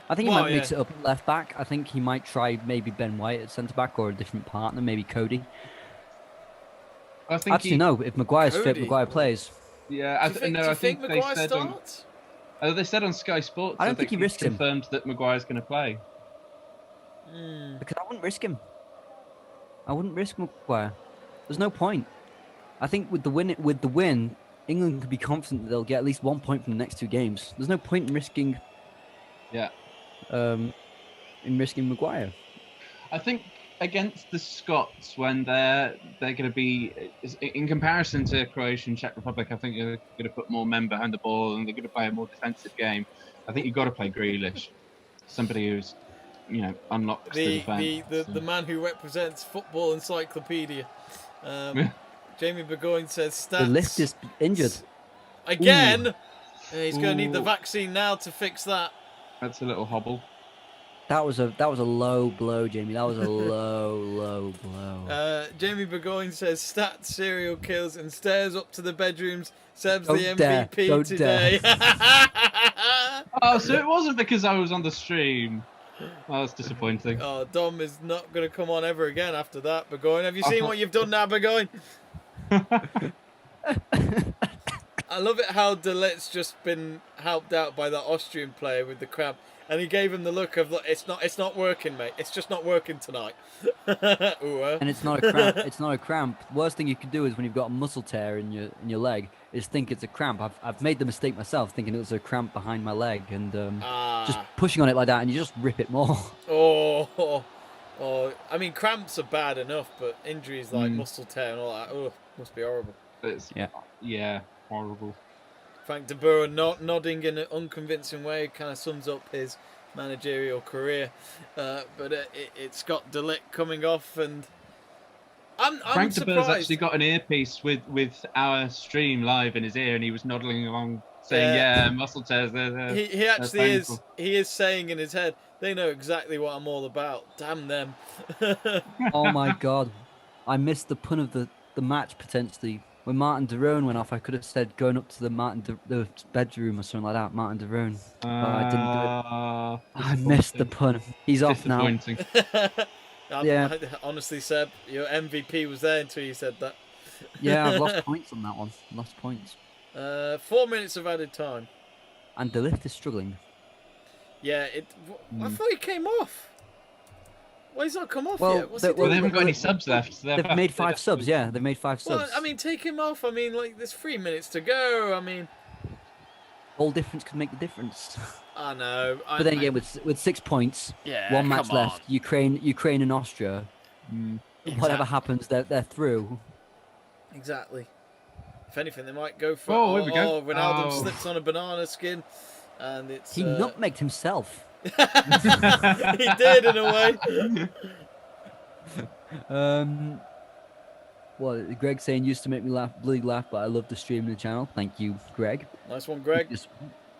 I think he Well, might mix yeah. it up at left back. I think he might try maybe Ben White at centre back or a different partner, maybe Cody. I think Actually, no. If Maguire's fit, Cody. Maguire plays. Yeah, Do you I think think Maguire they said on. starts? They said on Sky Sports. I don't think he he's risks him. confirmed that Maguire's going to play. Because I wouldn't risk him. I wouldn't risk Maguire. There's no point. I think with the win, England could be confident that they'll get at least 1 point from the next 2 games. There's no point in risking. Yeah. Maguire. I think against the Scots, when they're going to be in comparison to Croatia and Czech Republic, I think they're going to put more men behind the ball and they're going to play a more defensive game. I think you've got to play Grealish, somebody who's unlocks the defense. The man who represents Football Encyclopedia. Jamie Burgoyne says stats. The lift is injured. Again? He's going to need the Ooh. vaccine now to fix that. That's a little hobble. That was a low blow, Jamie. That was a low blow. Jamie Burgoyne says stats, serial kills, and stairs up to the bedrooms. Seb's the Don't dare. MVP Don't today. Oh, so it wasn't because I was on the stream. Oh, that's disappointing. Oh, Dom is not going to come on ever again after that. Burgoyne, have you seen what you've done now, Burgoyne? I love it how Delet's just been helped out by that Austrian player with the cramp, and he gave him the look of, it's not working, mate. It's just not working tonight. Ooh, And it's not a cramp. It's not a cramp. Worst thing you can do is when you've got a muscle tear in your leg is think it's a cramp. I've made the mistake myself thinking it was a cramp behind my leg and just pushing on it like that and you just rip it more. Oh, I mean, cramps are bad enough, but injuries like muscle tear and all that, must be horrible. Yeah, horrible. Frank de Boer nodding in an unconvincing way kind of sums up his managerial career, but it's got Delic coming off, and I'm Frank de Boer's surprised. actually got an earpiece with our stream live in his ear, and he was nodding along, saying, "Yeah, muscle tears." He actually is. He is saying in his head, "They know exactly what I'm all about. Damn them." Oh my God, I missed the pun of the match potentially. When Martin Derone went off, I could have said going up to the bedroom or something like that. Martin Derone. But I didn't do it. I missed the pun. He's off now. Disappointing. Yeah. Honestly, Seb, your MVP was there until you said that. Yeah, I've lost points on that one. Lost points. 4 minutes of added time. And the lift is struggling. Yeah, I thought he came off. Why he's not come off Well, yet? What's they- he doing? They haven't got any subs left. So They've made 5 subs, yeah. They've made 5 subs. Well, I mean, take him off. I mean, like, there's 3 minutes to go. I mean, all difference could make the difference. I know. But then again, with 6 points, yeah, 1 match come left, on. Ukraine and Austria. Whatever happens, they're through. Exactly. If anything, they might go for. Oh, here we go. Ronaldo Oh. slips on a banana skin, and it's. He nutmegged himself. He did in a way. Well, Greg saying used to make me bloody laugh, but I love the stream and the channel. Thank you, Greg. Nice one, Greg.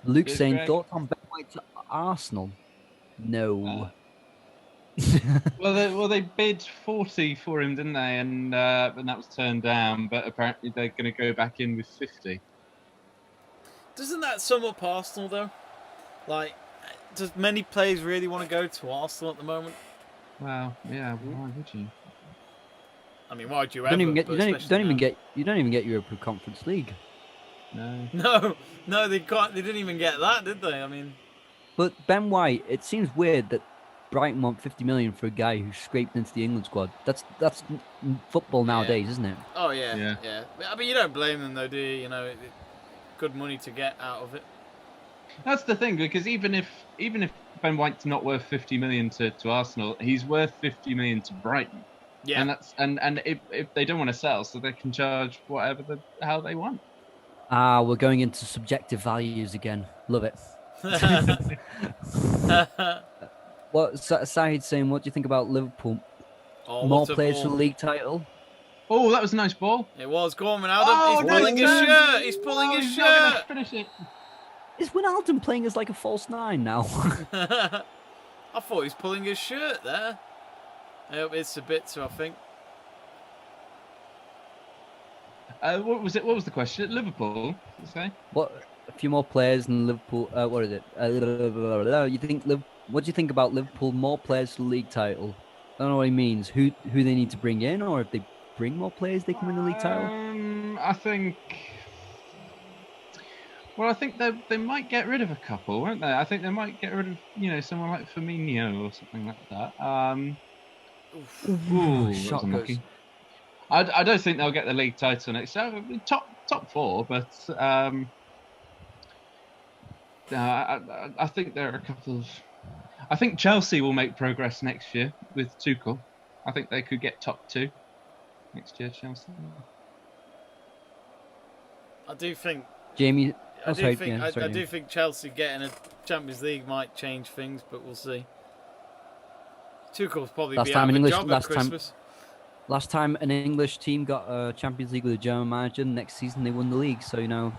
Luke Cheers, saying Greg. thoughts on Ben White to Arsenal. No. Well, they bid 40 for him, didn't they? And that was turned down. But apparently they're going to go back in with 50. Doesn't that sum up Arsenal though? Like, does many players really want to go to Arsenal at the moment? Well, yeah. Why would you? I mean, why'd you You ever? don't even get but you don't especially even now. get you don't even get Europa Conference League. No. No, they didn't even get that, did they? I mean, But Ben White, it seems weird that Brighton want 50 million for a guy who scraped into the England squad. That's football nowadays, isn't it? Oh yeah, Yeah. yeah. I mean, you don't blame them though, do you? You know, good money to get out of it. That's the thing, because even if Ben White's not worth 50 million to Arsenal, he's worth 50 million to Brighton. Yeah. And that's and if they don't want to sell, so they can charge whatever the hell they want. We're going into subjective values again. Love it. What Saeed's saying? What do you think about Liverpool? Oh, More what a players ball. for the league title? Oh, that was a nice ball. It was Gorman Adam. Oh, He's nice pulling his turn. shirt. He's pulling his he's not gonna shirt. finish it. Is Wijnaldum playing as like a false nine now? I thought he was pulling his shirt there. It's a bit, so I think. What was it? What was the question? Liverpool, you say? What? A few more players in Liverpool. What is it? You think? What do you think about Liverpool? More players for the league title. I don't know what he means. Who they need to bring in, or if they bring more players, they can win the league title. I think. Well, I think they might get rid of a couple, won't they? I think they might get rid of someone like Firmino or something like that. Ooh, that was unlucky. I don't think they'll get the league title next year. Top four, but I think there are a couple of. I think Chelsea will make progress next year with Tuchel. I think they could get top two next year, Chelsea. I do think. Jamie. I do think Chelsea getting a Champions League might change things, but we'll see. Tuchel's probably be out of a job at Christmas. Last time an English team got a Champions League with a German manager, next season they won the league. So pull all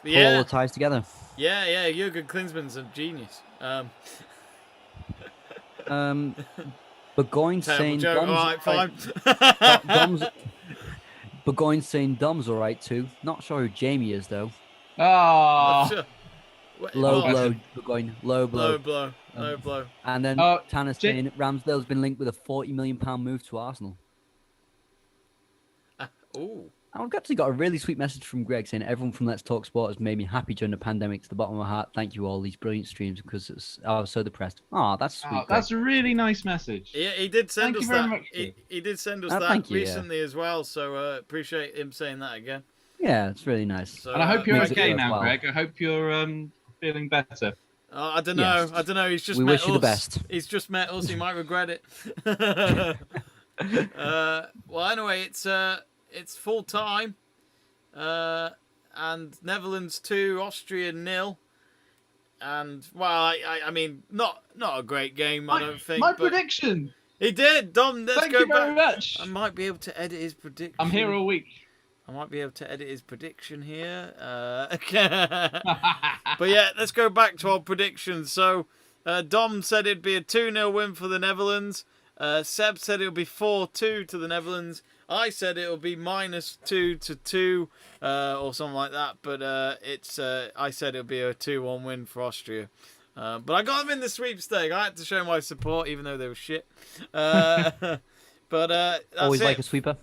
the ties together. Yeah. Jurgen Klinsmann's a genius. Burgoyne's saying joke. All right, fine. Burgoyne's saying Dom's all right too. Not sure who Jamie is though. Oh. Low blow, Burgoyne. Low blow. Low blow. And then Tanner's saying Ramsdale's been linked with a £40 million move to Arsenal. Ooh. I've actually got a really sweet message from Greg saying everyone from Let's Talk Sport has made me happy during the pandemic to the bottom of my heart. Thank you all these brilliant streams because I was so depressed. Oh, that's sweet. Oh, that's a really nice message. Yeah, he did send us that. Much, he did send us that recently as well. So appreciate him saying that again. Yeah, it's really nice. So, and I hope you're okay now, Greg. I hope you're feeling better. I don't know. Yes. I don't know. He's just we met wish us. you the best. He's just met us. He might regret it. Well, anyway, it's full time. And Netherlands 2, Austria 0. And well, I mean, not a great game, I don't think. My prediction. He did, Dom. Let's Thank go you back. very much. I might be able to edit his prediction. I'm here all week. I might be able to edit his prediction here. But yeah, let's go back to our predictions. So, Dom said it'd be a 2-0 win for the Netherlands. Seb said it'll be 4-2 to the Netherlands. I said it'll be -2-2 or something like that. But I said it'll be a 2-1 win for Austria. But I got them in the sweepstake. I had to show my support, even though they were shit. But that's always it. like a sweeper.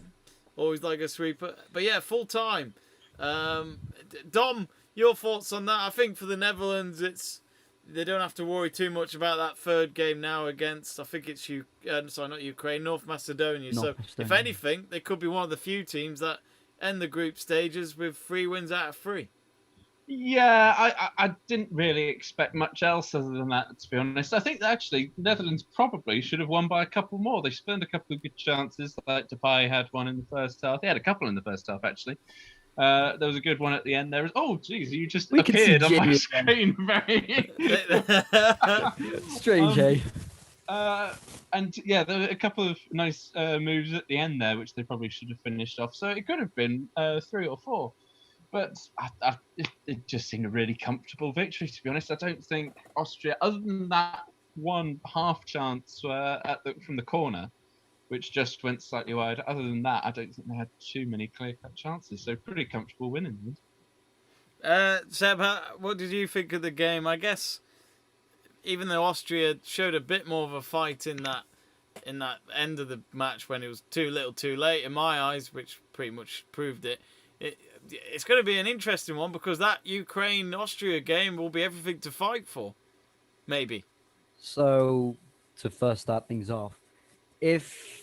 Always like a sweeper. But yeah, full time. Dom, your thoughts on that? I think for the Netherlands, they don't have to worry too much about that third game now against, I think it's not Ukraine, North Macedonia. So if anything, they could be one of the few teams that end the group stages with 3 wins out of 3. Yeah, I didn't really expect much else other than that, to be honest. I think that actually Netherlands probably should have won by a couple more. They spurned a couple of good chances. Like Depay had one in the first half. They had a couple in the first half, actually. There was a good one at the end. There was, oh, geez, you just appeared on my screen. Very strange, eh? And yeah, there were a couple of nice moves at the end there, which they probably should have finished off. So it could have been 3 or 4. But it just seemed a really comfortable victory, to be honest. I don't think Austria, other than that one half chance from the corner, which just went slightly wide, other than that, I don't think they had too many clear-cut chances. So pretty comfortable winning. Seb, what did you think of the game? I guess even though Austria showed a bit more of a fight in that end of the match when it was too little too late, in my eyes, which pretty much proved it, it's going to be an interesting one because that Ukraine-Austria game will be everything to fight for. Maybe. So, to first start things off, if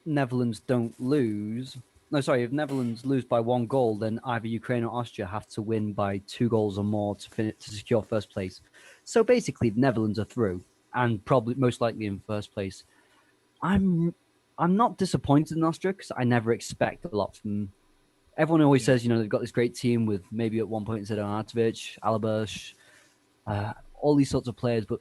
Netherlands don't lose, no, sorry, if Netherlands lose by 1 goal, then either Ukraine or Austria have to win by 2 goals or more to secure first place. So basically, the Netherlands are through and probably most likely in first place. I'm I'm not disappointed in Austria because I never expect a lot from them. Everyone always says, they've got this great team with maybe at one point Zidane Artovic, Alaba, all these sorts of players, but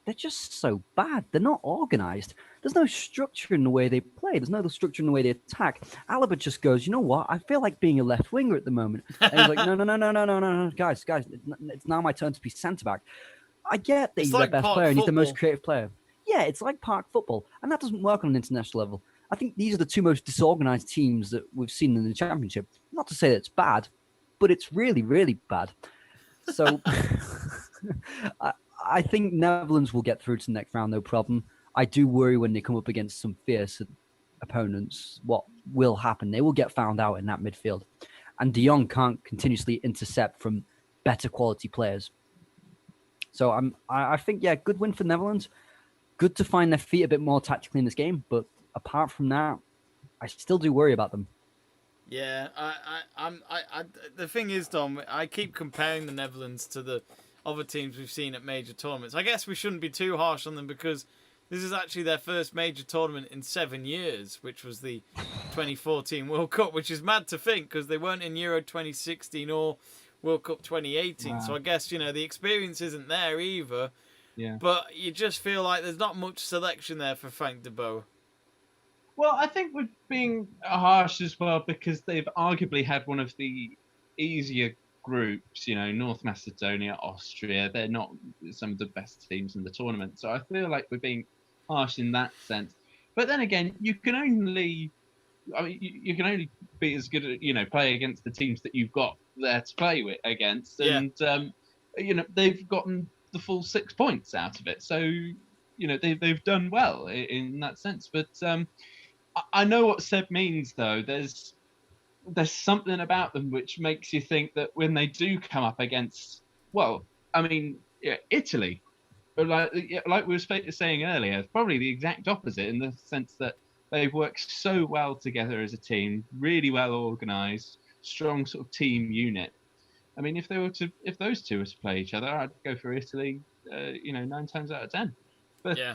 they're just so bad. They're not organized. There's no structure in the way they play. There's no structure in the way they attack. Alaba just goes, you know what? I feel like being a left winger at the moment. And he's like, no, guys, it's now my turn to be centre back. I get that It's he's like their best park player and he's the football. most creative player. Yeah, it's like park football, and that doesn't work on an international level. I think these are the two most disorganized teams that we've seen in the championship. Not to say that it's bad, but it's really, really bad. So I think Netherlands will get through to the next round, no problem. I do worry when they come up against some fierce opponents, what will happen. They will get found out in that midfield. And De Jong can't continuously intercept from better quality players. So I think, yeah, good win for Netherlands. Good to find their feet a bit more tactically in this game. But apart from that, I still do worry about them. Yeah, the thing is, Dom, I keep comparing the Netherlands to the other teams we've seen at major tournaments. I guess we shouldn't be too harsh on them because this is actually their first major tournament in 7 years, which was the 2014 World Cup, which is mad to think because they weren't in Euro 2016 or World Cup 2018. Wow. So I guess, the experience isn't there either. Yeah. But you just feel like there's not much selection there for Frank de Boer. Well, I think we're being harsh as well because they've arguably had one of the easier groups, North Macedonia, Austria. They're not some of the best teams in the tournament. So I feel like we're being harsh in that sense. But then again, you can only be as good at, play against the teams that you've got there to play with against. And, they've gotten the full 6 points out of it. So, they've done well in that sense. But I know what Seb means, though. There's something about them which makes you think that when they do come up against, Italy, but like we were saying earlier, it's probably the exact opposite in the sense that they've worked so well together as a team, really well organised, strong sort of team unit. I mean, if those two were to play each other, I'd go for Italy, 9 times out of 10. But Yeah.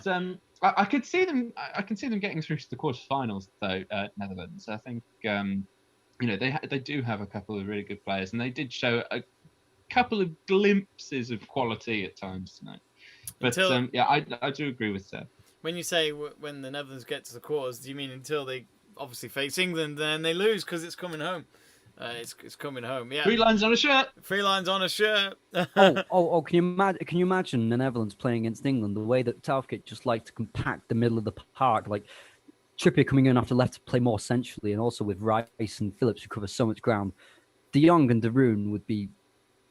I could see them. I can see them getting through to the quarterfinals, though. Netherlands. I think they do have a couple of really good players, and they did show a couple of glimpses of quality at times tonight. But I do agree with Seb. When you say when the Netherlands get to the quarters, do you mean until they obviously face England, then they lose because it's coming home? It's coming home. Yeah. 3 lines on a shirt. 3 lines on a shirt. Can you imagine the Netherlands playing against England? The way that Southgate just like to compact the middle of the park, like Trippier coming in after left to play more centrally, and also with Rice and Phillips who cover so much ground. De Jong and De Roon would be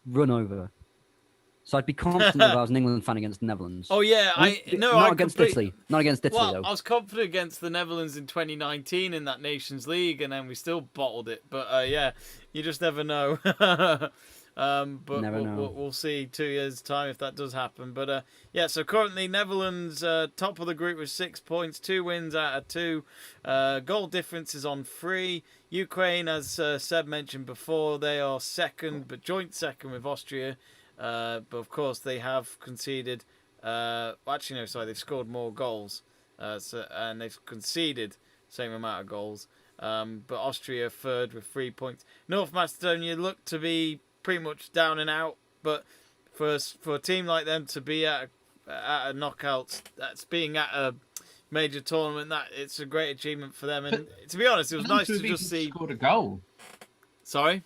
run over. So I'd be confident if I was an England fan against the Netherlands. Oh yeah, not against Italy. Not against Italy, Well, though. I was confident against the Netherlands in 2019 in that Nations League, and then we still bottled it. But you just never know. But we'll see 2 years' time if that does happen. But so currently Netherlands top of the group with 6 points, 2 wins out of 2. Goal difference is on 3. Ukraine, as Seb mentioned before, they are second, but joint second with Austria. But of course they have conceded. They've scored more goals, and they've conceded the same amount of goals. But Austria third with 3 points. North Macedonia look to be pretty much down and out, but for a team like them to be at a knockout, that's being at a major tournament, that it's a great achievement for them. And to be honest, it was nice to just see. Scored a goal. Sorry.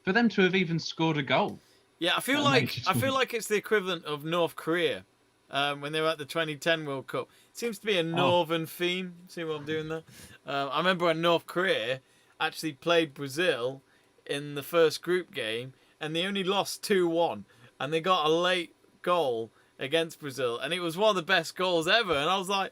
For them to have even scored a goal. Yeah, I feel like it's the equivalent of North Korea when they were at the 2010 World Cup. It seems to be a northern theme. See what I'm doing there? I remember when North Korea actually played Brazil in the first group game, and they only lost 2-1, and they got a late goal against Brazil, and it was one of the best goals ever. And I was like,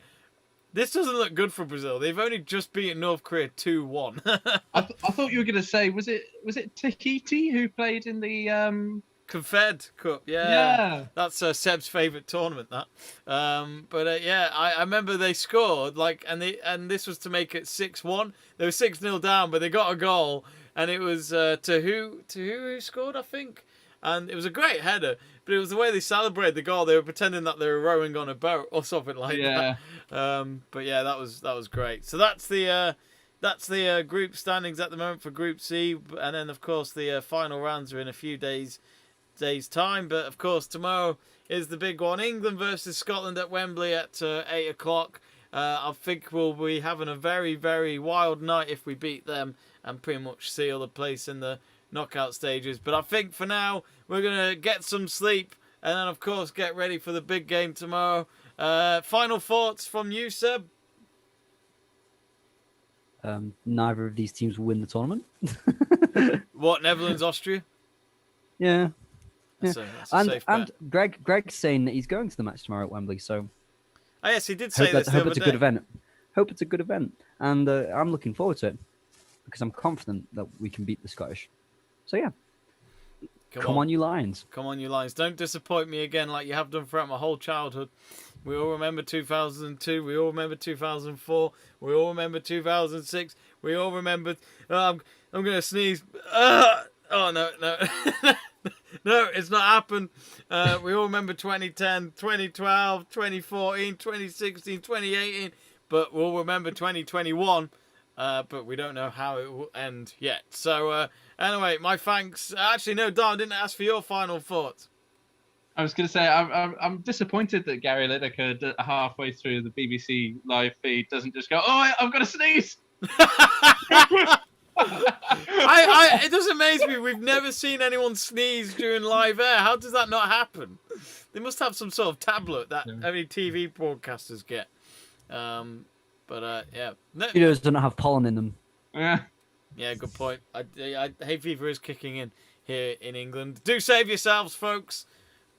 this doesn't look good for Brazil. They've only just beaten North Korea 2-1. I thought you were going to say, was it Tahiti who played in the Confed Cup, Yeah. that's Seb's favourite tournament. That, yeah, I remember they scored and this was to make it 6-1. They were 6-0 down, but they got a goal, and it was to who scored, I think, and it was a great header. But it was the way they celebrated the goal. They were pretending that they were rowing on a boat or something like that. But yeah, that was great. So that's the group standings at the moment for Group C, and then of course the final rounds are in a few days time. But of course tomorrow is the big one: England versus Scotland at Wembley at 8 o'clock. I think we'll be having a very, very wild night if we beat them and pretty much seal the place in the knockout stages. But I think for now we're gonna get some sleep and then of course get ready for the big game tomorrow. Final thoughts from you, Seb? Neither of these teams will win the tournament. What, Netherlands, Austria? Yeah. That's a safe bet. And Greg's saying that he's going to the match tomorrow at Wembley, so Oh yes, he did say this the hope other it's a day. good event. Hope it's a good event, and I'm looking forward to it because I'm confident that we can beat the Scottish. So yeah, come on, you Lions! Come on, you Lions! Don't disappoint me again, like you have done throughout my whole childhood. We all remember 2002. We all remember 2004. We all remember 2006. We all remember. I'm gonna sneeze. Oh no. No, it's not happened. We all remember 2010, 2012, 2014, 2016, 2018, but we'll remember 2021, but we don't know how it will end yet. So, anyway, my thanks. Actually, no, Don, I didn't ask for your final thoughts. I was going to say, I'm disappointed that Gary Lineker, halfway through the BBC live feed, doesn't just go, "Oh, I've got to sneeze." It does amaze me. We've never seen anyone sneeze during live air. How does that not happen? They must have some sort of tablet that only TV broadcasters get. Yeah. Mosquitoes don't have pollen in them. Yeah. Yeah, good point. Hay fever is kicking in here in England. Do save yourselves, folks.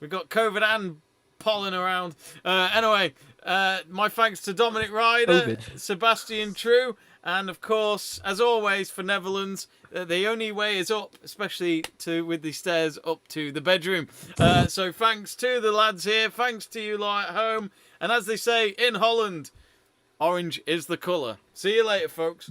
We've got COVID and pollen around. Anyway, my thanks to Dominic Ryder, COVID. Sebastian True, and of course, as always, for Netherlands, the only way is up, especially with the stairs up to the bedroom. So thanks to the lads here, thanks to you lot at home, and as they say in Holland, orange is the colour. See you later, folks.